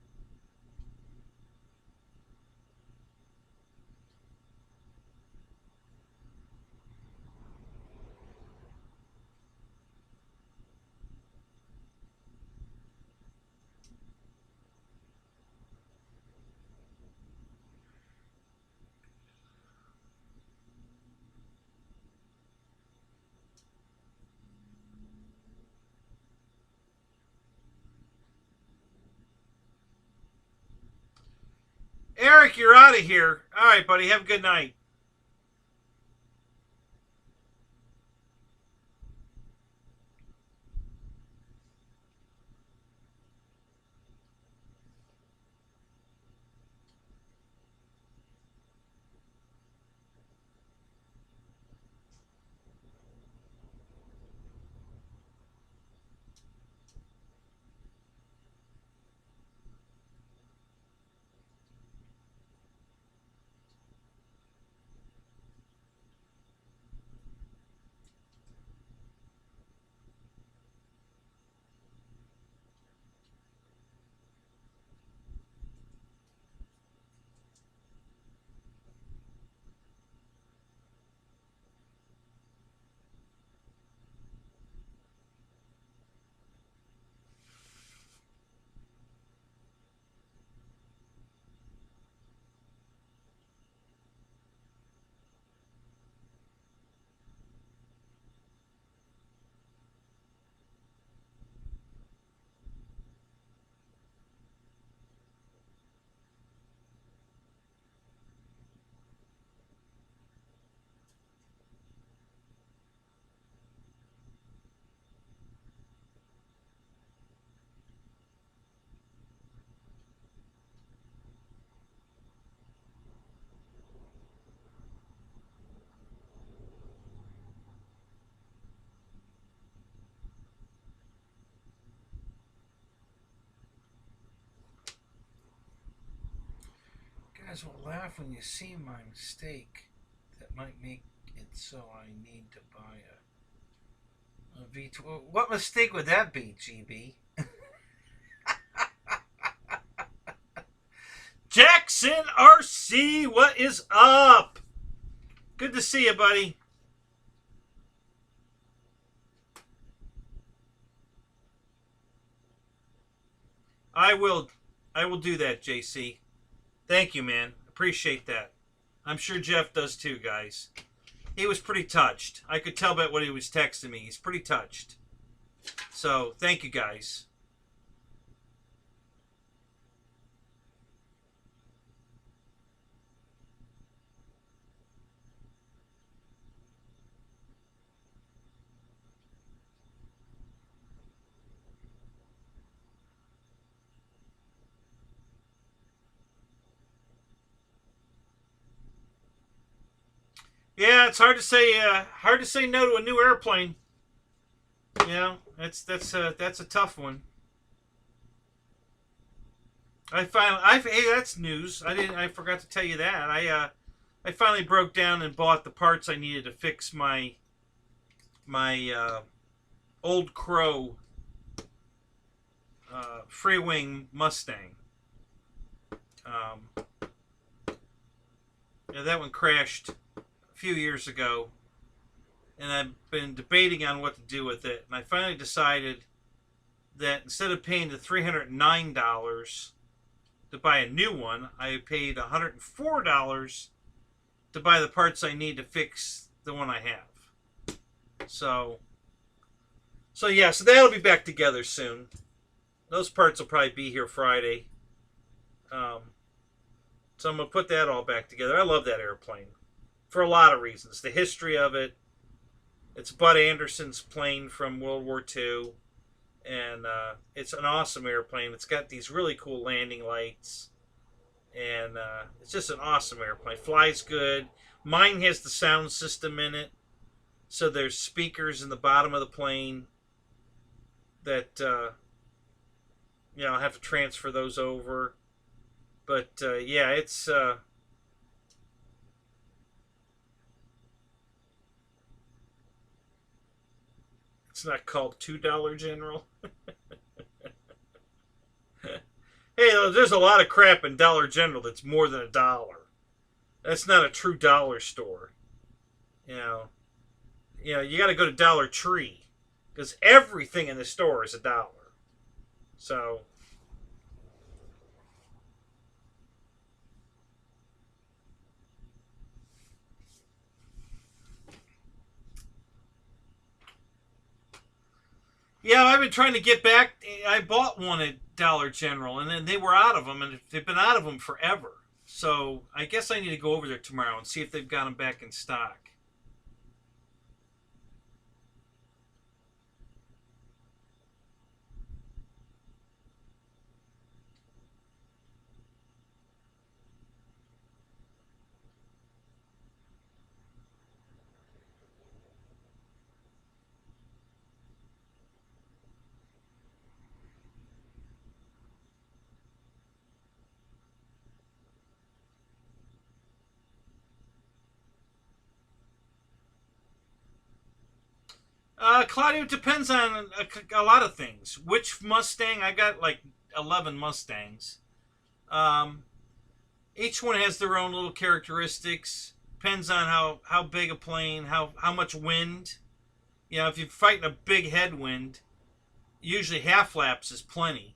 Eric, you're out of here. All right, buddy. Have a good night. guys will laugh when you see my mistake. That might make it so I need to buy a V12. What mistake would that be, GB? Jackson RC, what is up? Good to see you, buddy. I will do that, JC. Thank you, man. Appreciate that. I'm sure Jeff does too, guys. He was pretty touched. I could tell by what he was texting me. He's pretty touched. So, thank you, guys. Yeah, it's hard to say no to a new airplane. You know, that's a tough one. Hey, that's news. I forgot to tell you that. I finally broke down and bought the parts I needed to fix my old Crow free wing Mustang. Yeah, that one crashed few years ago, and I've been debating on what to do with it, and I finally decided that instead of paying the $309 to buy a new one, I paid $104 to buy the parts I need to fix the one I have. So yeah, so that'll be back together soon. Those parts will probably be here Friday. So I'm gonna put that all back together. I love that airplane for a lot of reasons. The history of it. It's Bud Anderson's plane from World War II. And it's an awesome airplane. It's got these really cool landing lights. And it's just an awesome airplane. Flies good. Mine has the sound system in it. So there's speakers in the bottom of the plane that, I'll have to transfer those over. But, yeah, it's... It's not called $2 General. Hey, there's a lot of crap in Dollar General that's more than $1. That's not a true dollar store. You got to go to Dollar Tree because everything in the store is $1. So, yeah, I've been trying to get back. I bought one at Dollar General, and then they were out of them, and they've been out of them forever. So I guess I need to go over there tomorrow and see if they've got them back in stock. Claudio, depends on a lot of things. Which Mustang? I got like 11 Mustangs. Each one has their own little characteristics. Depends on how big a plane, how much wind. If you're fighting a big headwind, usually half flaps is plenty.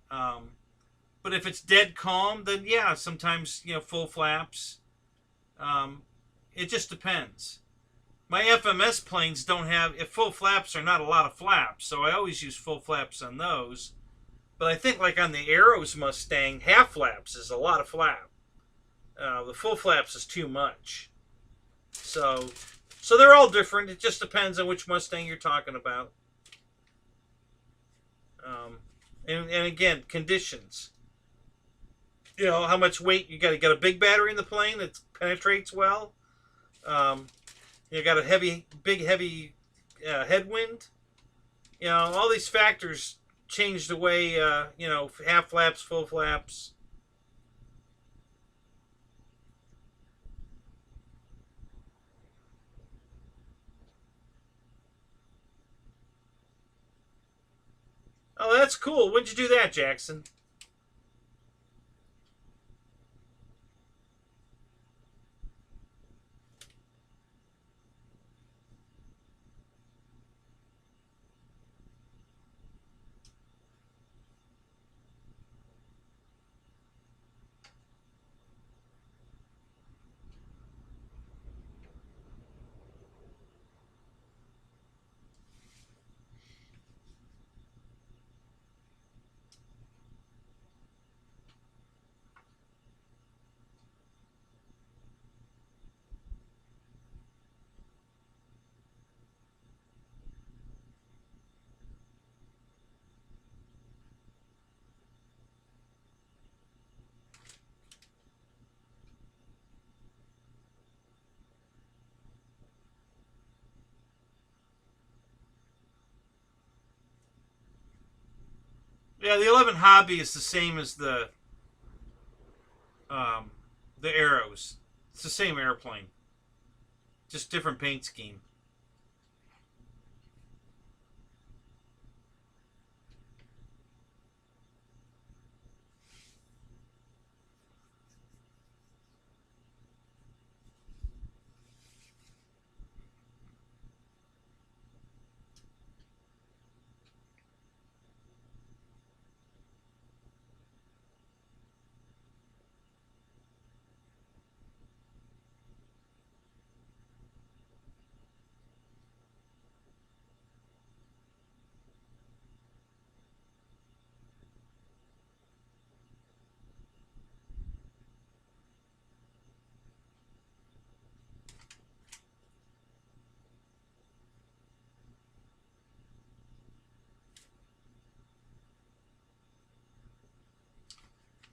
But if it's dead calm, then yeah, sometimes full flaps. It just depends. My FMS planes don't have, if full flaps are not a lot of flaps, so I always use full flaps on those. But I think like on the Aeros Mustang, half flaps is a lot of flap. The full flaps is too much. So they're all different. It just depends on which Mustang you're talking about. And again, conditions. How much weight you got. You got a big battery in the plane that penetrates well. You got a big heavy headwind. All these factors change the way, half flaps, full flaps. Oh, that's cool. When'd you do that, Jackson? Yeah, the 11 Hobby is the same as the Arrows. It's the same airplane, just different paint scheme.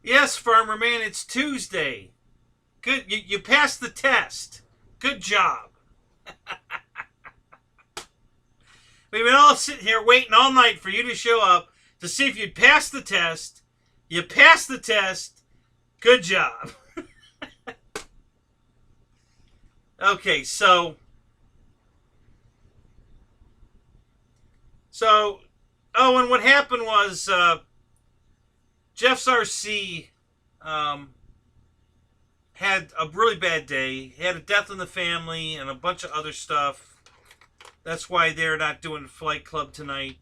Yes, Farmer Man, it's Tuesday. Good, you passed the test. Good job. We've been all sitting here waiting all night for you to show up to see if you'd pass the test. You passed the test. Good job. Okay, so oh, and what happened was Jeff's RC had a really bad day. He had a death in the family and a bunch of other stuff. That's why they're not doing Flight Club tonight.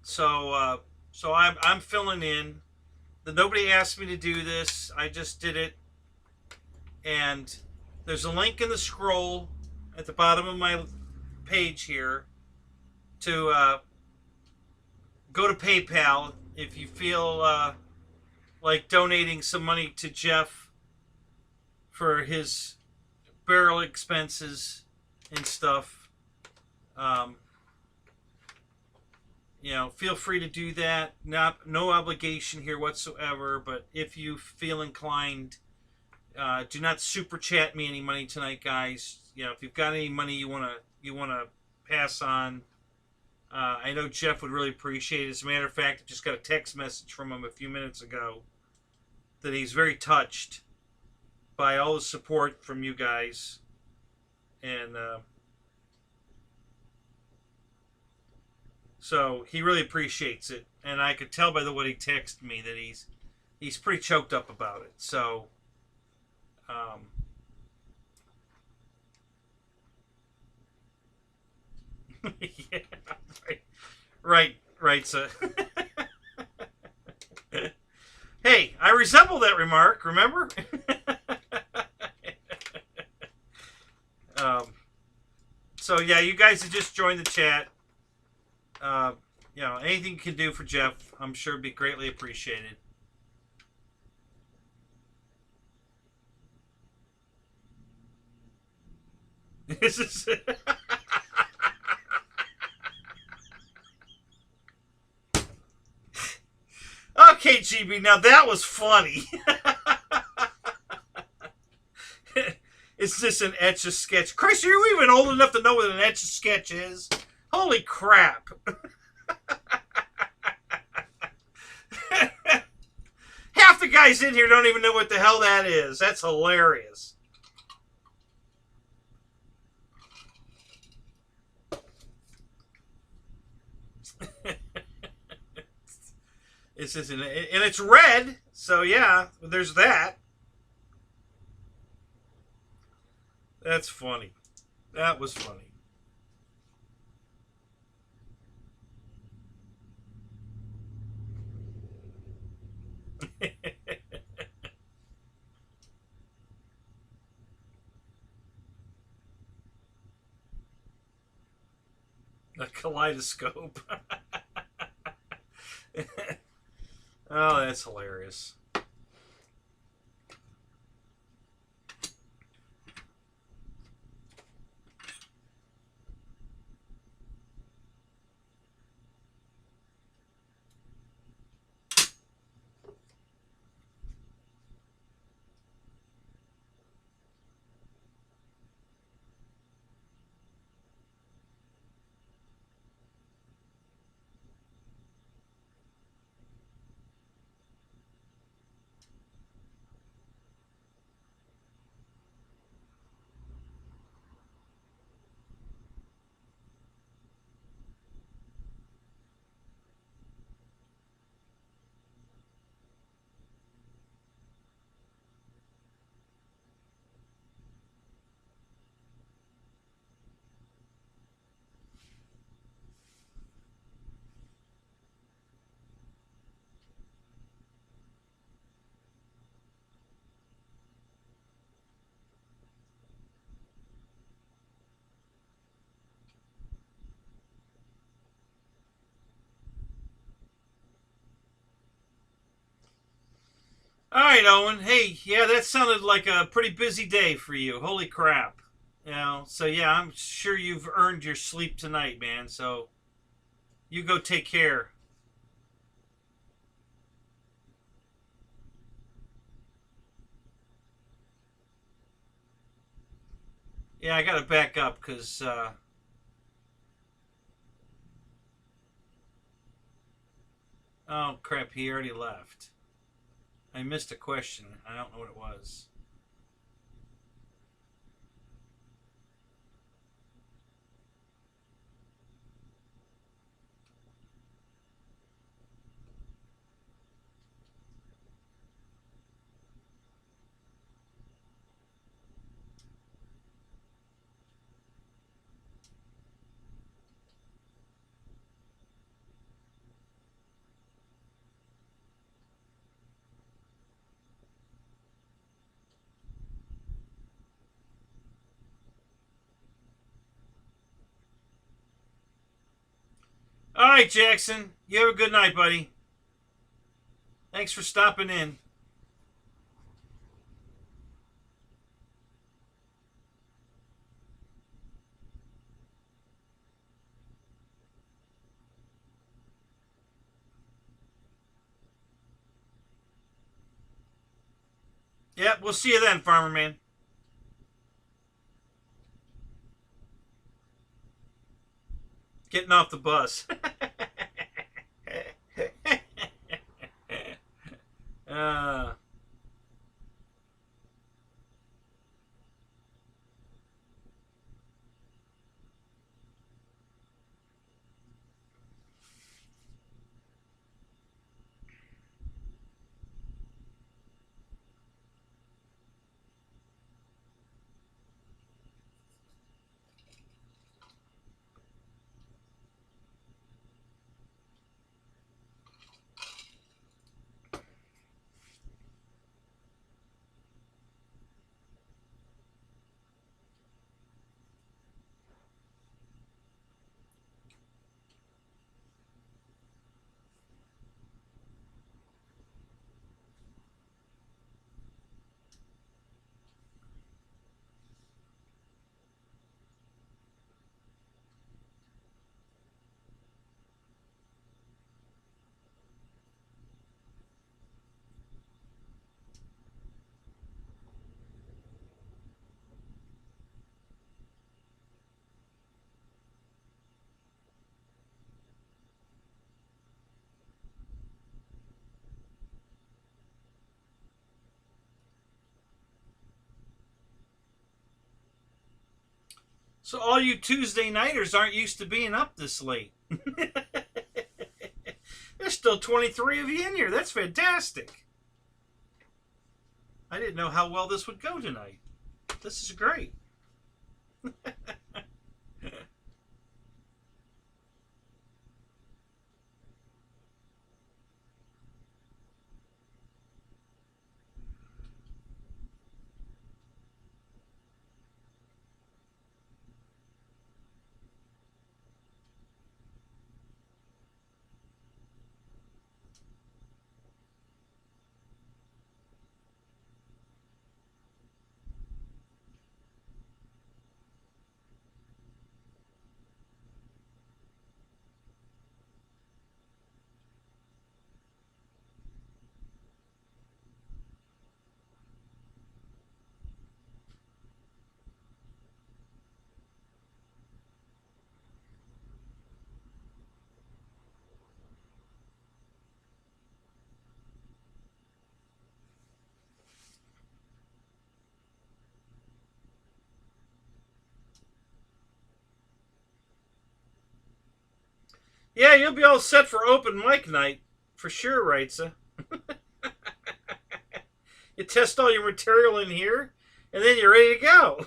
So I'm filling in. Nobody asked me to do this. I just did it. And there's a link in the scroll at the bottom of my page here to go to PayPal if you feel like donating some money to Jeff for his burial expenses and stuff. Feel free to do that. No obligation here whatsoever, but if you feel inclined, do not super chat me any money tonight, guys. If you've got any money you wanna pass on, I know Jeff would really appreciate it. As a matter of fact, I just got a text message from him a few minutes ago that he's very touched by all the support from you guys, and so he really appreciates it. And I could tell by the way he texted me that he's pretty choked up about it. So. Yeah, right. So, hey, I resemble that remark. Remember? So yeah, you guys have just joined the chat. Anything you can do for Jeff, I'm sure would be greatly appreciated. This is. Okay, GB, now that was funny. Is this an Etch-a-Sketch? Chris, are you even old enough to know what an Etch-a-Sketch is? Holy crap. Half the guys in here don't even know what the hell that is. That's hilarious. This isn't, and it's red, so yeah, there's that. That's funny. That was funny. A kaleidoscope. Oh, that's hilarious. All right, Owen. Hey, yeah, that sounded like a pretty busy day for you. Holy crap. You know, so yeah, I'm sure you've earned your sleep tonight, man. So you go take care. Yeah, I got to back up because, oh crap, he already left. I missed a question. I don't know what it was. All right, Jackson. You have a good night, buddy. Thanks for stopping in. Yeah, we'll see you then, Farmer Man. Getting off the bus. uh, so all you Tuesday nighters aren't used to being up this late. There's still 23 of you in here. That's fantastic. I didn't know how well this would go tonight. This is great. Yeah, you'll be all set for open mic night. For sure, Raitsa. You test all your material in here, and then you're ready to go.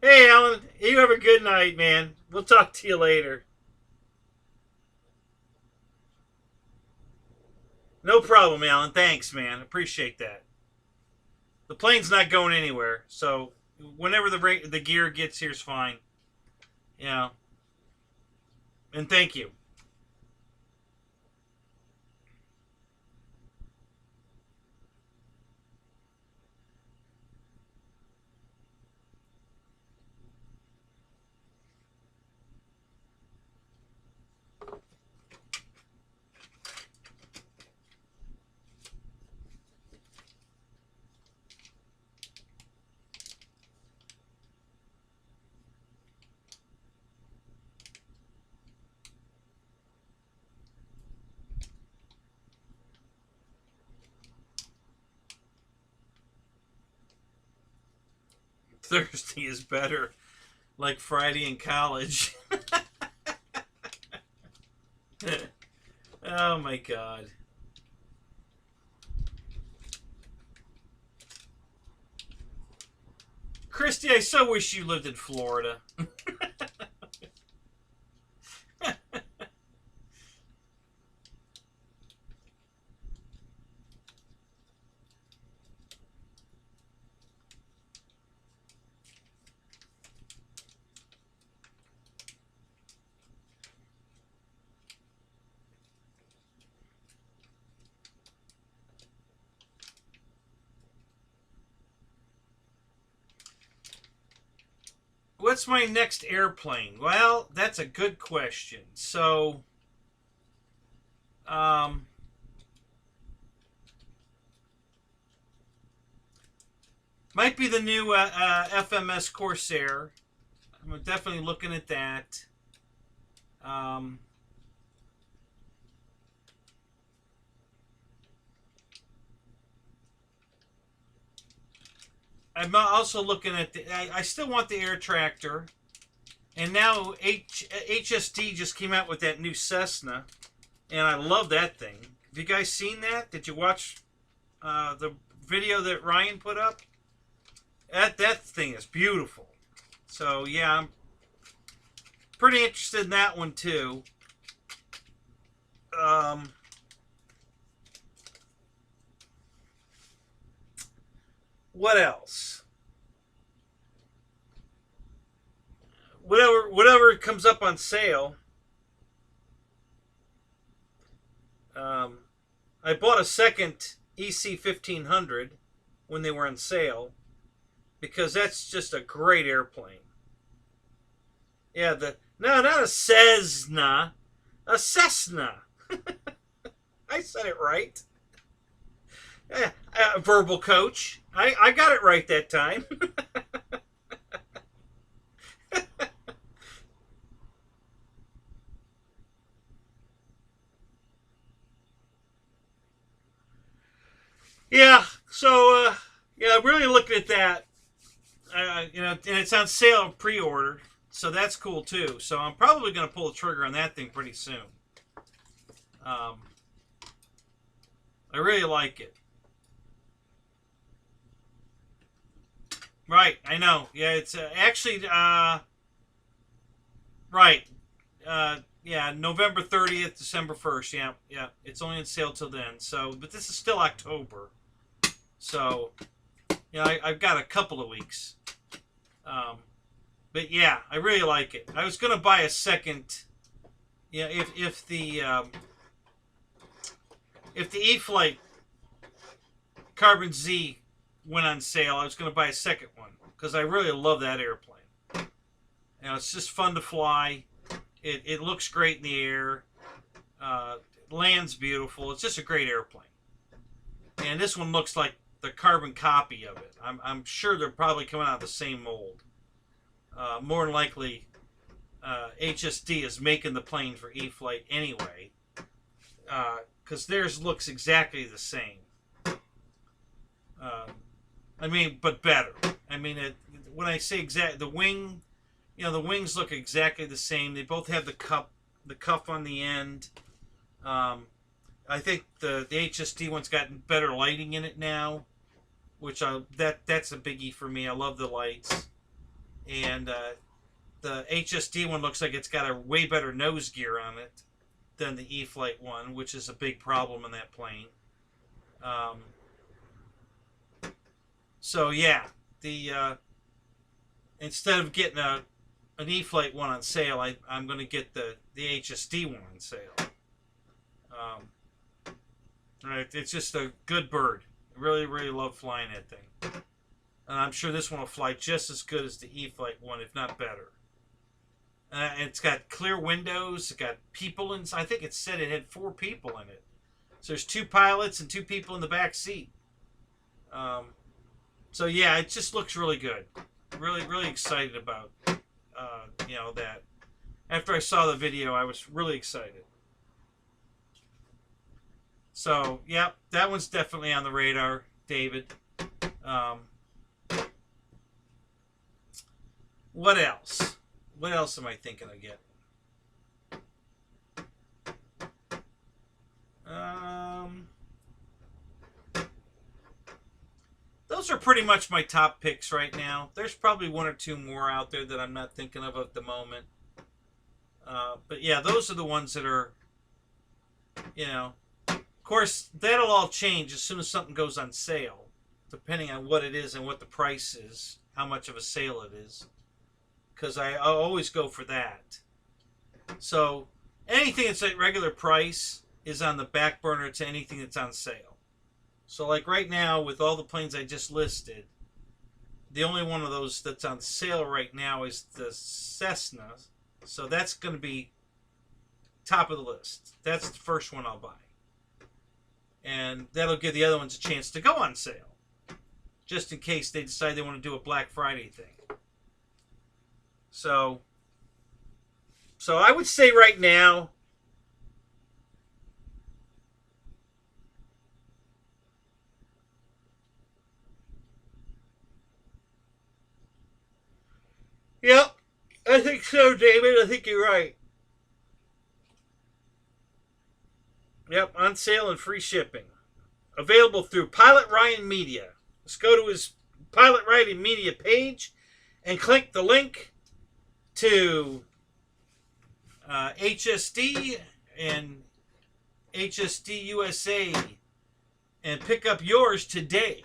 Hey, Alan, you have a good night, man. We'll talk to you later. No problem, Alan. Thanks, man. Appreciate that. The plane's not going anywhere, so whenever the gear gets here is fine. Yeah. And thank you. Thursday is better, like Friday in college. Oh my God. Christy, I so wish you lived in Florida. What's my next airplane? Well, that's a good question. So, might be the new FMS Corsair. I'm definitely looking at that. I'm also looking at the. I still want the Air Tractor, and now HSD just came out with that new Cessna, and I love that thing. Have you guys seen that? Did you watch the video that Ryan put up? That thing is beautiful. So yeah, I'm pretty interested in that one too. What else? Whatever comes up on sale. I bought a second EC 1500 when they were on sale because that's just a great airplane. Yeah, no, not a Cessna, a Cessna. I said it right. Verbal coach. I got it right that time. Yeah, yeah, really looking at that. And it's on sale pre-order. So that's cool too. So I'm probably going to pull the trigger on that thing pretty soon. I really like it. Right, I know. Yeah, it's actually right. Yeah, November 30th, December 1st. Yeah, yeah. It's only on sale till then. So, but this is still October. So, yeah, I've got a couple of weeks. But yeah, I really like it. I was gonna buy a second. Yeah, if the E-Flite Carbon Z went on sale, I was gonna buy a second one because I really love that airplane. You know, it's just fun to fly. It looks great in the air. It lands beautiful. It's just a great airplane. And this one looks like the carbon copy of it. I'm sure they're probably coming out of the same mold. More than likely, HSD is making the plane for E-Flite anyway, because theirs looks exactly the same. I mean, but better. I mean, when I say exact, the wing, you know, the wings look exactly the same. They both have the cuff on the end. I think the HSD one's got better lighting in it now, which that's a biggie for me. I love the lights. And the HSD one looks like it's got a way better nose gear on it than the E-Flite one, which is a big problem in that plane. So yeah, instead of getting an E-Flite one on sale, I'm going to get the HSD one on sale. Right, it's just a good bird. I really, really love flying that thing. And I'm sure this one will fly just as good as the E-Flite one, if not better. It's got clear windows. It's got people inside. I think it said it had 4 people in it. So there's 2 pilots and 2 people in the back seat. So yeah, it just looks really good. Really, really excited about you know, that. After I saw the video, I was really excited. So yeah, that one's definitely on the radar, David. What else? What else am I thinking of getting? Those are pretty much my top picks right now. There's probably 1 or 2 more out there that I'm not thinking of at the moment. But yeah, those are the ones that are, you know, of course, that'll all change as soon as something goes on sale, depending on what it is and what the price is, how much of a sale it is. Because I always go for that. So anything that's at regular price is on the back burner to anything that's on sale. So like right now, with all the planes I just listed, the only one of those that's on sale right now is the Cessna. So that's going to be top of the list. That's the first one I'll buy. And that'll give the other ones a chance to go on sale, just in case they decide they want to do a Black Friday thing. So I would say right now, yep, I think so, David. I think you're right. Yep, on sale and free shipping. Available through Pilot Ryan Media. Let's go to his Pilot Ryan Media page and click the link to HSD and HSD USA and pick up yours today.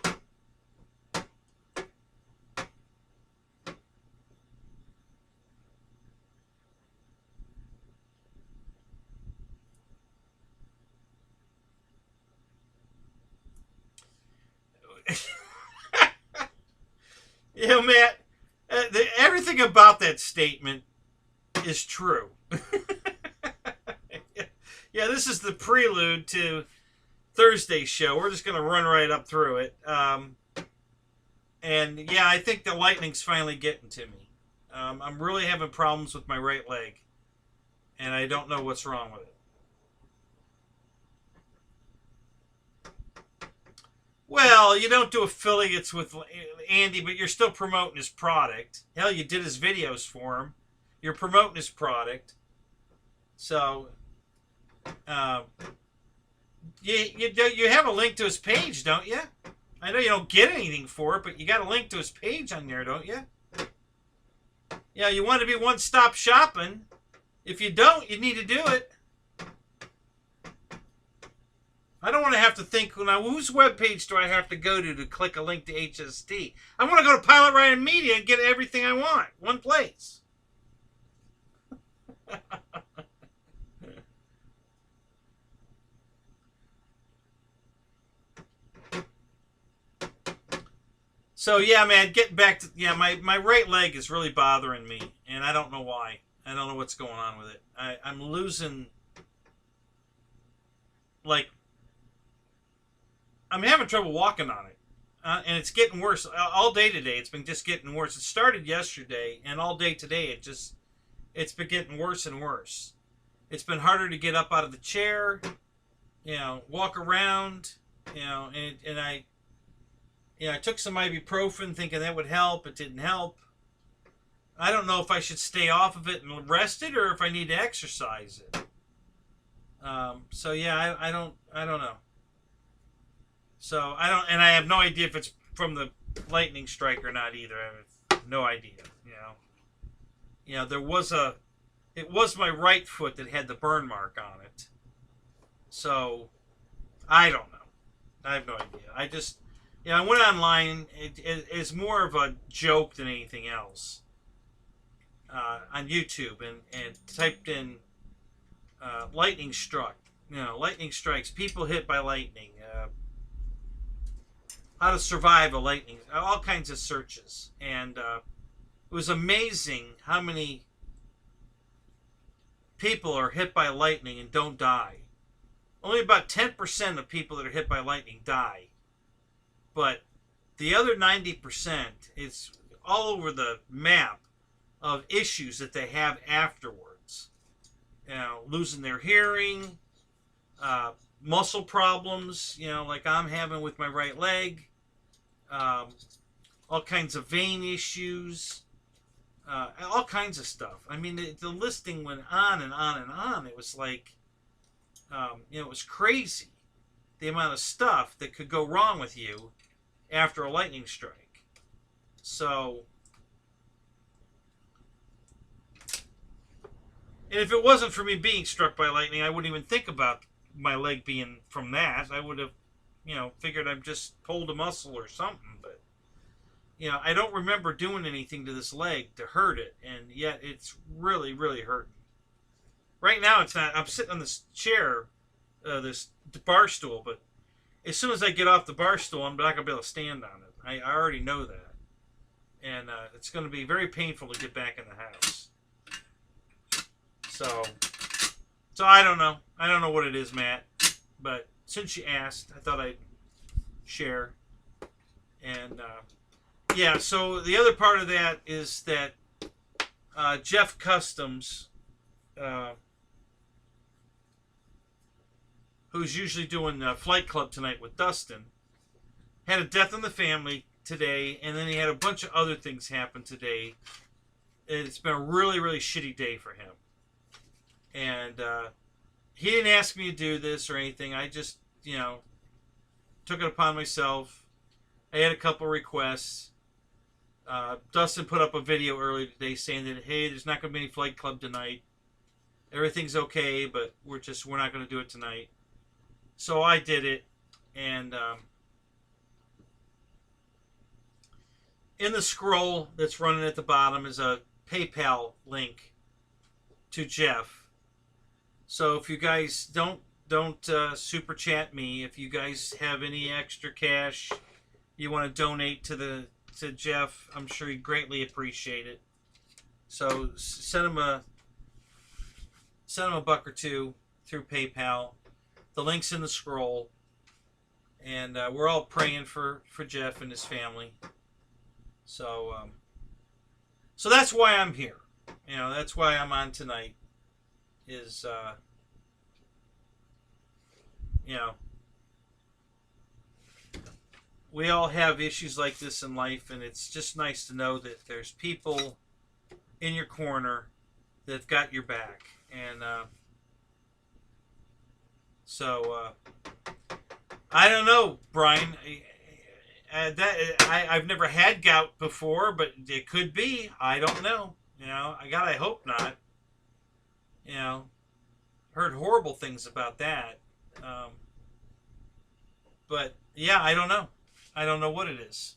You know, Matt, everything about that statement is true. Yeah, this is the prelude to Thursday's show. We're just going to run right up through it. And yeah, I think the lightning's finally getting to me. I'm really having problems with my right leg, and I don't know what's wrong with it. Well, you don't do affiliates with Andy, but you're still promoting his product. Hell, you did his videos for him. You're promoting his product. So, you have a link to his page, don't you? I know you don't get anything for it, but you got a link to his page on there, don't you? Yeah, you want to be one-stop shopping. If you don't, you need to do it. I don't want to have to think, now, whose webpage do I have to go to click a link to HST? I want to go to Pilot Ryan Media and get everything I want. One place. So, yeah, man, getting back to... Yeah, my right leg is really bothering me, and I don't know why. I don't know what's going on with it. I'm losing... Like... I'm having trouble walking on it. And it's getting worse. All day today, it's been just getting worse. It started yesterday, and all day today, it's been getting worse and worse. It's been harder to get up out of the chair, walk around, and I took some ibuprofen thinking that would help. It didn't help. I don't know if I should stay off of it and rest it or if I need to exercise it. So yeah, I don't know. So and I have no idea if it's from the lightning strike or not either. I have no idea. It was my right foot that had the burn mark on it. So I don't know. I have no idea. I went online. It's more of a joke than anything else. On YouTube and typed in lightning struck. Lightning strikes. People hit by lightning. How to survive a lightning. All kinds of searches. And it was amazing how many people are hit by lightning and don't die. Only about 10% of people that are hit by lightning die. But the other 90% is all over the map of issues that they have afterwards. Losing their hearing, muscle problems, like I'm having with my right leg, all kinds of vein issues, all kinds of stuff. I mean, the listing went on and on and on. It was like, it was crazy, the amount of stuff that could go wrong with you after a lightning strike. So, and if it wasn't for me being struck by lightning, I wouldn't even think about my leg being from that. I would have, figured I've just pulled a muscle or something. But, I don't remember doing anything to this leg to hurt it. And yet it's really, really hurting. Right now it's not. I'm sitting on this chair, this bar stool. But as soon as I get off the bar stool, I'm not going to be able to stand on it. I already know that. And it's going to be very painful to get back in the house. So I don't know. I don't know what it is, Matt. But since you asked, I thought I'd share. And yeah, so the other part of that is that Jeff Customs, who's usually doing Flight Club tonight with Dustin, had a death in the family today, and then he had a bunch of other things happen today. It's been a really, really shitty day for him. And he didn't ask me to do this or anything. I just, took it upon myself. I had a couple requests. Dustin put up a video earlier today saying that, hey, there's not going to be any Flight Club tonight. Everything's okay, but we're not going to do it tonight. So I did it. And in the scroll that's running at the bottom is a PayPal link to Jeff. So if you guys don't super chat me, if you guys have any extra cash you want to donate to Jeff, I'm sure he'd greatly appreciate it. So send him a buck or two through PayPal. The link's in the scroll, and we're all praying for Jeff and his family. So so that's why I'm here. That's why I'm on tonight. Is we all have issues like this in life, and it's just nice to know that there's people in your corner that got your back. And so I don't know, Brian. I've never had gout before, but it could be. I don't know. You know, I hope not. You know, heard horrible things about that. But yeah, I don't know. I don't know what it is.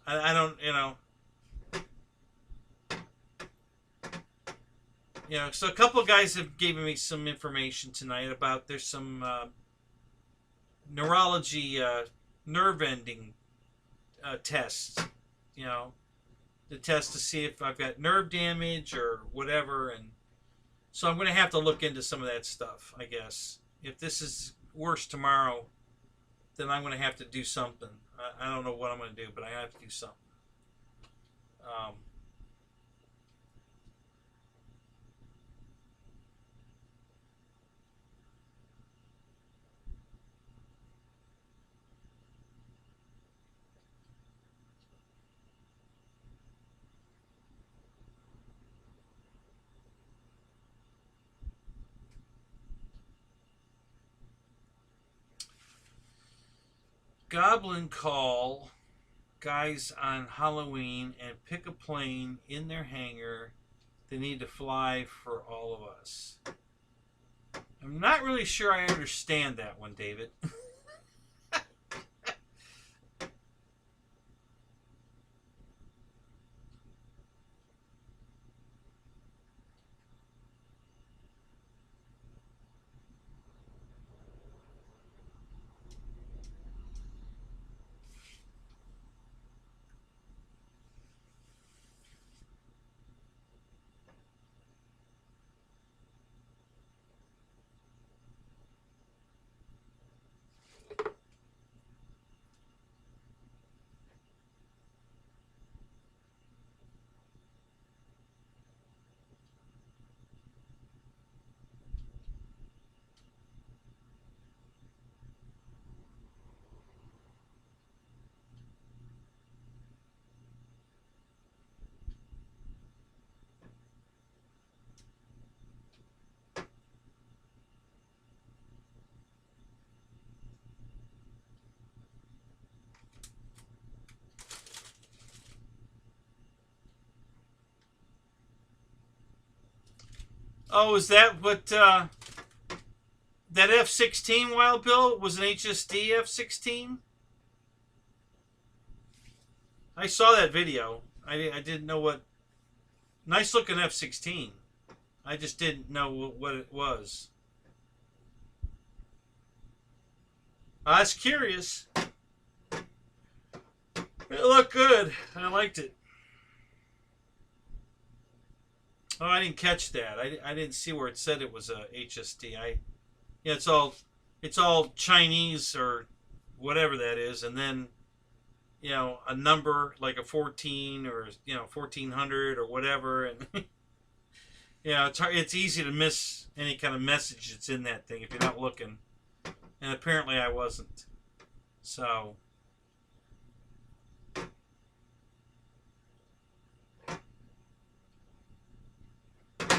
I don't, you know. You know, so a couple of guys have given me some information tonight about there's some neurology, nerve ending tests. You know, the test to see if I've got nerve damage or whatever, and so I'm going to have to look into some of that stuff, I guess. If this is worse tomorrow, then I'm going to have to do something. I don't know what I'm going to do, but I have to do something. Goblin call guys on Halloween and pick a plane in their hangar. They need to fly for all of us. I'm not really sure I understand that one, David. Oh, is that what that F-16 Wild Bill was an HSD F-16? I saw that video. I didn't know what. Nice looking F-16. I just didn't know what it was. I was curious. It looked good. I liked it. Oh, I didn't catch that. I didn't see where it said it was a HSD. Yeah, it's all Chinese or whatever that is, and then you know a number like a 14 or 1400 or whatever, and yeah, it's easy to miss any kind of message that's in that thing if you're not looking. And apparently I wasn't. So.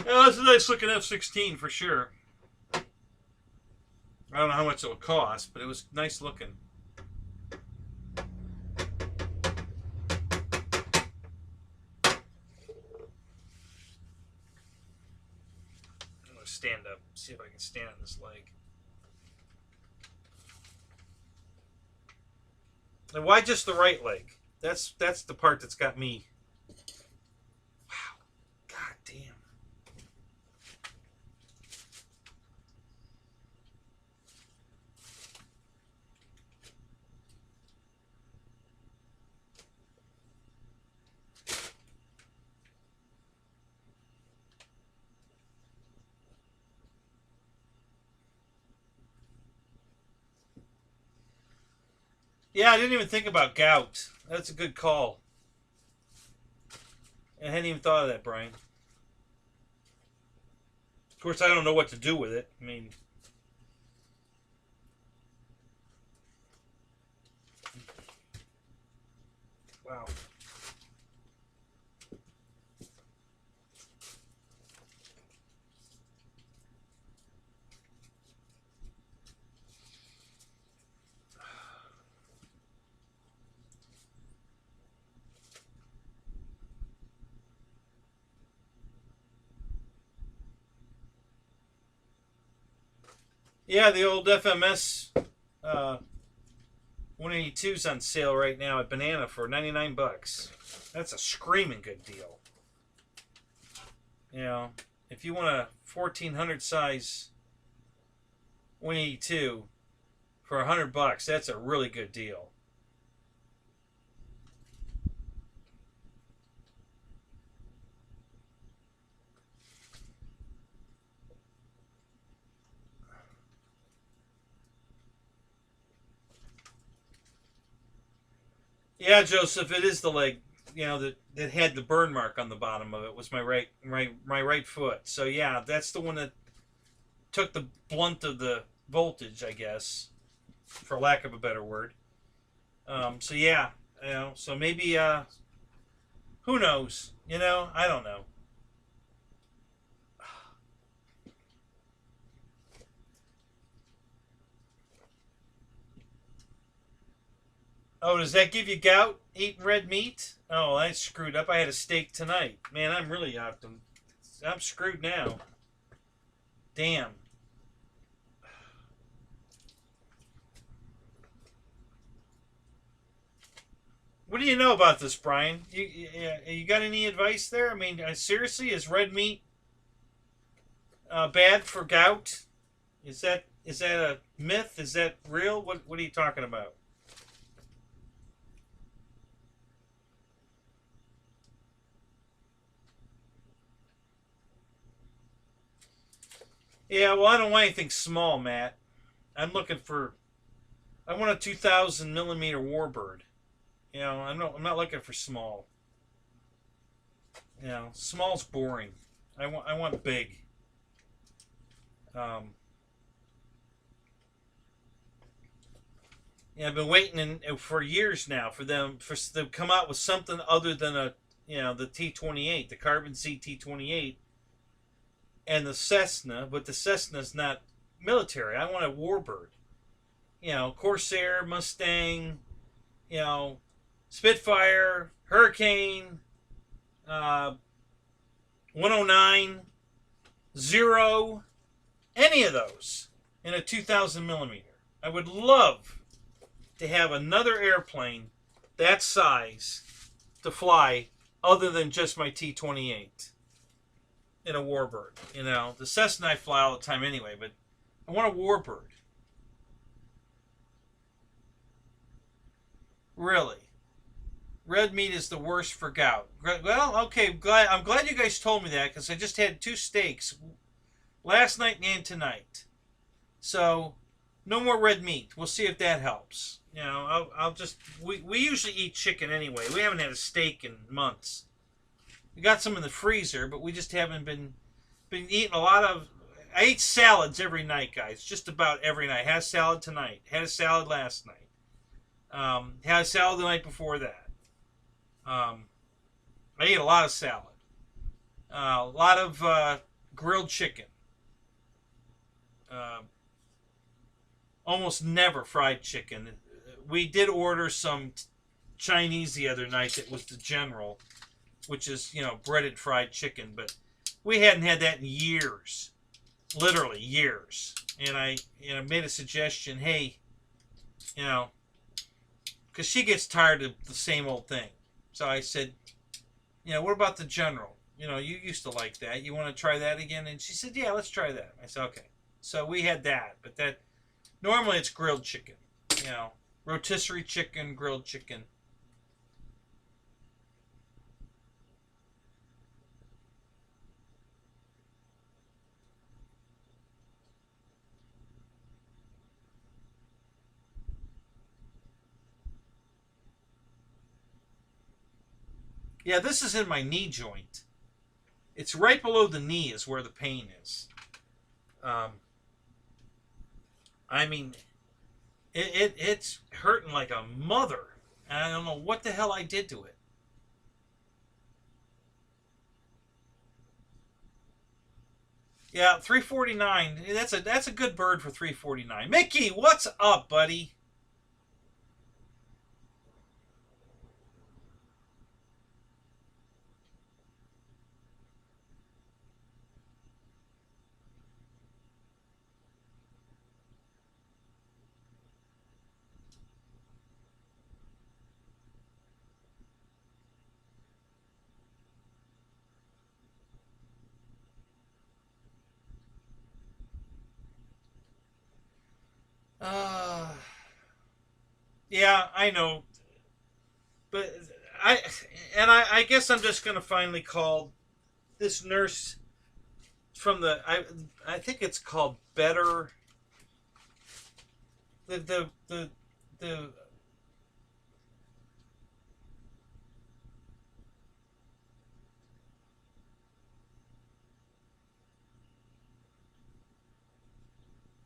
Yeah, that's a nice looking F-16 for sure. I don't know how much it'll cost, but it was nice looking. I'm going to stand up, see if I can stand on this leg. And why just the right leg? That's the part that's got me. Wow. God damn. Yeah, I didn't even think about gout. That's a good call. I hadn't even thought of that, Brian. Of course, I don't know what to do with it. I mean, wow. Yeah, the old FMS 182's on sale right now at Banana for 99 bucks. That's a screaming good deal. You know, if you want a 1400 size 182 for 100 bucks, that's a really good deal. Yeah, Joseph, it is the leg, you know, that had the burn mark on the bottom of it. Was my right foot. So yeah, that's the one that took the blunt of the voltage, I guess, for lack of a better word. So yeah, you know, so maybe who knows? You know, I don't know. Oh, does that give you gout? Eating red meat? Oh, I screwed up. I had a steak tonight. Man, I'm really out. I'm screwed now. Damn. What do you know about this, Brian? You got any advice there? I mean, seriously, is red meat bad for gout? Is that a myth? Is that real? What are you talking about? Yeah, well, I don't want anything small, Matt. I'm looking for. I want a 2,000 millimeter warbird. You know, I'm not looking for small. You know, small's boring. I want big. Um, yeah, I've been waiting for years now for them to come out with something other than the T-28, the Carbon C T-28, and the Cessna. But the Cessna's not military. I want a warbird. You know, Corsair, Mustang. You know, Spitfire, Hurricane, 109, Zero, any of those in a 2,000 millimeter. I would love to have another airplane that size to fly other than just my T-28 in a warbird. You know, the Cessna I fly all the time anyway, but I want a warbird. Really. Red meat is the worst for gout. Well, okay, I'm glad you guys told me that because I just had 2 steaks last night and tonight. So, no more red meat. We'll see if that helps. You know, I'll just we usually eat chicken anyway. We haven't had a steak in months. We got some in the freezer, but we just haven't been eating a lot of. I eat salads every night, guys. Just about every night. Had a salad tonight. Had a salad last night. Had a salad the night before that. I eat a lot of salad. A lot of grilled chicken. Uh, Almost never fried chicken. We did order some Chinese the other night that was the General, which is, you know, breaded fried chicken, but we hadn't had that in years. Literally years. And I made a suggestion, hey, you know, because she gets tired of the same old thing. So I said, you know, what about the General? You know, you used to like that. You want to try that again? And she said, yeah, let's try that. I said, okay. So we had that, but that normally it's grilled chicken. You know, rotisserie chicken, grilled chicken. Yeah, this is in my knee joint. It's right below the knee is where the pain is. Um, I mean, it's hurting like a mother. And I don't know what the hell I did to it. Yeah, 349. That's a good bird for 349. Mickey, what's up, buddy? Yeah, I know. But I guess I'm just gonna finally call this nurse from the I think it's called Better the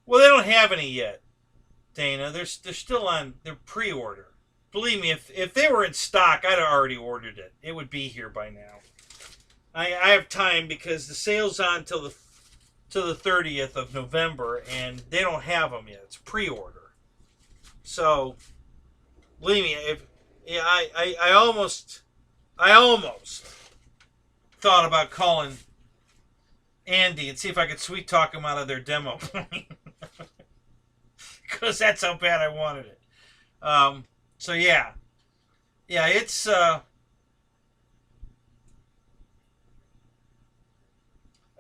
well, they don't have any yet, Dana. They're still on their pre-order. Believe me, if they were in stock, I'd have already ordered it. It would be here by now. I have time because the sale's on till the 30th of November, and they don't have them yet. It's pre-order. So, believe me, if yeah, I almost thought about calling Andy and see if I could sweet talk them out of their demo plane. Because that's how bad I wanted it. So yeah, it's oh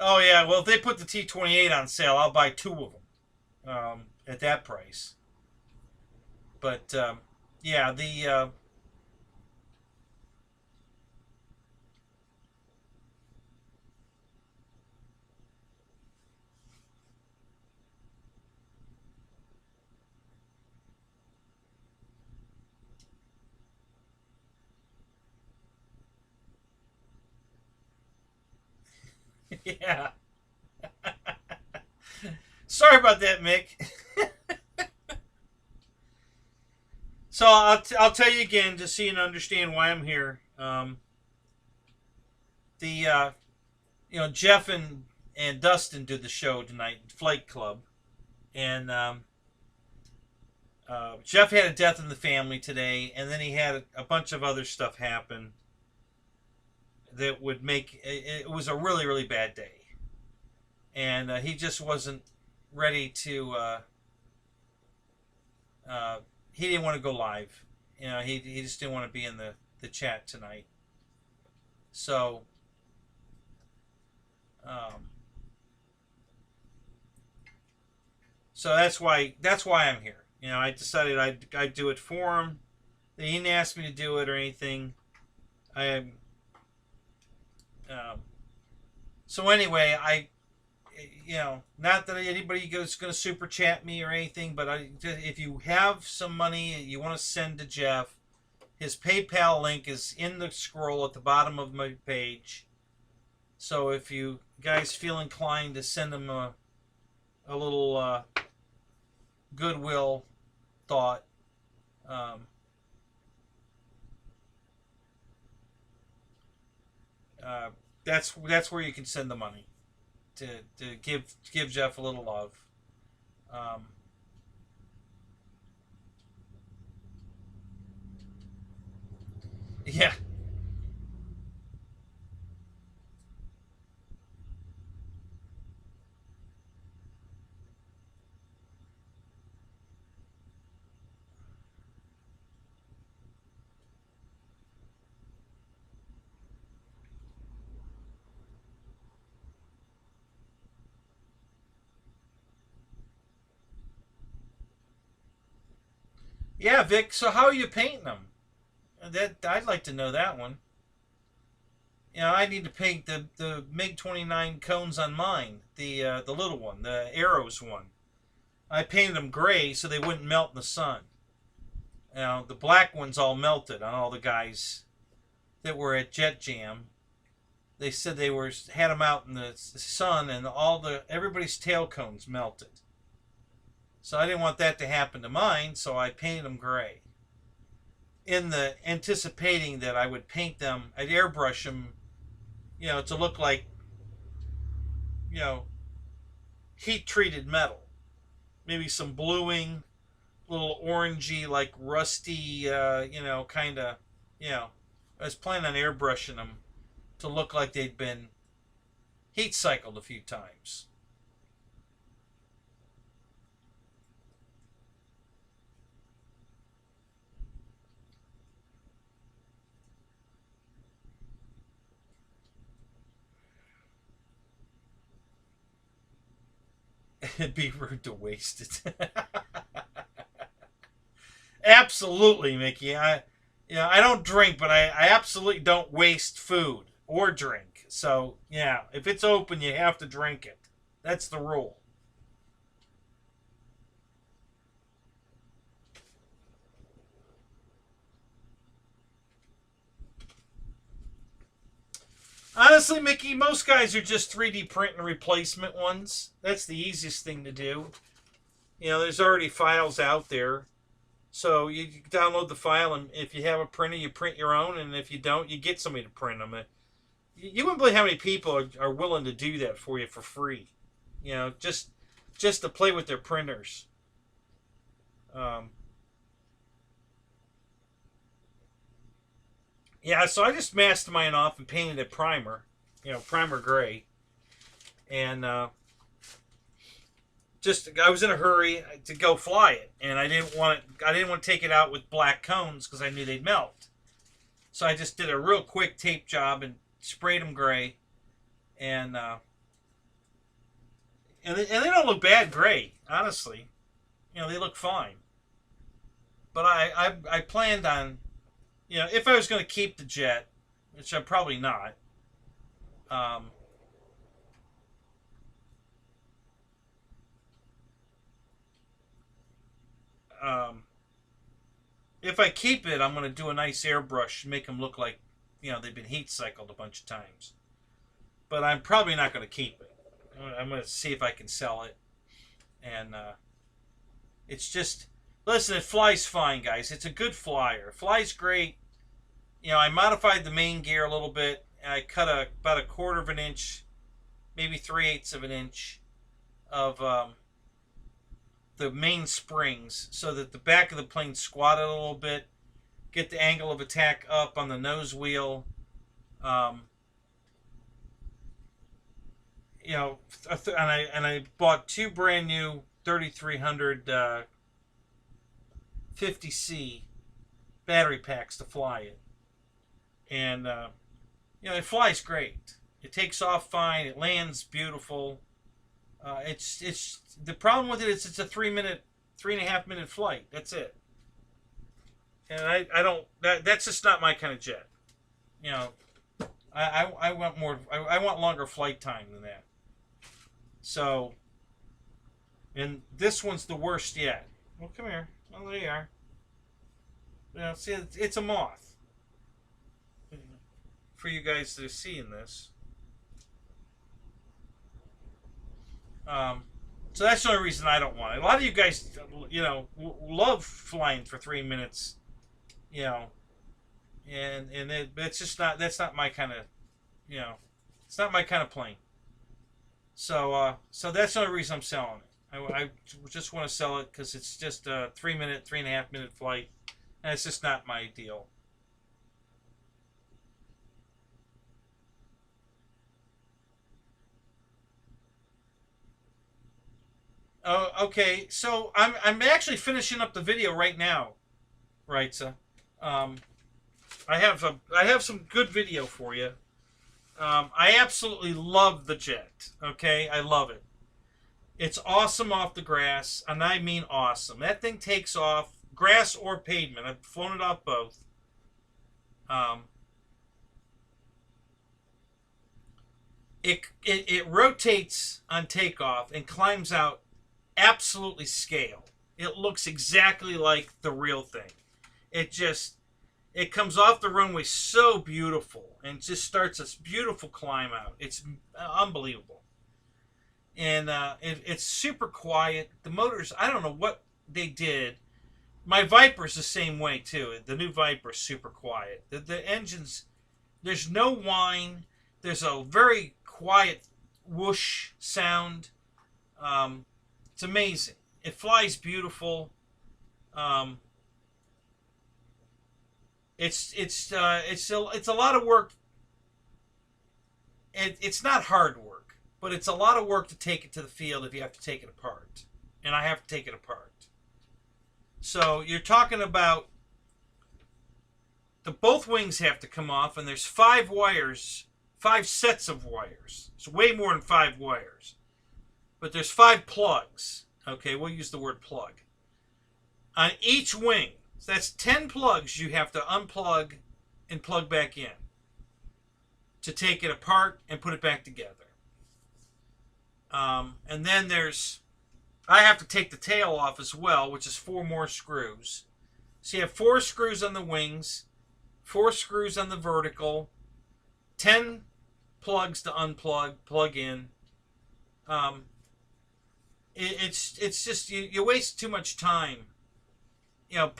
yeah. Well, if they put the T-28 on sale, I'll buy 2 of them at that price. But yeah, the yeah. Sorry about that, Mick. So I'll tell you again, just so you understand why I'm here. The Jeff and Dustin did the show tonight, Flight Club, and Jeff had a death in the family today, and then he had a bunch of other stuff happen that would make it was a really really bad day, and he just wasn't ready to. He didn't want to go live. He just didn't want to be in the chat tonight. So, so that's why I'm here. I decided I'd do it for him. They didn't ask me to do it or anything. So anyway, not that anybody is going to super chat me or anything, but if you have some money you want to send to Jeff, his PayPal link is in the scroll at the bottom of my page. So if you guys feel inclined to send him a little goodwill thought, that's where you can send the money to give Jeff a little love. Yeah. Yeah, Vic. So how are you painting them? I'd like to know that one. I need to paint the MiG-29 cones on mine, the little one, the arrows one. I painted them gray so they wouldn't melt in the sun. The black ones all melted on all the guys that were at Jet Jam. They said they had them out in the sun and everybody's tail cones melted. So I didn't want that to happen to mine, so I painted them gray. In the anticipating that I would paint them, I'd airbrush them, to look like, heat-treated metal. Maybe some bluing, little orangey, like rusty, kind of, I was planning on airbrushing them to look like they'd been heat cycled a few times. It'd be rude to waste it. Absolutely, Mickey. I don't drink, but I absolutely don't waste food or drink. So, yeah, if it's open, you have to drink it. That's the rule. Honestly, Mickey, most guys are just 3D printing replacement ones. That's the easiest thing to do. There's already files out there. So you download the file, and if you have a printer, you print your own, and if you don't, you get somebody to print them. You wouldn't believe how many people are willing to do that for you for free. Just to play with their printers. Yeah, so I just masked mine off and painted it primer, primer gray, and I was in a hurry to go fly it, and I didn't want to take it out with black cones because I knew they'd melt. So I just did a real quick tape job and sprayed them gray, and they don't look bad gray, honestly. They look fine. But I planned on, if I was going to keep the jet, which I'm probably not, if I keep it, I'm going to do a nice airbrush, make them look like, they've been heat cycled a bunch of times. But I'm probably not going to keep it. I'm going to see if I can sell it. And it's just, listen, it flies fine, guys. It's a good flyer. It flies great. I modified the main gear a little bit. And I cut about 1/4 of an inch, maybe 3/8 of an inch of the main springs so that the back of the plane squatted a little bit. Get the angle of attack up on the nose wheel. And I bought 2 brand new 3300 50C battery packs to fly it. And it flies great. It takes off fine. It lands beautiful. It's the problem with it is it's a 3.5 minute flight. That's it. And I don't. That's just not my kind of jet. I want more. I want longer flight time than that. So, and this one's the worst yet. Well, come here. Oh, there you are. See, it's a moth. For you guys that are seeing this. So that's the only reason I don't want it. A lot of you guys, love flying for 3 minutes, and it's just not. That's not my kind of, it's not my kind of plane. So that's the only reason I'm selling it. I just want to sell it because it's just a 3.5 minute flight, and it's just not my deal. Okay, so I'm actually finishing up the video right now, right? So, I have some good video for you. I absolutely love the jet. Okay, I love it. It's awesome off the grass, and I mean awesome. That thing takes off, grass or pavement. I've flown it off both. It rotates on takeoff and climbs out absolutely scale. It looks exactly like the real thing. It comes off the runway so beautiful and just starts this beautiful climb out. It's unbelievable. And it's super quiet. The motors, I don't know what they did. My Viper's the same way too. The new Viper's super quiet. The engines, there's no whine. There's a very quiet whoosh sound. It's amazing. It flies beautiful. It's a lot of work. It's not hard work, but it's a lot of work to take it to the field if you have to take it apart. And I have to take it apart. So you're talking about both wings have to come off, and there's 5 wires, 5 sets of wires. It's way more than 5 wires. But there's 5 plugs. Okay, we'll use the word plug. On each wing. So that's 10 plugs you have to unplug and plug back in to take it apart and put it back together. And then I have to take the tail off as well, which is 4 more screws. So you have 4 screws on the wings, 4 screws on the vertical, 10 plugs to unplug, plug in. It's just you waste too much time, you know,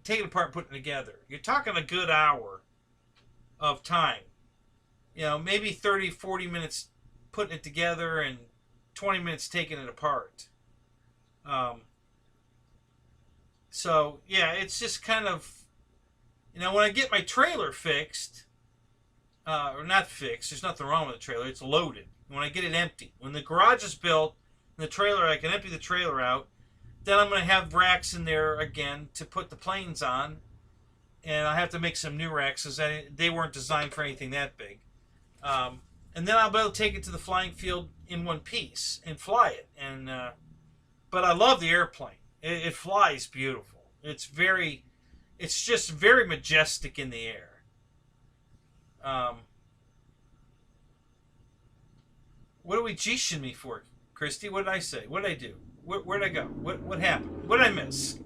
taking it apart, putting it together. You're talking a good hour of time. You know, maybe 30, 40 minutes putting it together and 20 minutes taking it apart. So yeah, it's just kind of, you know, when I get my trailer fixed, or not fixed, there's nothing wrong with the trailer, it's loaded. When I get it empty, when the garage is built and the trailer, I can empty the trailer out, then I'm going to have racks in there again to put the planes on, and I have to make some new racks because they weren't designed for anything that big. And then I'll be able to take it to the flying field in one piece and fly it. And but I love the airplane. It flies beautiful. It's just very majestic in the air. What are we G-shing me for, Christy? What did I say? What did I do? Where'd I go? What happened? What did I miss?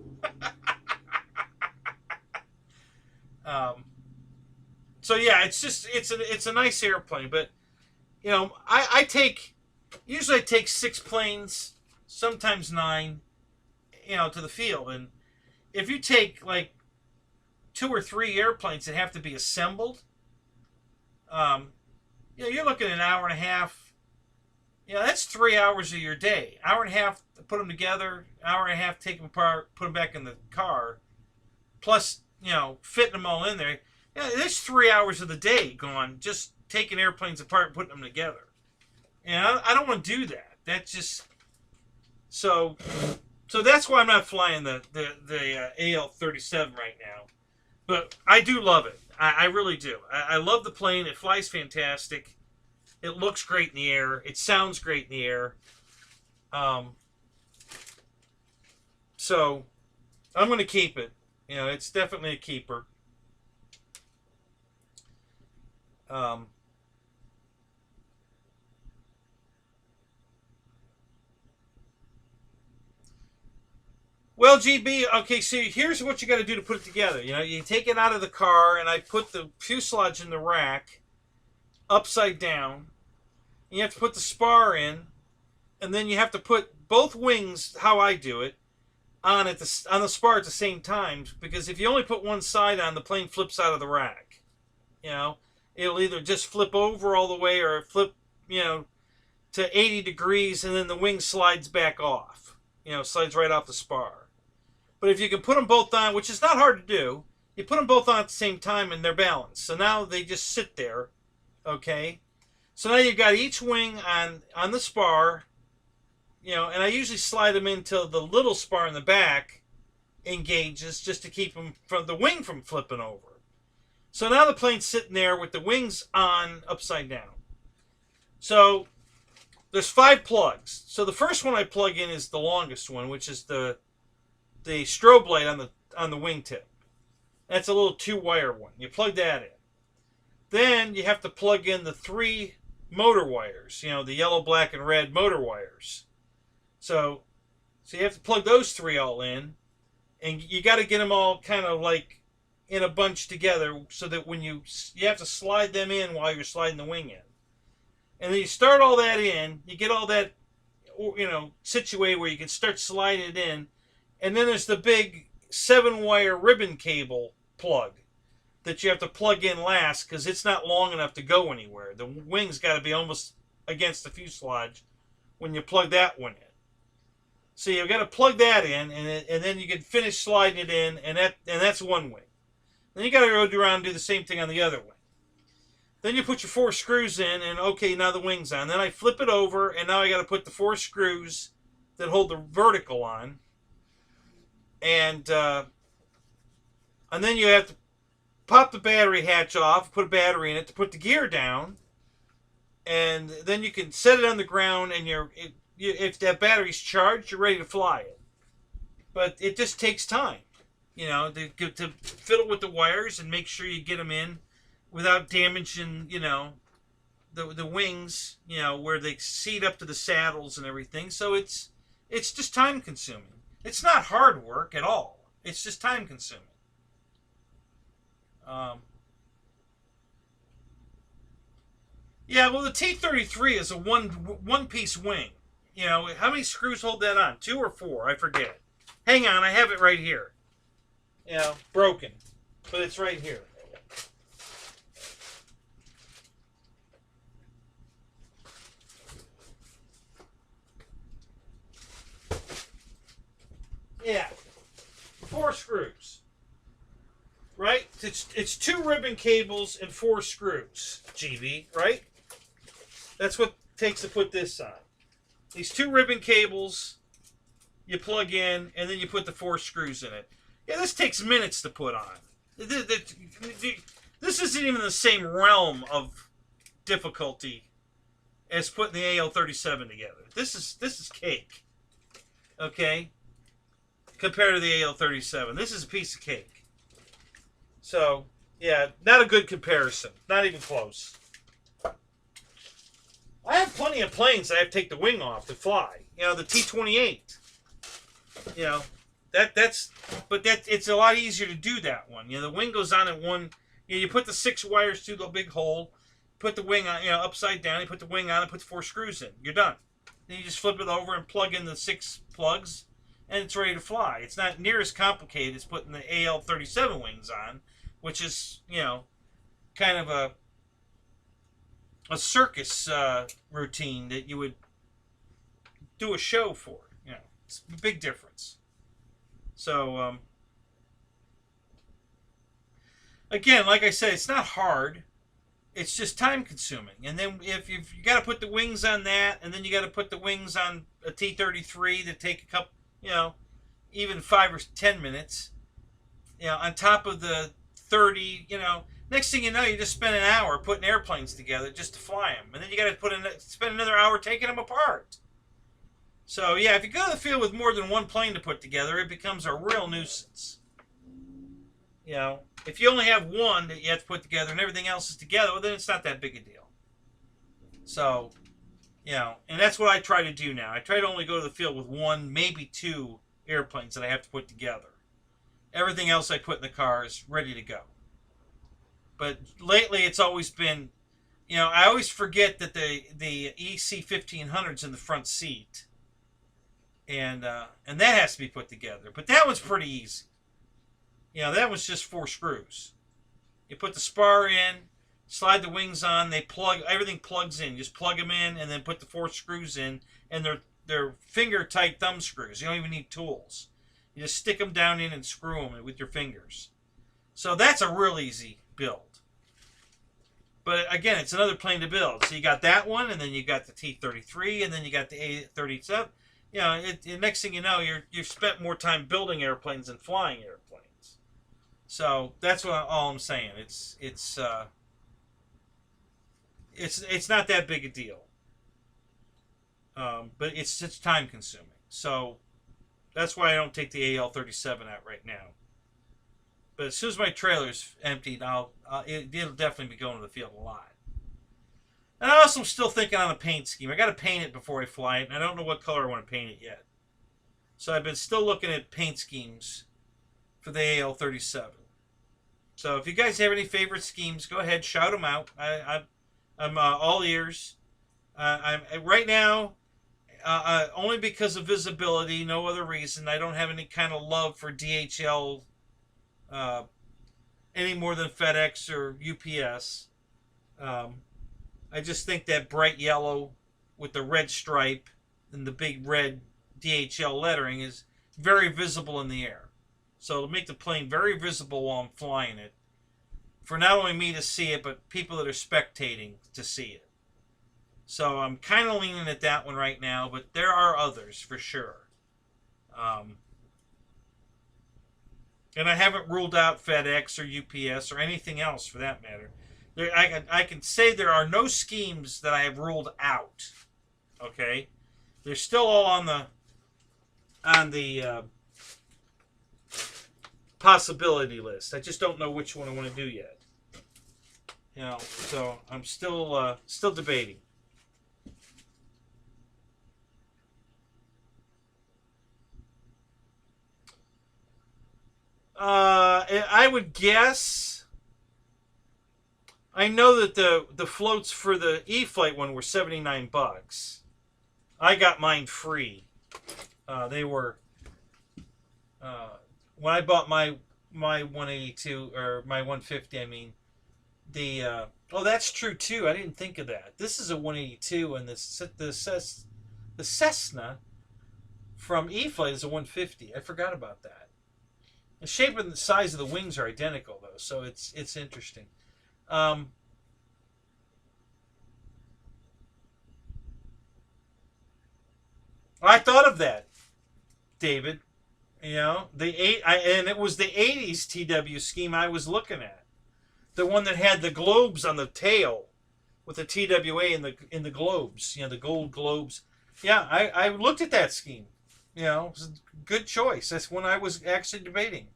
So yeah, it's a nice airplane, but you know, usually I take 6 planes, sometimes 9, you know, to the field. And if you take like 2 or 3 airplanes that have to be assembled, you know, you're looking at an hour and a half. You know, that's 3 hours of your day. Hour and a half to put them together, hour and a half to take them apart, put them back in the car, plus, you know, fitting them all in there. Yeah, there's 3 hours of the day gone just taking airplanes apart and putting them together. And I don't want to do that. That's just so that's why I'm not flying the AL-37 right now. But I do love it. I really do. I love the plane. It flies fantastic. It looks great in the air. It sounds great in the air. So I'm going to keep it. You know, it's definitely a keeper. Well, GB, okay, so here's what you got to do to put it together. You know, you take it out of the car, and I put the fuselage in the rack upside down. You have to put the spar in, and then you have to put both wings, how I do it, on the spar at the same time, because if you only put one side on, the plane flips out of the rack. You know, it'll either just flip over all the way or flip, you know, to 80 degrees, and then the wing slides back off. You know, slides right off the spar. But if you can put them both on, which is not hard to do, you put them both on at the same time and they're balanced. So now they just sit there, okay? So now you've got each wing on the spar, you know, and I usually slide them into the little spar in the back engages just to keep them from the wing from flipping over. So now the plane's sitting there with the wings on upside down. So there's 5 plugs. So the first one I plug in is the longest one, which is the strobe light on the wingtip. That's a little 2-wire one. You plug that in. Then you have to plug in the 3 motor wires. You know, the yellow, black, and red motor wires. So you have to plug those 3 all in, and you got to get them all kind of like in a bunch together, so that when you have to slide them in while you're sliding the wing in. And then you start all that in. You get all that, you know, situated where you can start sliding it in. And then there's the big 7-wire ribbon cable plug that you have to plug in last because it's not long enough to go anywhere. The wing's got to be almost against the fuselage when you plug that one in. So you've got to plug that in, and then you can finish sliding it in, and that's one wing. Then you got to go around and do the same thing on the other wing. Then you put your 4 screws in, and okay, now the wing's on. Then I flip it over, and now I got to put the 4 screws that hold the vertical on. And then you have to pop the battery hatch off, put a battery in it to put the gear down, and then you can set it on the ground, and if that battery's charged, you're ready to fly it. But it just takes time. You know, to fiddle with the wires and make sure you get them in without damaging, you know, the wings, you know, where they seat up to the saddles and everything. So it's just time consuming. It's not hard work at all. It's just time consuming. Yeah, well, the T33 is a one piece wing. You know, how many screws hold that on? 2 or 4? I forget. Hang on, I have it right here. You know, broken, but it's right here. Yeah, 4 screws. Right? It's 2 ribbon cables and 4 screws, GB, right? That's what it takes to put this on. These 2 ribbon cables you plug in, and then you put the 4 screws in it. Yeah, this takes minutes to put on. This isn't even the same realm of difficulty as putting the AL37 together. This is cake. Okay? Compared to the AL37. This is a piece of cake. So, yeah, not a good comparison. Not even close. I have plenty of planes that I have to take the wing off to fly. You know, the T-28. You know, it's a lot easier to do that one. You know, the wing goes on at one. You know, you put the 6 wires through the big hole, put the wing on, you know, upside down. You put the wing on and put the 4 screws in. You're done. Then you just flip it over and plug in the 6 plugs, and it's ready to fly. It's not near as complicated as putting the AL37 wings on, which is, you know, kind of a circus routine that you would do a show for. You know, it's a big difference. So, again, like I said, it's not hard. It's just time consuming. And then if you got to put the wings on that, and then you got to put the wings on a T-33 that take a couple, you know, even 5 or 10 minutes, you know, on top of the 30, you know, next thing you know, you just spend an hour putting airplanes together just to fly them. And then you got to spend another hour taking them apart. So, yeah, if you go to the field with more than one plane to put together, it becomes a real nuisance. You know, if you only have one that you have to put together and everything else is together, well, then it's not that big a deal. So, you know, and that's what I try to do now. I try to only go to the field with 1, maybe 2 airplanes that I have to put together. Everything else I put in the car is ready to go. But lately it's always been, you know, I always forget that the EC 1500's in the front seat. And that has to be put together. But that one's pretty easy. You know, that was just 4 screws. You put the spar in, slide the wings on, they plug, everything plugs in. You just plug them in and then put the 4 screws in, and they're finger-tight thumb screws. You don't even need tools. You just stick them down in and screw them with your fingers. So that's a real easy build. But again, it's another plane to build. So you got that one, and then you got the T-33, and then you got the A-37. You know, next thing you know, you've spent more time building airplanes than flying airplanes. So that's all I'm saying. It's not that big a deal. But it's time consuming. So that's why I don't take the AL37 out right now. But as soon as my trailer's emptied, it'll definitely be going to the field a lot. And I also am still thinking on a paint scheme. I got to paint it before I fly it, and I don't know what color I want to paint it yet. So I've been still looking at paint schemes for the AL37. So if you guys have any favorite schemes, go ahead, shout them out. I'm all ears. Right now, only because of visibility, no other reason. I don't have any kind of love for DHL any more than FedEx or UPS. I just think that bright yellow with the red stripe and the big red DHL lettering is very visible in the air. So it'll make the plane very visible while I'm flying it, for not only me to see it, but people that are spectating to see it. So I'm kind of leaning at that one right now, but there are others for sure. And I haven't ruled out FedEx or UPS or anything else for that matter. I can say there are no schemes that I have ruled out. Okay, they're still all on the possibility list. I just don't know which one I want to do yet. You know, so I'm still debating. I would guess. I know that the floats for the E-Flite one were $79. I got mine free. They were when I bought my 182 or my 150. I mean, the oh, that's true too. I didn't think of that. This is a 182, and the Cessna from E-Flite is a 150. I forgot about that. The shape and the size of the wings are identical though, so it's interesting. I thought of that, David. You know, and it was the 80s TW scheme I was looking at. The one that had the globes on the tail with the TWA in the globes, you know, the gold globes. Yeah, I looked at that scheme. You know, it was a good choice. That's one I was actually debating.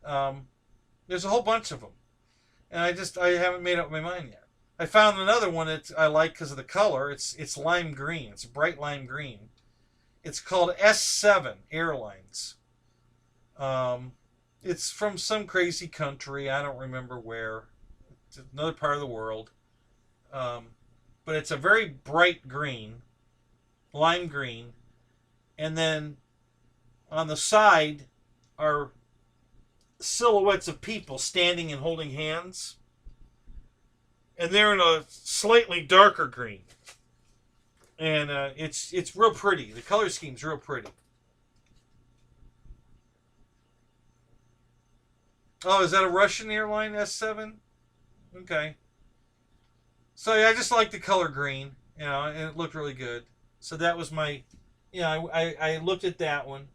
There's a whole bunch of them. And I haven't made up my mind yet. I found another one that I like because of the color. It's lime green. It's a bright lime green. It's called S7 Airlines. It's from some crazy country. I don't remember where. It's another part of the world. But it's a very bright green, lime green. And then on the side are silhouettes of people standing and holding hands. And they're in a slightly darker green. And it's real pretty. The color scheme's real pretty. Oh, is that a Russian airline, S7? Okay. So yeah, I just like the color green, you know, and it looked really good. So that was my, you know, I looked at that one.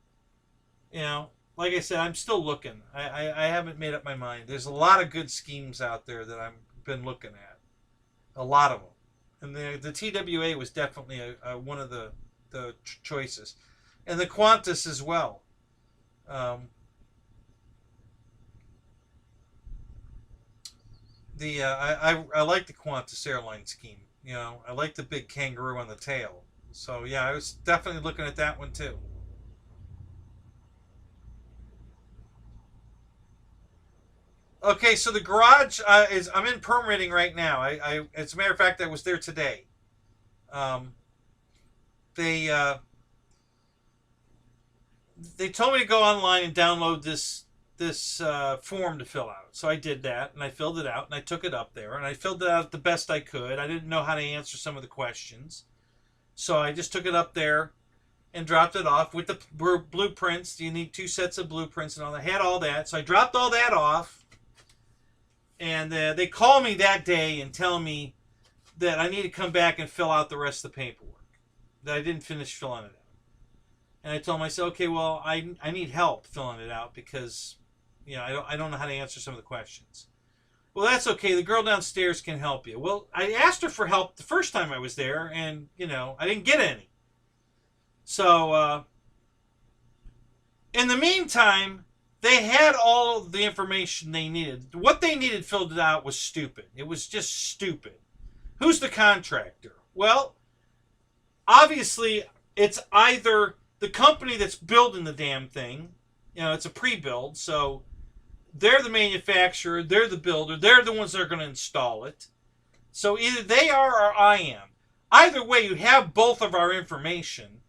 You know, like I said, I'm still looking. I haven't made up my mind. There's a lot of good schemes out there that I've been looking at. A lot of them. And the TWA was definitely one of the choices. And the Qantas as well. I like the Qantas airline scheme. You know, I like the big kangaroo on the tail. So yeah, I was definitely looking at that one too. Okay, so the garage I'm in permitting right now. As a matter of fact, I was there today. They told me to go online and download this form to fill out. So I did that, and I filled it out, and I took it up there, and I filled it out the best I could. I didn't know how to answer some of the questions, so I just took it up there and dropped it off with the blueprints. You need 2 sets of blueprints and all that. I had all that, so I dropped all that off. And they call me that day and tell me that I need to come back and fill out the rest of the paperwork. That I didn't finish filling it out. And I told them, I said, okay, well, I need help filling it out because, you know, I don't know how to answer some of the questions. Well, that's okay. The girl downstairs can help you. Well, I asked her for help the first time I was there, and, you know, I didn't get any. So, in the meantime, they had all of the information they needed. What they needed filled out was stupid. It was just stupid. Who's the contractor? Well, obviously, it's either the company that's building the damn thing. You know, it's a pre-build, so they're the manufacturer, they're the builder, they're the ones that are going to install it. So either they are or I am. Either way, you have both of our information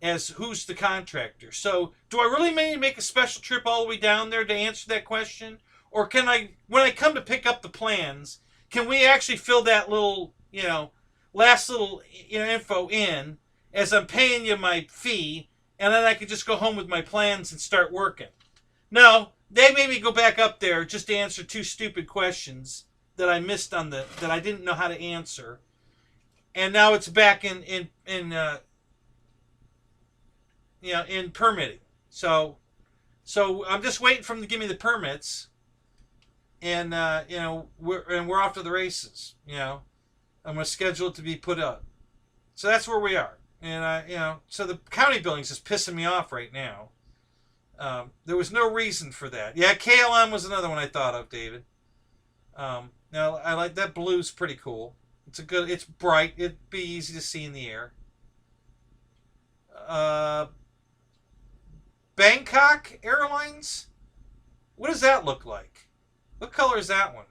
as who's the contractor. So do I really need to make a special trip all the way down there to answer that question? Or can I, when I come to pick up the plans, can we actually fill that little, you know, last little, you know, info in as I'm paying you my fee, and then I can just go home with my plans and start working? No, they made me go back up there just to answer 2 stupid questions that I missed that I didn't know how to answer. And now it's back in permitting. So I'm just waiting for them to give me the permits, and you know, we're off to the races. You know, I'm going to schedule it to be put up. So that's where we are. And you know, so the county building's just pissing me off right now. There was no reason for that. Yeah, KLM was another one I thought of, David. Now I like that blue's pretty cool. It's bright. It'd be easy to see in the air. Bangkok Airlines. What does that look like? What color is that one?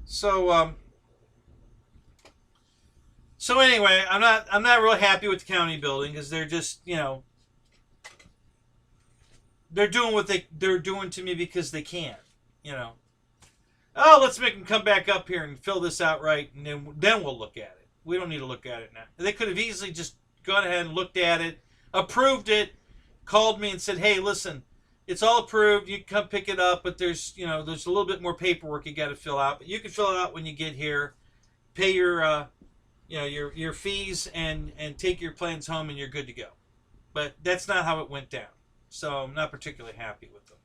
So so anyway, I'm not really happy with the county building because they're just, they're doing what they're doing to me because they can, you know. Oh, let's make them come back up here and fill this out right, and then we'll look at it. We don't need to look at it now. They could have easily just gone ahead and looked at it, approved it, called me and said, "Hey, listen, it's all approved. You can come pick it up, but there's a little bit more paperwork you got to fill out. But you can fill it out when you get here. Pay your your fees and take your plans home, and you're good to go." But that's not how it went down. So I'm not particularly happy with them.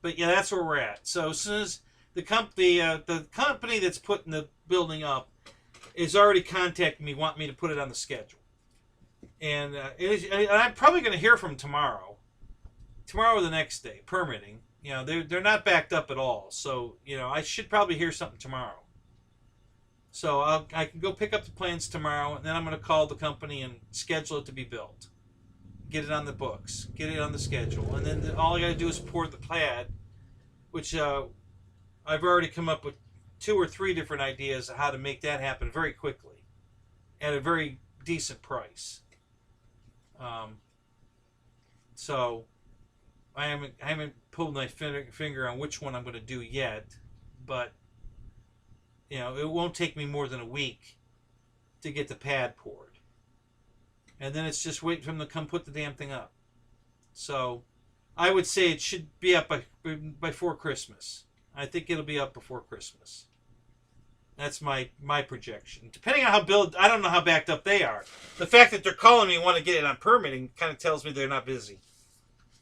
But yeah, that's where we're at. So as soon as the company that's putting the building up is already contacting me, want me to put it on the schedule, and I'm probably going to hear from tomorrow or the next day, permitting. They're not backed up at all, so I should probably hear something tomorrow. So I can go pick up the plans tomorrow, and then I'm going to call the company and schedule it to be built, get it on the books, get it on the schedule, and then all I got to do is pour the plaid, which I've already come up with 2 or 3 different ideas of how to make that happen very quickly at a very decent price. So I haven't pulled my finger on which one I'm going to do yet, but it won't take me more than a week to get the pad poured, and then it's just waiting for them to come put the damn thing up. So I would say it should be up before Christmas. I think it'll be up before Christmas. That's my projection. Depending on I don't know how backed up they are. The fact that they're calling me and want to get it on permitting kind of tells me they're not busy.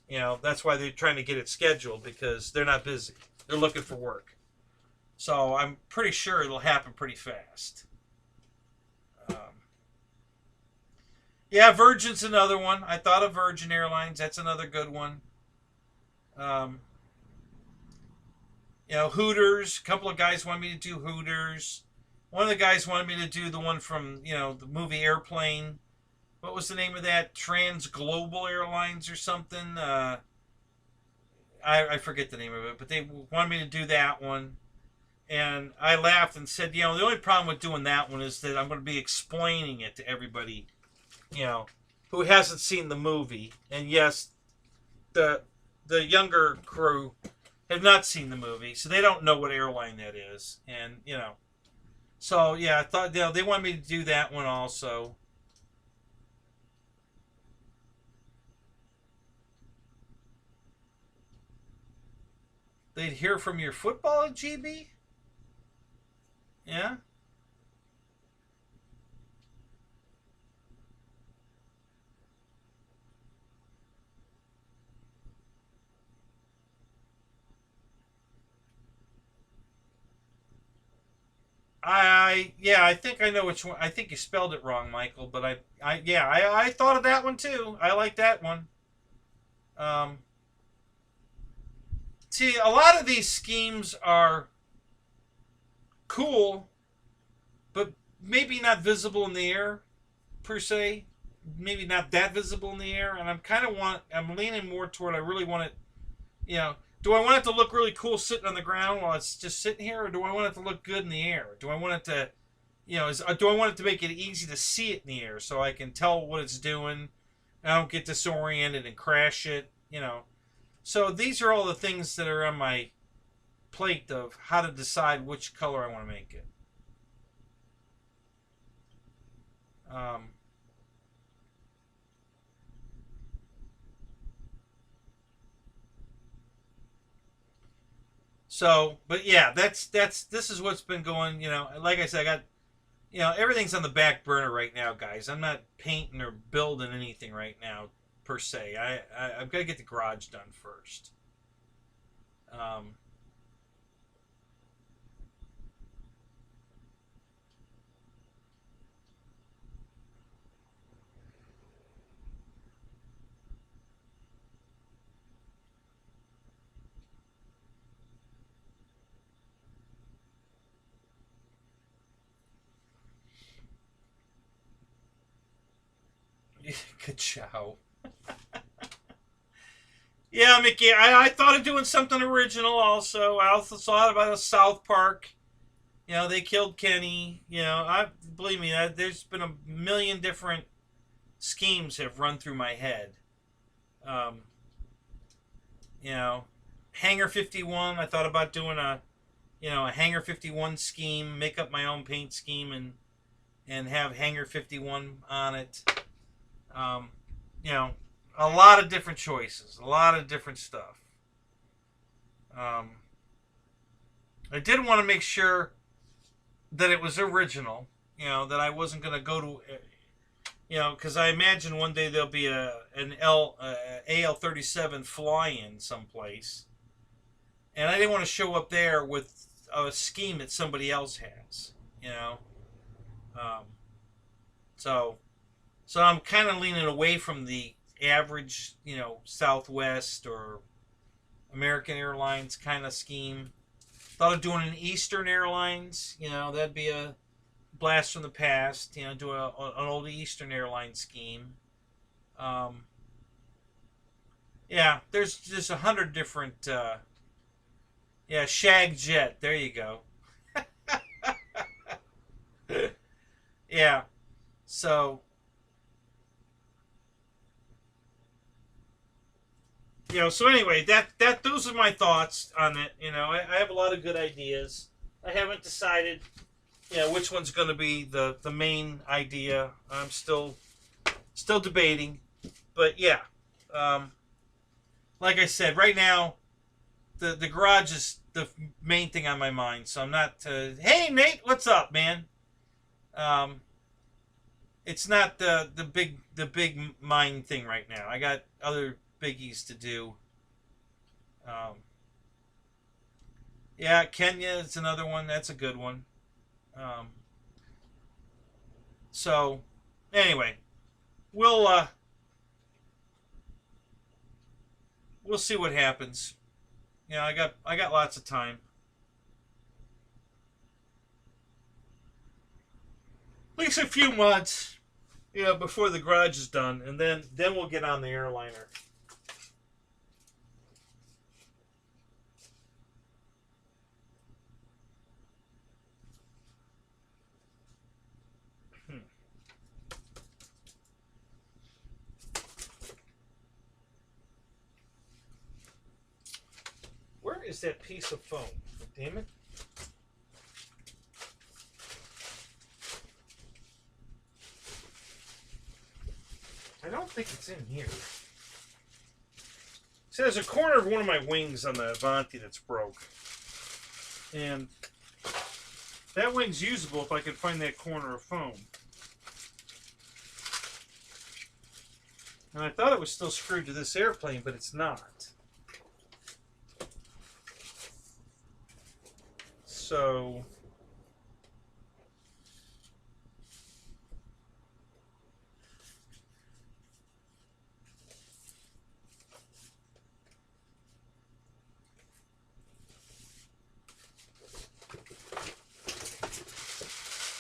That's why they're trying to get it scheduled, because they're not busy. They're looking for work. So I'm pretty sure it'll happen pretty fast. Yeah, Virgin's another one. I thought of Virgin Airlines. That's another good one. Hooters. A couple of guys wanted me to do Hooters. One of the guys wanted me to do the one from, the movie Airplane. What was the name of that? Trans-Global Airlines or something? I forget the name of it, but they wanted me to do that one. And I laughed and said, the only problem with doing that one is that I'm going to be explaining it to everybody, who hasn't seen the movie. And yes, the younger crew have not seen the movie, so they don't know what airline that is. And, so yeah, I thought, they wanted me to do that one also. They'd hear from your football at GB? Yeah? I think I know which one. I think you spelled it wrong, Michael, but I thought of that one too. I like that one. See, a lot of these schemes are cool, but maybe not visible in the air, per se. Maybe not that visible in the air, and I'm leaning more toward, I really want it, do I want it to look really cool sitting on the ground while it's just sitting here, or do I want it to look good in the air? Do I want it to, do I want it to make it easy to see it in the air so I can tell what it's doing, and I don't get disoriented and crash it, So these are all the things that are on my plate of how to decide which color I want to make it. But yeah, this is what's been going. Like I said, I got, everything's on the back burner right now, guys. I'm not painting or building anything right now, per se. I've got to get the garage done first. Ka-chow. Yeah, Mickey, I thought of doing something original also. I also thought about a South Park. You know, they killed Kenny. You know, believe me, there's been a million different schemes have run through my head. You know, Hangar 51, I thought about doing a Hangar 51 scheme, make up my own paint scheme and have Hangar 51 on it. You know, a lot of different choices, a lot of different stuff. I did want to make sure that it was original, you know, that I wasn't going to go to, you know, because I imagine one day there'll be an AL-37 fly-in someplace. And I didn't want to show up there with a scheme that somebody else has, you know. So I'm kind of leaning away from the average, you know, Southwest or American Airlines kind of scheme. Thought of doing an Eastern Airlines, you know, that'd be a blast from the past, you know, do an old Eastern Airlines scheme. Yeah, there's just 100 different, yeah, Shag Jet, there you go. Yeah, so, you know, so anyway, those are my thoughts on it. You know, I have a lot of good ideas. I haven't decided, you know, which one's going to be the main idea. I'm still debating, but yeah, like I said, right now, the garage is the main thing on my mind. So I'm not. Hey Nate, what's up, man? It's not the big mind thing right now. I got other biggies to do. Yeah, Kenya is another one. That's a good one. So anyway, we'll see what happens. You know, I got lots of time. At least a few months, you know, before the garage is done, and then we'll get on the airliner. Where is that piece of foam? Damn it. I don't think it's in here. See, there's a corner of one of my wings on the Avanti that's broke. And that wing's usable if I could find that corner of foam. And I thought it was still screwed to this airplane, but it's not. So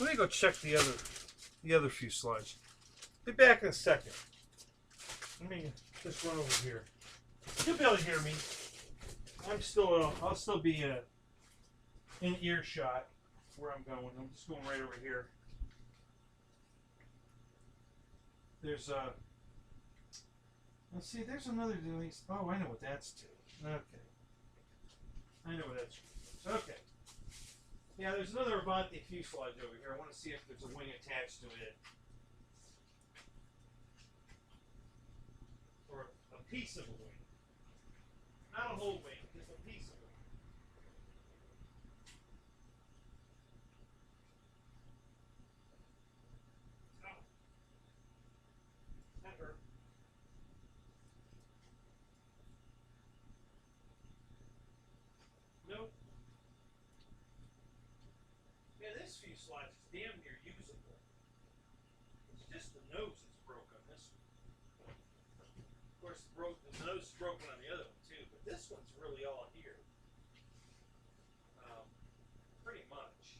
let me go check the other fuselage. Be back in a second. Let me just run over here. You'll be able to hear me. I'll still be in earshot where I'm going. I'm just going right over here. There's let's see, there's another release. Oh, I know what that's to. Okay. I know what that's to. Okay. Yeah, there's another Avanti fuselage over here. I want to see if there's a wing attached to it. Or a piece of a wing. Not a whole wing, just a piece of it. Oh. That hurt. Nope. Yeah, this fuselage is damn near usable. It's just the nose that's broke on this one. Of course, the nose is broken on the other one too, but this one's really all here. Pretty much.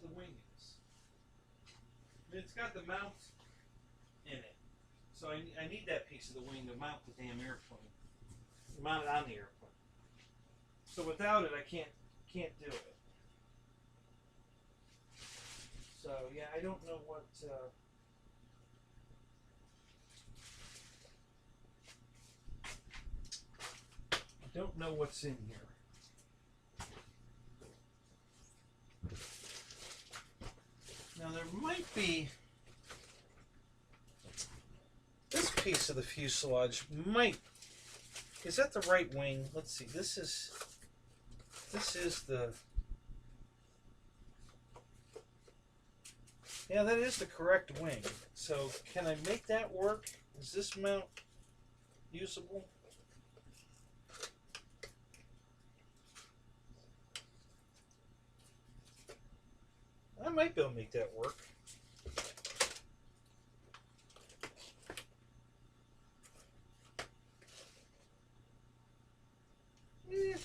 of the wing is. It's got the mount in it. So I need that piece of the wing to mount the damn airplane. Mount it on the airplane. So without it, I can't do it. So yeah, I don't know what. I don't know what's in here. Now there might be this piece of the fuselage might. Is that the right wing? Let's see. This is the. Yeah, that is the correct wing. So can I make that work? Is this mount usable? I might be able to make that work. Yeah,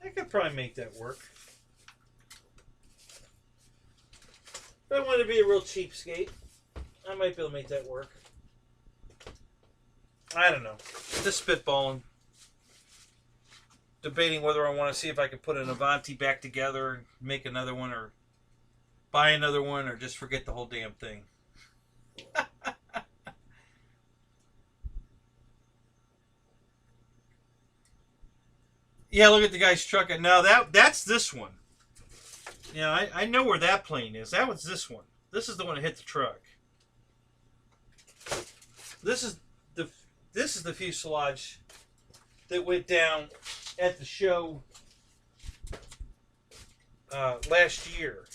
I could probably make that work. If I wanted to be a real cheapskate, I might be able to make that work. I don't know. Just spitballing. Debating whether I want to see if I could put an Avanti back together and make another one, or buy another one, or just forget the whole damn thing. Yeah, look at the guy's truck. Now that's this one. Yeah, I know where that plane is. That was this one. This is the one that hit the truck. This is the fuselage that went down at the show last year.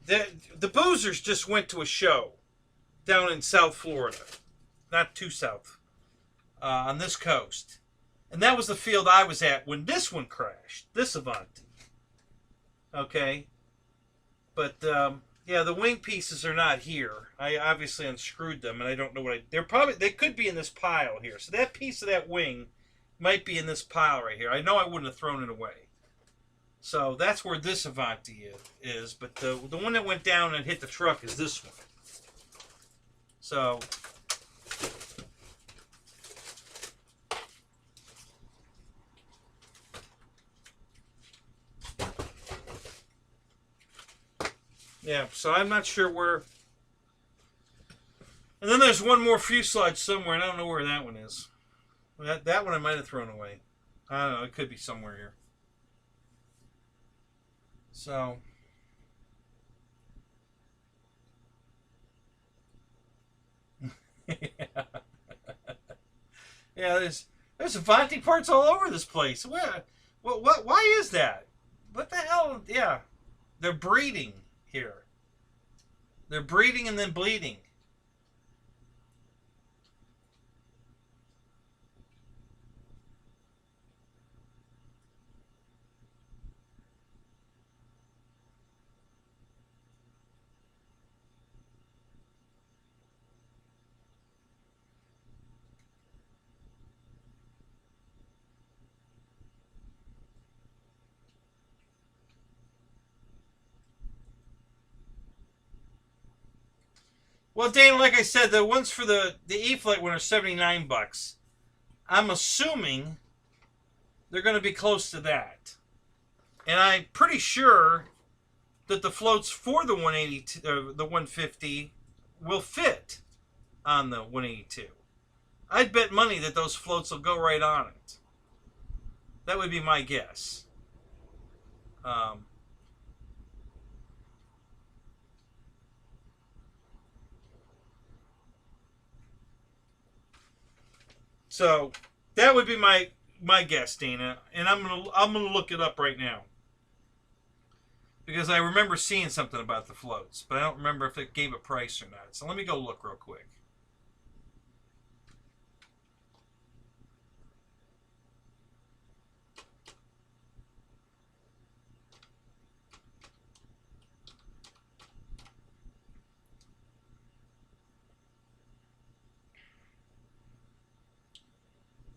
The Boozers just went to a show down in South Florida, not too south, on this coast. And that was the field I was at when this one crashed, this Avanti. Okay? But, yeah, the wing pieces are not here. I obviously unscrewed them, and I don't know what they could be in this pile here. So that piece of that wing might be in this pile right here. I know I wouldn't have thrown it away. So that's where this Avanti is. But the one that went down and hit the truck is this one. So yeah, so I'm not sure where. And then there's one more fuselage somewhere, and I don't know where that one is. That one I might have thrown away. I don't know, it could be somewhere here. So yeah, there's Avanti parts all over this place. Where? What? Why is that? What the hell? Yeah, they're breeding here. They're breeding and then bleeding. Well, Dana, like I said, the ones for the E-Flite one are $79. I'm assuming they're going to be close to that. And I'm pretty sure that the floats for the 182, the 150 will fit on the 182. I'd bet money that those floats will go right on it. That would be my guess. So that would be my guess, Dana, and I'm gonna look it up right now because I remember seeing something about the floats, but I don't remember if it gave a price or not. So let me go look real quick.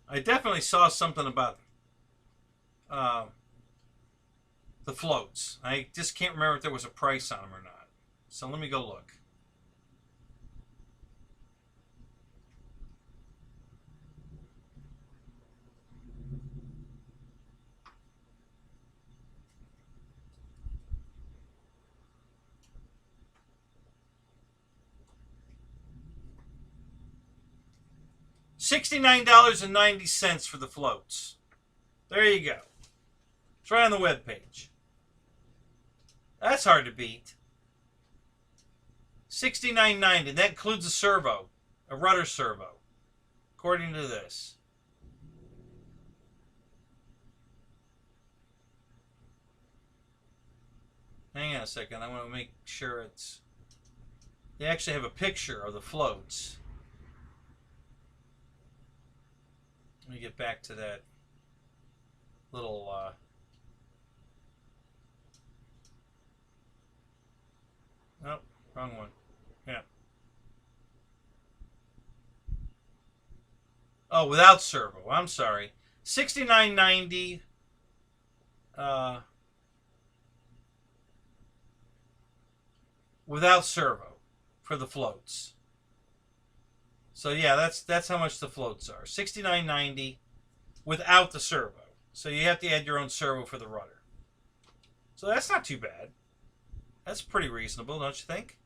I definitely saw something about the floats. I just can't remember if there was a price on them or not. So let me go look. $69.90 for the floats. There you go. It's right on the webpage. That's hard to beat. $69.90. That includes a servo, a rudder servo, according to this. Hang on a second. I want to make sure it's... They actually have a picture of the floats. Let me get back to that little... Oh, wrong one. Yeah. Oh, without servo. I'm sorry. $69.90. Without servo for the floats. So yeah, that's how much the floats are. $69.90 without the servo. So you have to add your own servo for the rudder. So that's not too bad. That's pretty reasonable, don't you think?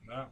No.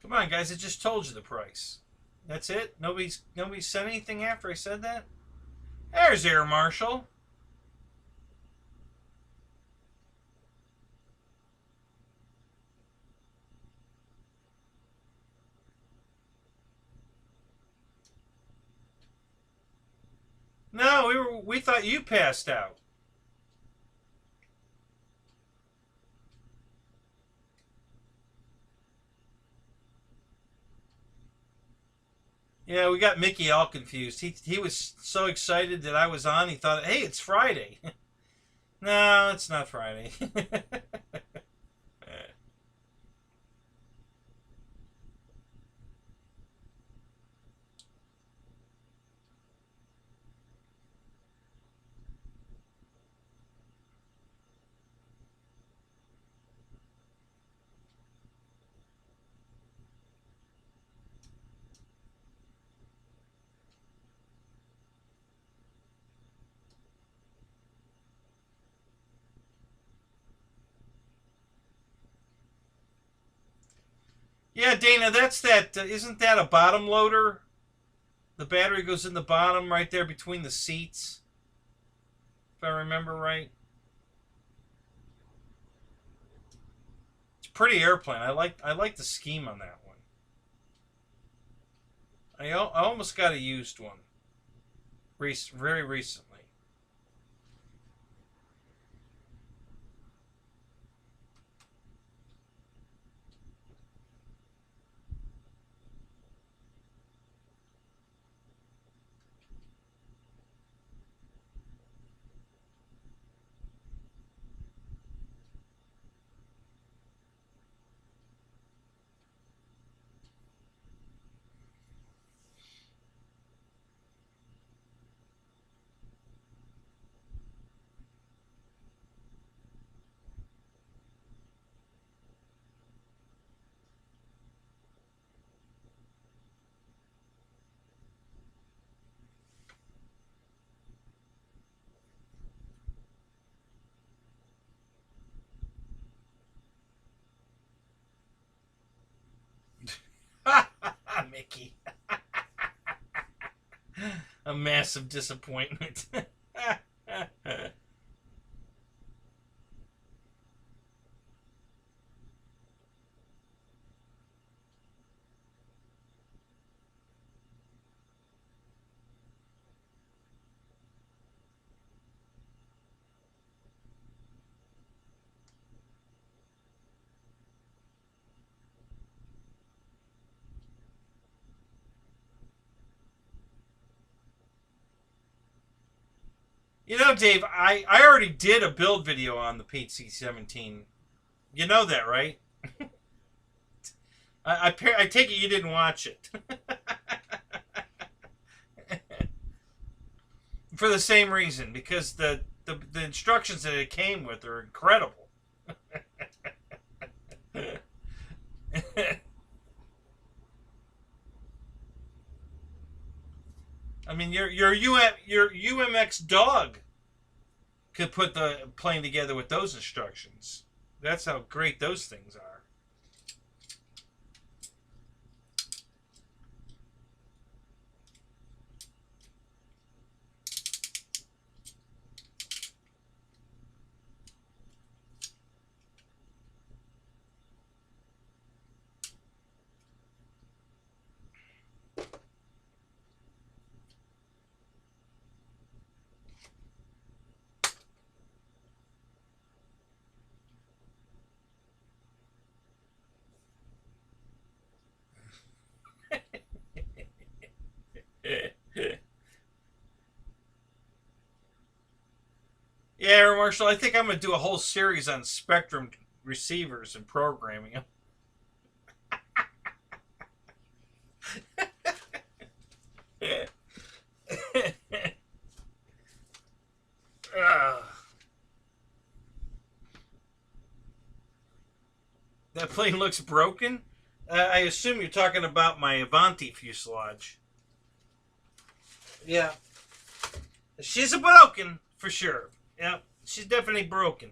Come on, guys. I just told you the price. That's it? Nobody said anything after I said that? There's Air Marshal. No, we thought you passed out. Yeah, we got Mickey all confused. He was so excited that I was on, he thought, hey, it's Friday. No, it's not Friday. Yeah, Dana, that's that. Isn't that a bottom loader? The battery goes in the bottom right there between the seats, if I remember right. It's a pretty airplane. I like the scheme on that one. I almost got a used one, very recently. Mickey. A massive disappointment. You know, Dave, I already did a build video on the Pete C-17. You know that, right? I take it you didn't watch it. For the same reason, because the instructions that it came with are incredible. I mean, your UMX dog could put the plane together with those instructions. That's how great those things are. Yeah, Air Marshal, I think I'm going to do a whole series on Spectrum receivers and programming them. That plane looks broken. I assume you're talking about my Avanti fuselage. Yeah. She's a broken, for sure. Yeah, she's definitely broken.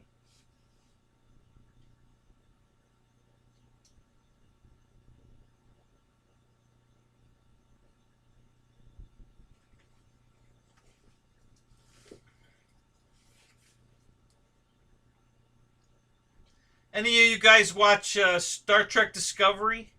Any of you guys watch Star Trek Discovery?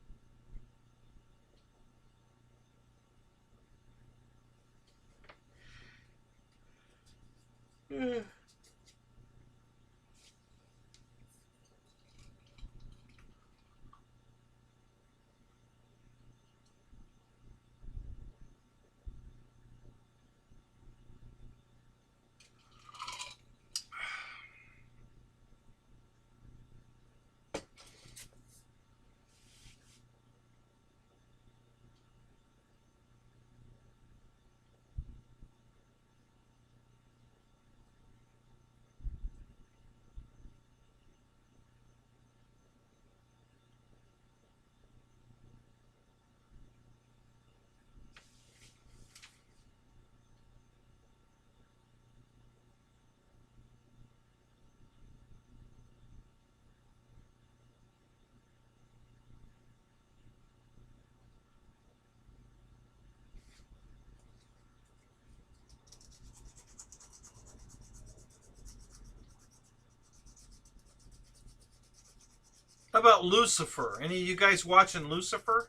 How about Lucifer? Any of you guys watching Lucifer?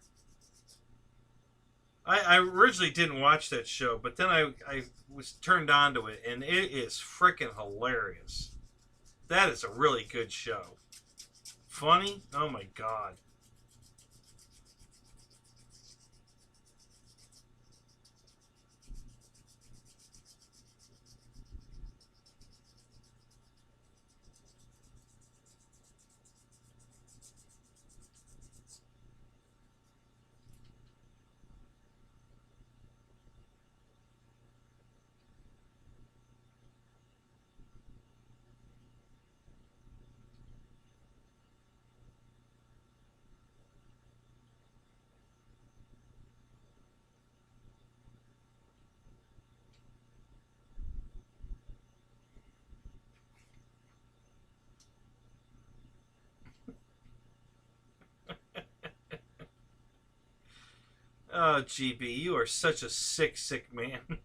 I originally didn't watch that show, but then I was turned on to it, and it is freaking hilarious. That is a really good show. Funny? Oh my god. Oh, GB, you are such a sick, sick man.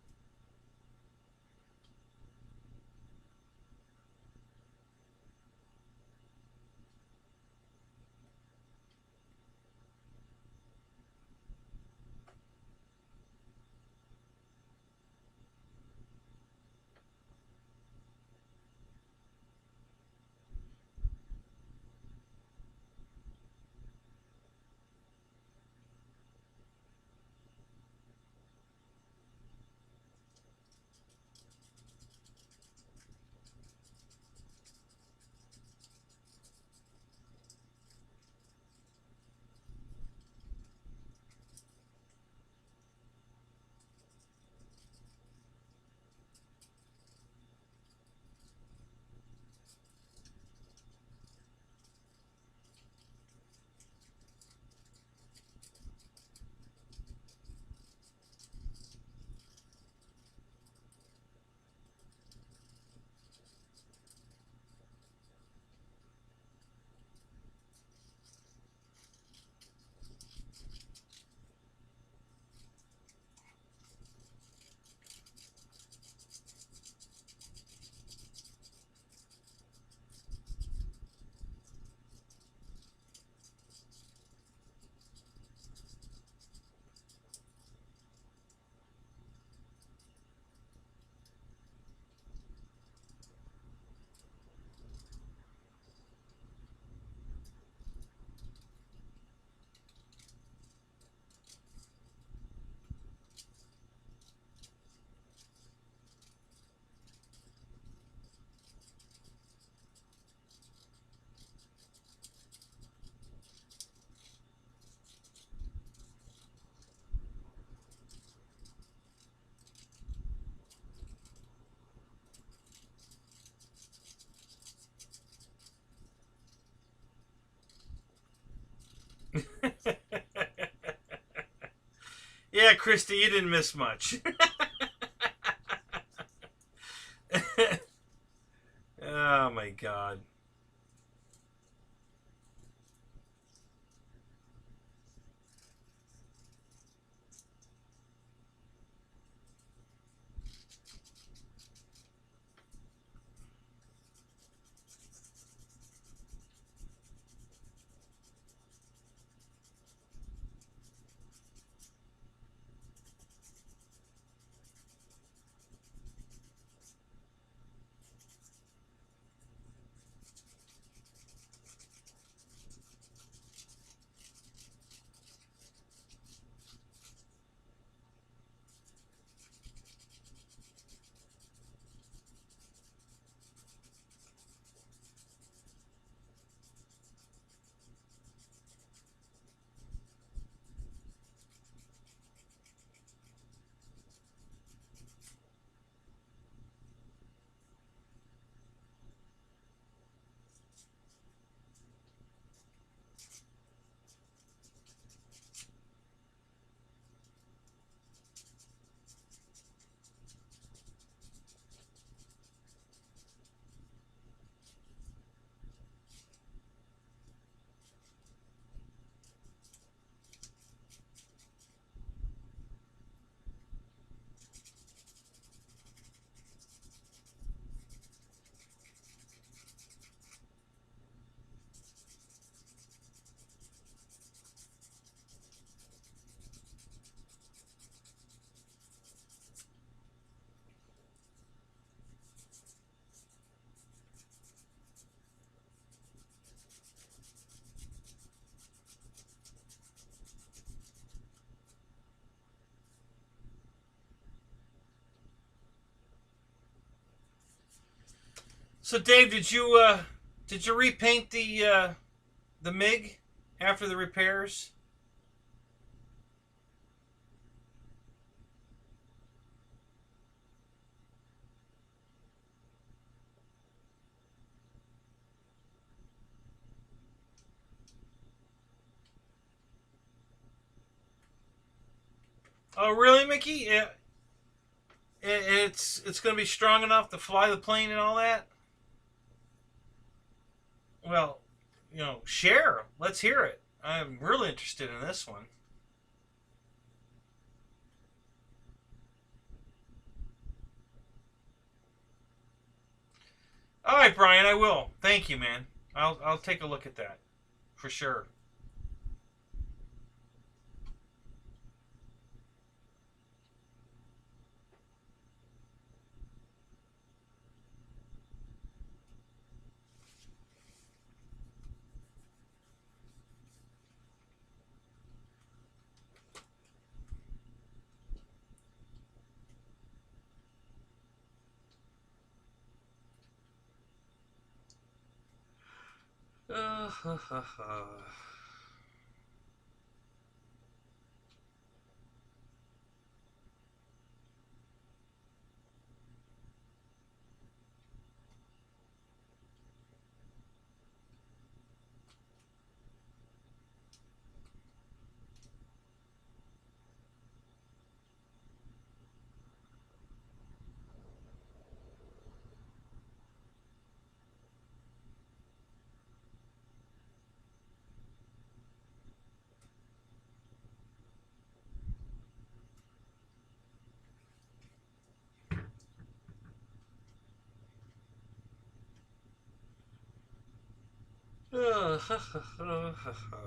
Yeah, Christy, you didn't miss much. Oh my god. So Dave, did you repaint the MiG after the repairs? Oh, really, Mickey? It's going to be strong enough to fly the plane and all that? Well, share. Let's hear it. I'm really interested in this one. All right, Brian, I will. Thank you, man. I'll take a look at that for sure. Ha, ha, ha. Ha, ha, ha, ha, ha.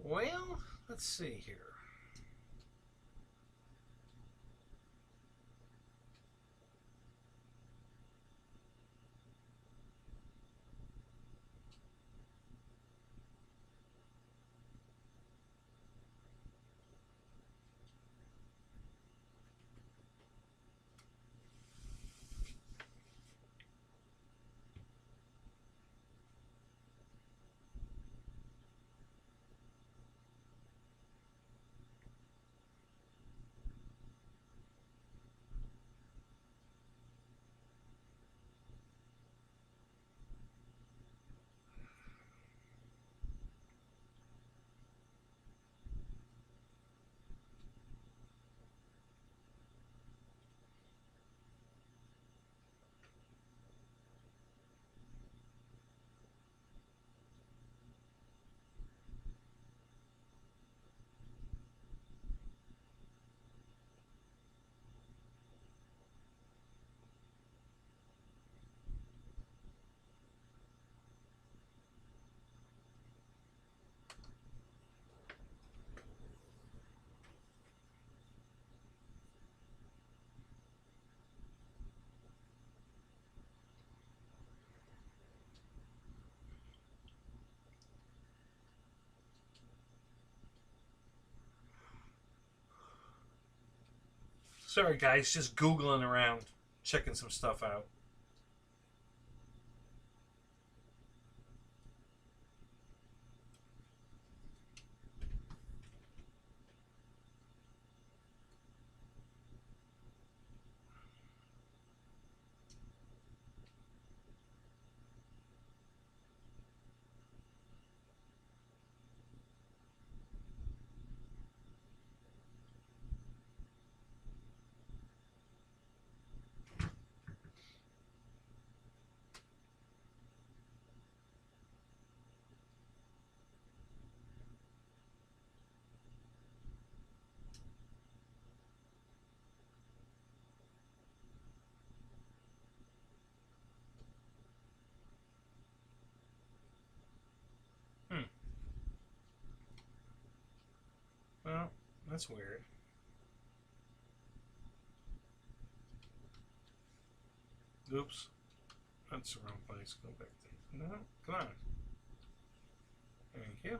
Well, let's see here. Sorry, guys, just Googling around, checking some stuff out. That's weird. Oops. That's the wrong place. Go back there. No, come on. Thank you.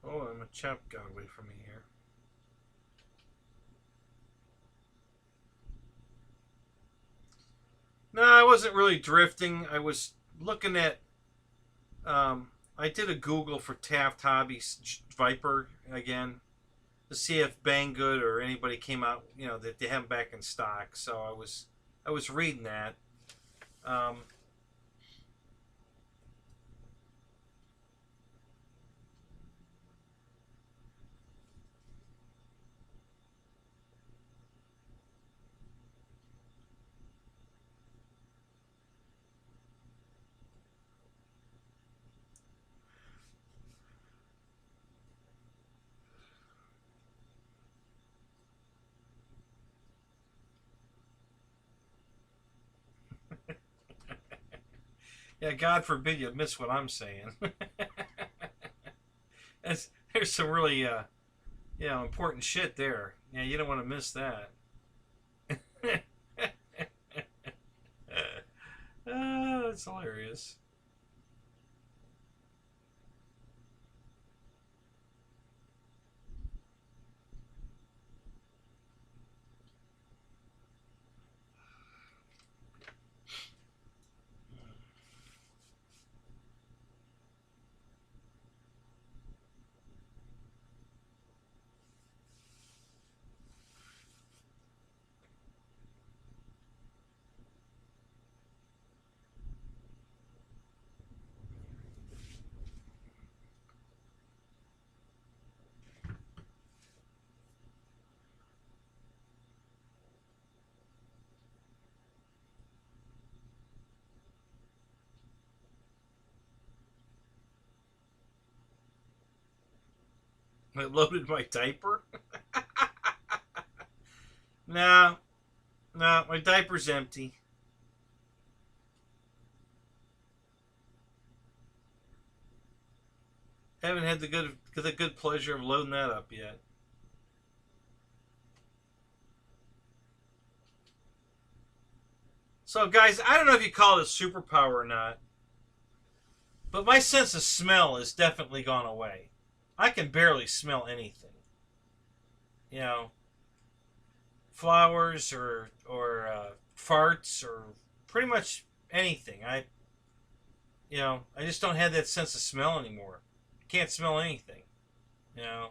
Oh, and my chap got away from me here. No, I wasn't really drifting. I was looking at. I did a Google for Taft Hobbies Viper again to see if Banggood or anybody came out. You know that they have them back in stock. So I was reading that. Yeah, God forbid you miss what I'm saying. There's some really, important shit there. Yeah, you don't want to miss that. That's hilarious. I loaded my diaper? No, my diaper's empty. Haven't had the good pleasure of loading that up yet. So, guys, I don't know if you call it a superpower or not, but my sense of smell has definitely gone away. I can barely smell anything. You know, flowers or farts or pretty much anything. I just don't have that sense of smell anymore. I can't smell anything. You know.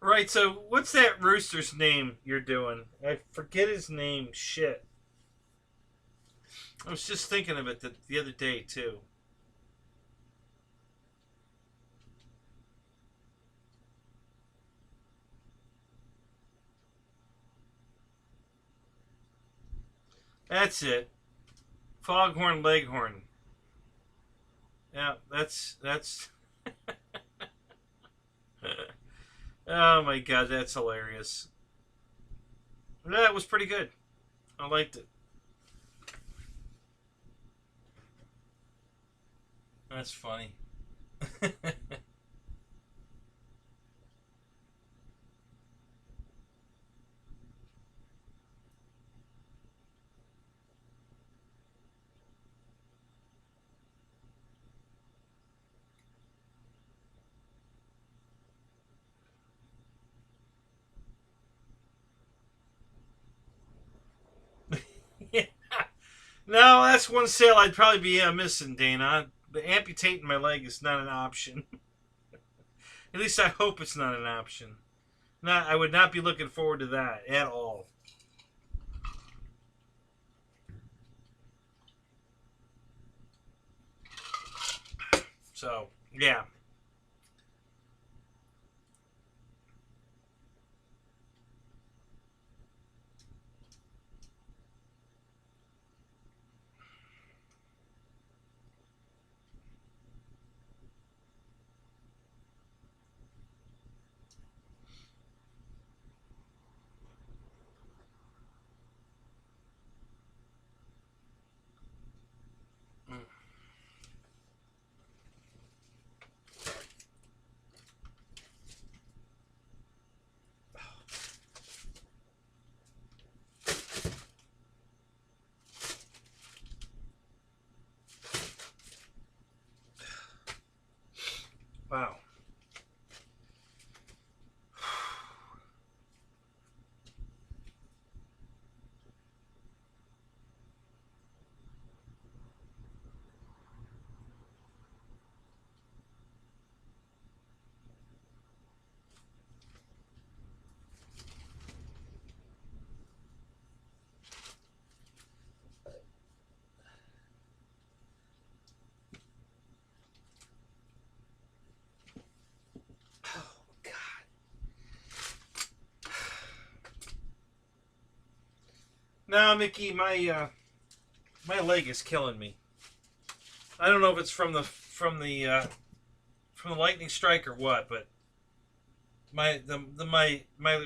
Right, so what's that rooster's name you're doing? I forget his name. Shit. I was just thinking of it the other day, too. That's it. Foghorn Leghorn. Yeah, that's oh my god, that's hilarious. That was pretty good. I liked it. That's funny. Yeah. No, that's one sale I'd probably be missing, Dana. Amputating my leg is not an option. At least I hope it's not an option. Not, I would not be looking forward to that at all. So, yeah. Wow. No, Mickey, my leg is killing me. I don't know if it's from the lightning strike or what, but my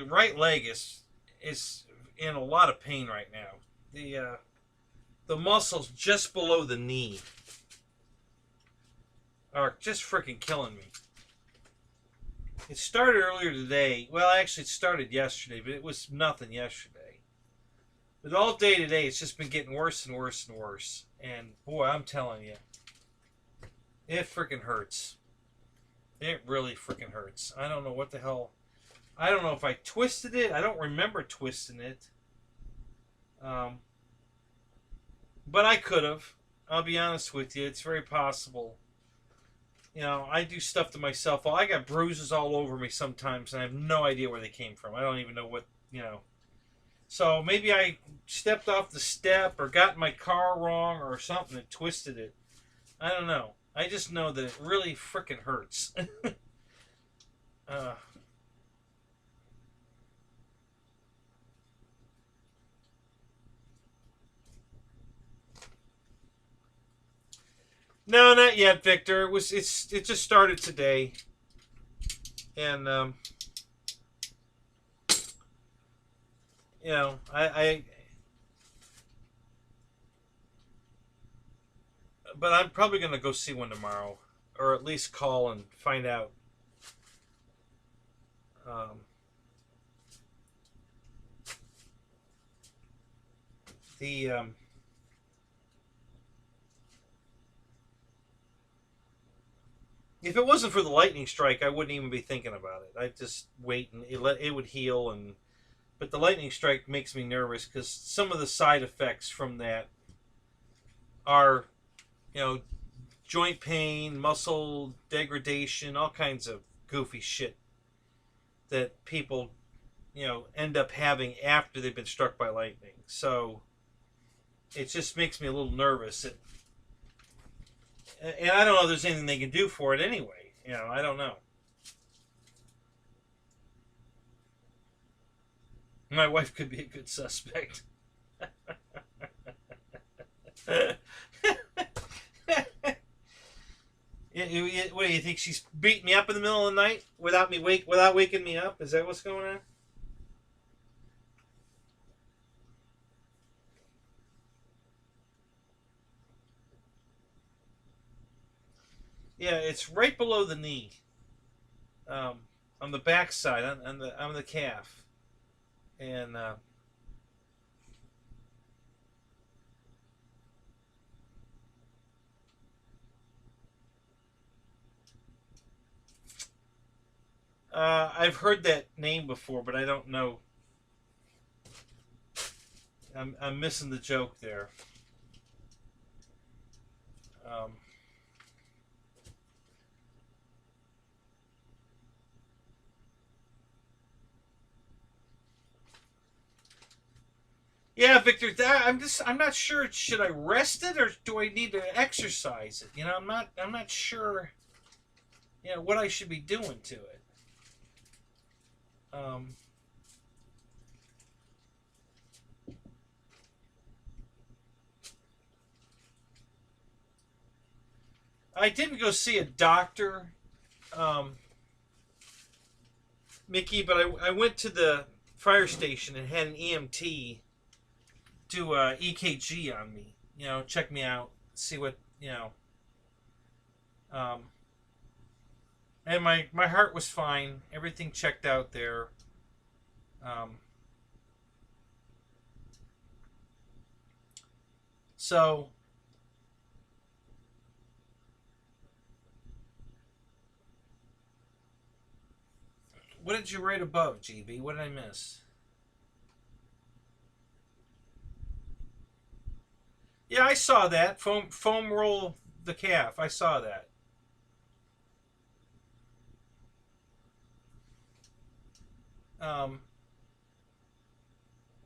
right leg is in a lot of pain right now. The muscles just below the knee are just freaking killing me. It started earlier today. Well, actually, it started yesterday, but it was nothing yesterday. But all day today, it's just been getting worse and worse and worse. And boy, I'm telling you, it freaking hurts. It really freaking hurts. I don't know what the hell. I don't know if I twisted it. I don't remember twisting it. But I could have. I'll be honest with you. It's very possible. You know, I do stuff to myself. Well, I got bruises all over me sometimes, and I have no idea where they came from. I don't even know what, you know. So maybe I stepped off the step or got my car wrong or something and twisted it. I don't know. I just know that it really freaking hurts. No, not yet, Victor. It just started today, and you know, but I'm probably gonna go see one tomorrow, or at least call and find out. Um, the If it wasn't for the lightning strike, I wouldn't even be thinking about it. I'd just wait and it would heal. And but the lightning strike makes me nervous because some of the side effects from that are, you know, joint pain, muscle degradation, all kinds of goofy shit that people, you know, end up having after they've been struck by lightning. So it just makes me a little nervous. And I don't know if there's anything they can do for it anyway. You know, I don't know. My wife could be a good suspect. What do you think? She's beating me up in the middle of the night without waking me up? Is that what's going on? Yeah, it's right below the knee, on the back side, on the calf, and I've heard that name before, but I don't know. I'm missing the joke there. Um, yeah, Victor, I'm not sure. Should I rest it or do I need to exercise it? I'm not sure. What I should be doing to it. I didn't go see a doctor, Mickey, but I went to the fire station and had an EMT do a EKG on me. Check me out, see what and my heart was fine. Everything checked out there. So what did you write above, GB? What did I miss? Yeah, I saw that. Foam roll the calf. I saw that.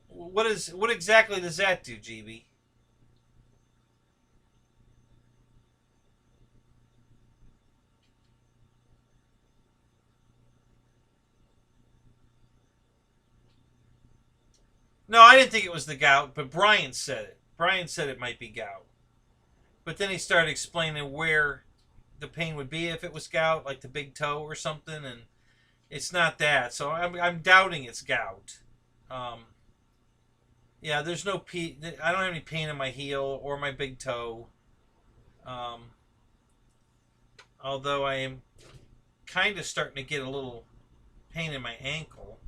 What exactly does that do, GB? No, I didn't think it was the gout, but Brian said it. Brian said it might be gout. But then he started explaining where the pain would be if it was gout, like the big toe or something, and it's not that. So I'm doubting it's gout. Yeah, there's no I don't have any pain in my heel or my big toe. Although I am kind of starting to get a little pain in my ankle.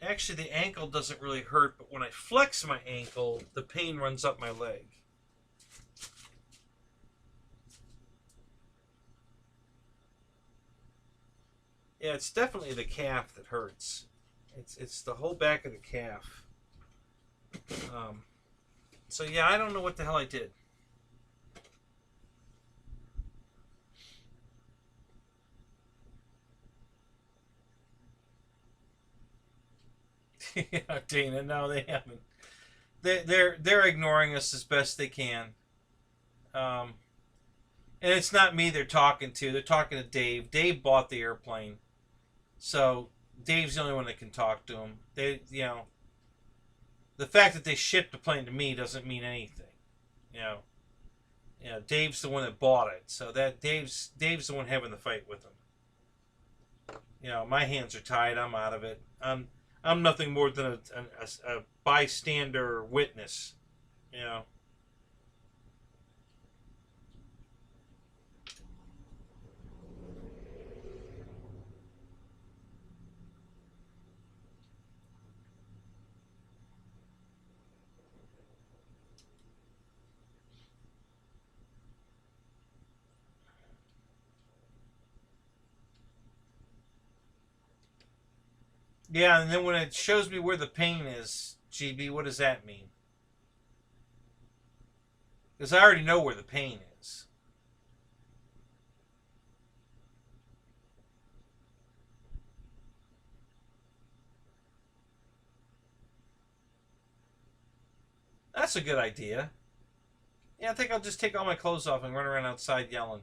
Actually, the ankle doesn't really hurt, but when I flex my ankle, the pain runs up my leg. Yeah, it's definitely the calf that hurts. It's the whole back of the calf. So yeah, I don't know what the hell I did. Yeah, Dana, no, they haven't. They're ignoring us as best they can. And it's not me they're talking to. They're talking to Dave. Dave bought the airplane, so Dave's the only one that can talk to him. The fact that they shipped the plane to me doesn't mean anything. Dave's the one that bought it, so that Dave's the one having the fight with him. My hands are tied. I'm out of it. I'm nothing more than a bystander witness. Yeah, and then when it shows me where the pain is, GB, what does that mean? Because I already know where the pain is. That's a good idea. Yeah, I think I'll just take all my clothes off and run around outside yelling.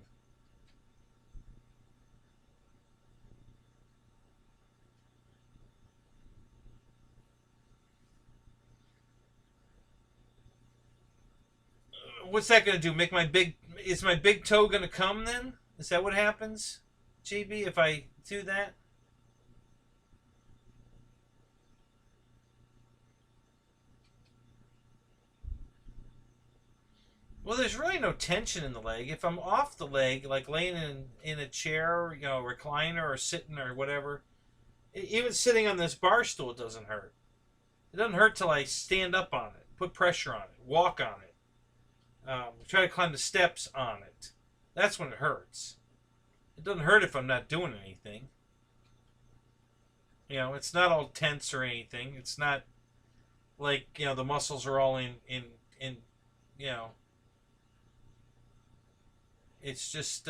what's that going to do? Make my big... Is my big toe going to come then? Is that what happens, GB, if I do that? Well, there's really no tension in the leg. If I'm off the leg, like laying in a chair, you know, recliner or sitting or whatever, even sitting on this bar stool, it doesn't hurt. It doesn't hurt till I stand up on it, put pressure on it, walk on it, try to climb the steps on it. That's when it hurts. It doesn't hurt if I'm not doing anything. You know, it's not all tense or anything. It's not like, you know, the muscles are all in you know. It's just,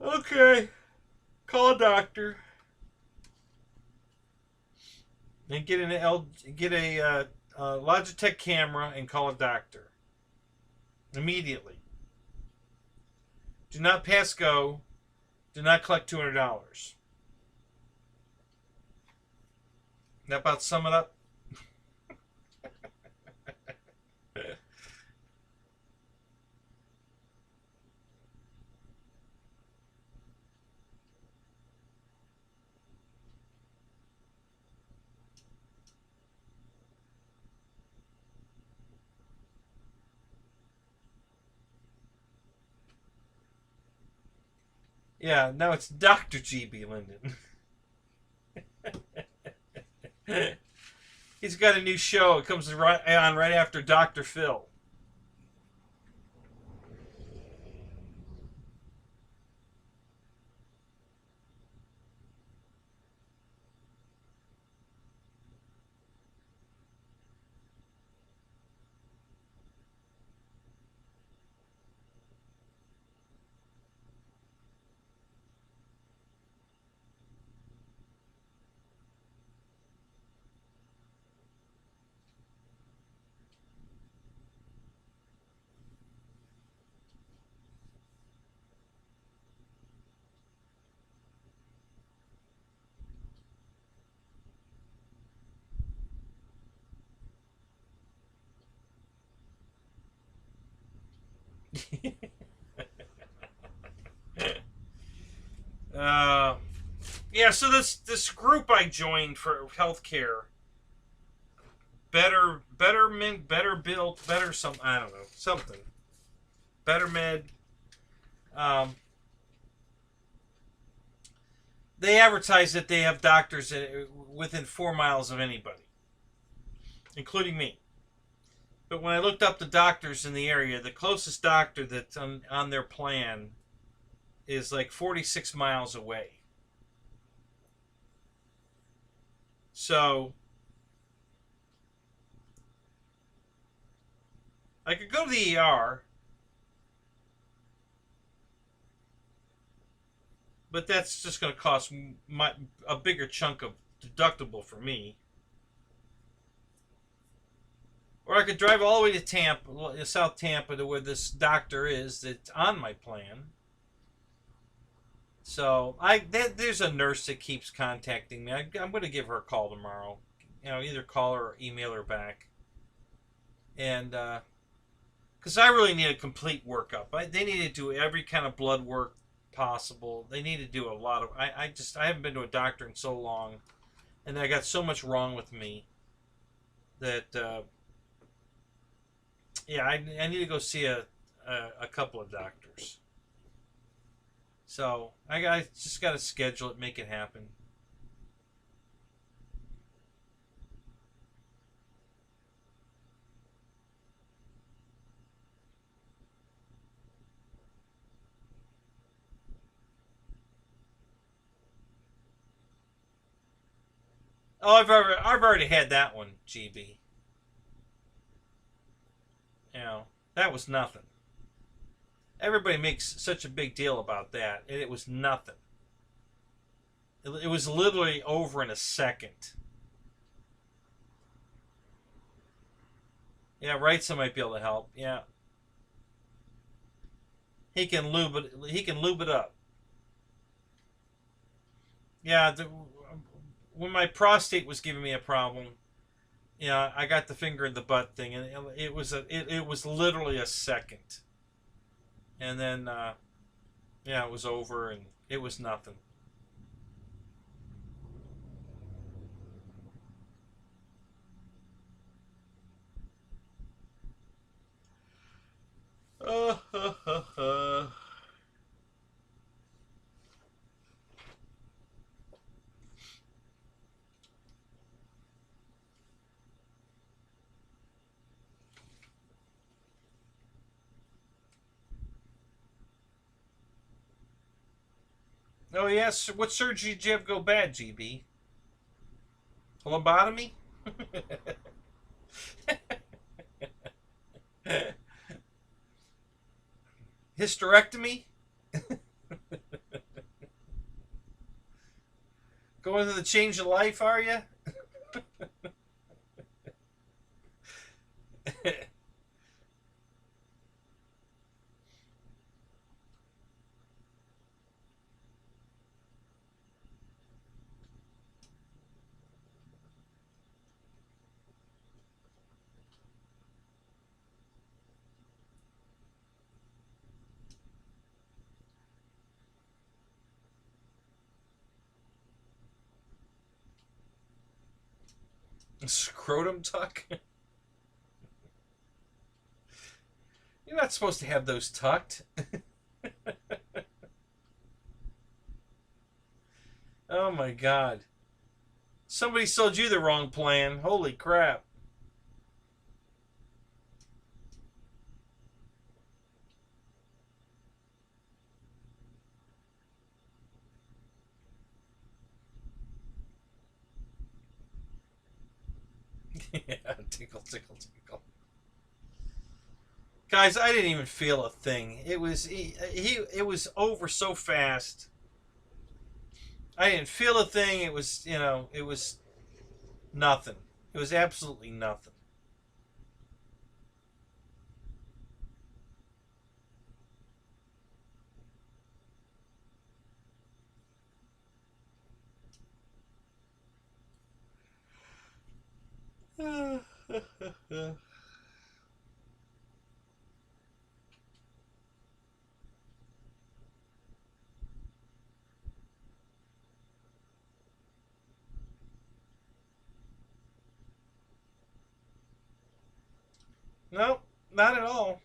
okay. Call a doctor. And get a Logitech camera and call a doctor. Immediately. Do not pass go. Do not collect $200. That about sum it up? Yeah, now it's Dr. GBLynden. He's got a new show. It comes on right after Dr. Phil. Yeah, so this group I joined for healthcare, betterment, better built, better some, I don't know, something, better med. They advertise that they have doctors within 4 miles of anybody, including me. But when I looked up the doctors in the area, the closest doctor that's on their plan is like 46 miles away. So I could go to the ER, but that's just going to cost a bigger chunk of deductible for me. Or I could drive all the way to Tampa, South Tampa, to where this doctor is that's on my plan. So there's a nurse that keeps contacting me. I'm going to give her a call tomorrow. You know, either call her or email her back. And because I really need a complete workup. They need to do every kind of blood work possible. They need to do a lot of. I haven't been to a doctor in so long, and I got so much wrong with me that yeah, I need to go see a couple of doctors. So I just got to schedule it, make it happen. Oh, I've already had that one, GB. You know, that was nothing. Everybody makes such a big deal about that, and it was nothing. It was literally over in a second. Yeah, Wrightson might be able to help. Yeah, he can lube it. He can lube it up. Yeah, when my prostate was giving me a problem, yeah, I got the finger in the butt thing, and it was literally a second, and then yeah, it was over, and it was nothing. Oh yes, what surgery did you have go bad, GB? Lobotomy? Hysterectomy? Going through the change of life, are you? Scrotum tuck? You're not supposed to have those tucked. Oh my god. Somebody sold you the wrong plan. Holy crap. Yeah, tickle, tickle, tickle. Guys, I didn't even feel a thing. It was it was over so fast. I didn't feel a thing. It was, you know, it was nothing. It was absolutely nothing. No, not at all.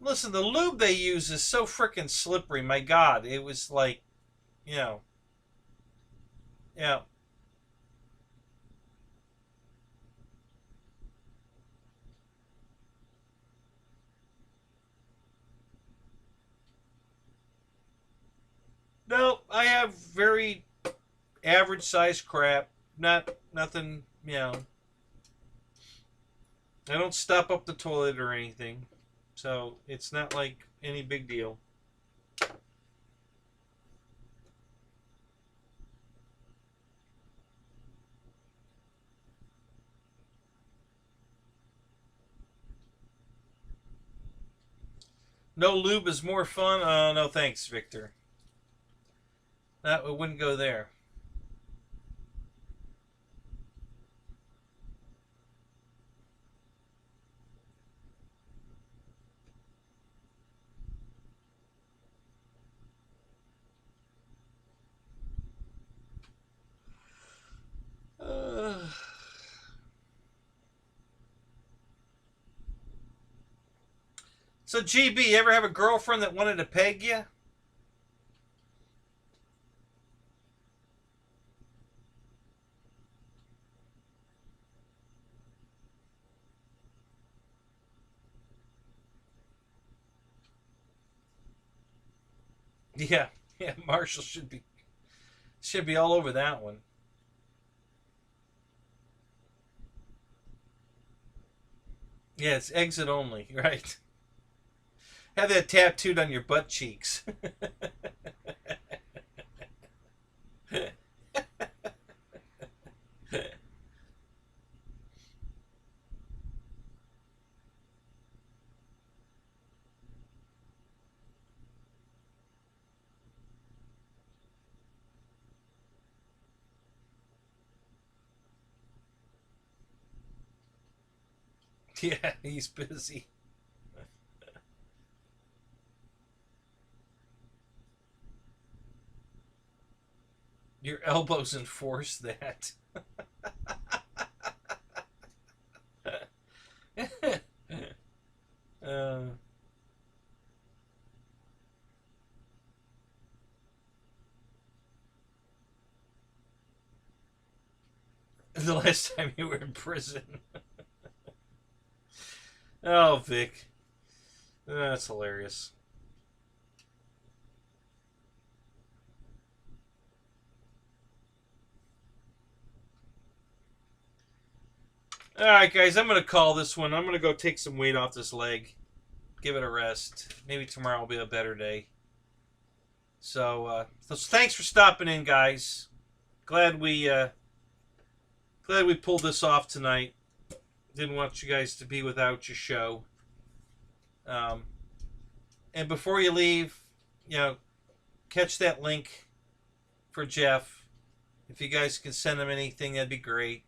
Listen, the lube they use is so freaking slippery. My God, it was like, you know, yeah. No, I have very average size crap. Not nothing, you know. I don't stop up the toilet or anything. So it's not like any big deal. No lube is more fun? No thanks, Victor. That wouldn't go there. So, GB, you ever have a girlfriend that wanted to peg you? Yeah, yeah. Marshall should be all over that one. Yeah, it's exit only, right? Have that tattooed on your butt cheeks. Yeah, he's busy. Your elbows enforce that. uh, the last time you were in prison. Oh, Vic. That's hilarious. Alright, guys, I'm going to call this one. I'm going to go take some weight off this leg. Give it a rest. Maybe tomorrow will be a better day. So thanks for stopping in, guys. Glad we pulled this off tonight. Didn't want you guys to be without your show. And before you leave, catch that link for Jeff. If you guys can send him anything, that'd be great.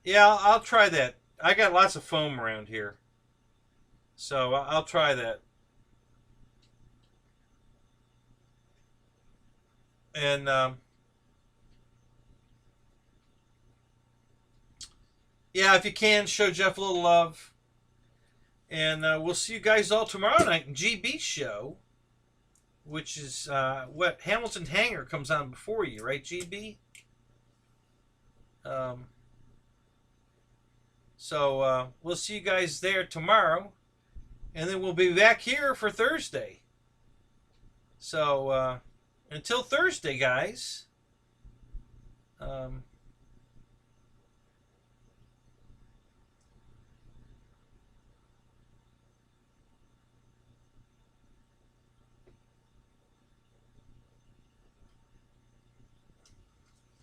Yeah, I'll try that. I got lots of foam around here. So I'll try that. And yeah, if you can, show Jeff a little love. And we'll see you guys all tomorrow night in GB's show, which is what Hamilton Hanger comes on before you, right, GB? So we'll see you guys there tomorrow, and then we'll be back here for Thursday. So until Thursday, guys.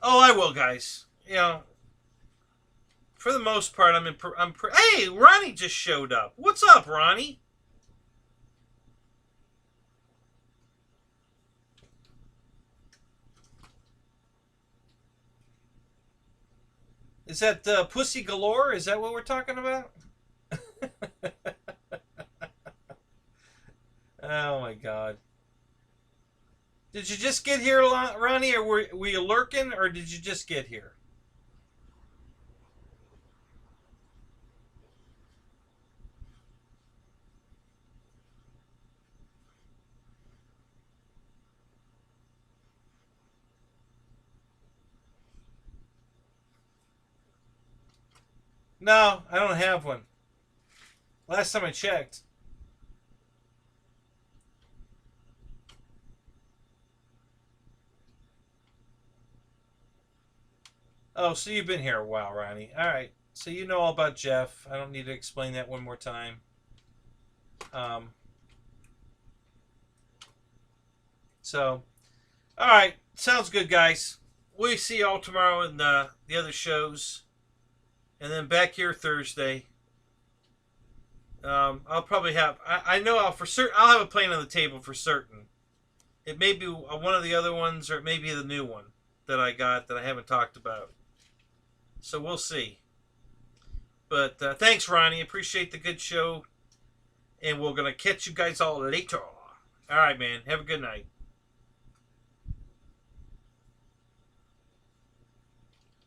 Oh, I will, guys. For the most part, hey, Ronnie just showed up. What's up, Ronnie? Is that Pussy Galore? Is that what we're talking about? Oh, my God. Did you just get here, Ronnie, or were you lurking, or did you just get here? No, I don't have one. Last time I checked. Oh, so you've been here a while, Ronnie. All right. So you know all about Jeff. I don't need to explain that one more time. So, all right. Sounds good, guys. We see y'all tomorrow in the other shows. And then back here Thursday. I'll probably have... I know I'll have a plan on the table for certain. It may be one of the other ones, or it may be the new one that I got that I haven't talked about. So we'll see. But thanks, Ronnie. Appreciate the good show. And we're going to catch you guys all later. All right, man. Have a good night.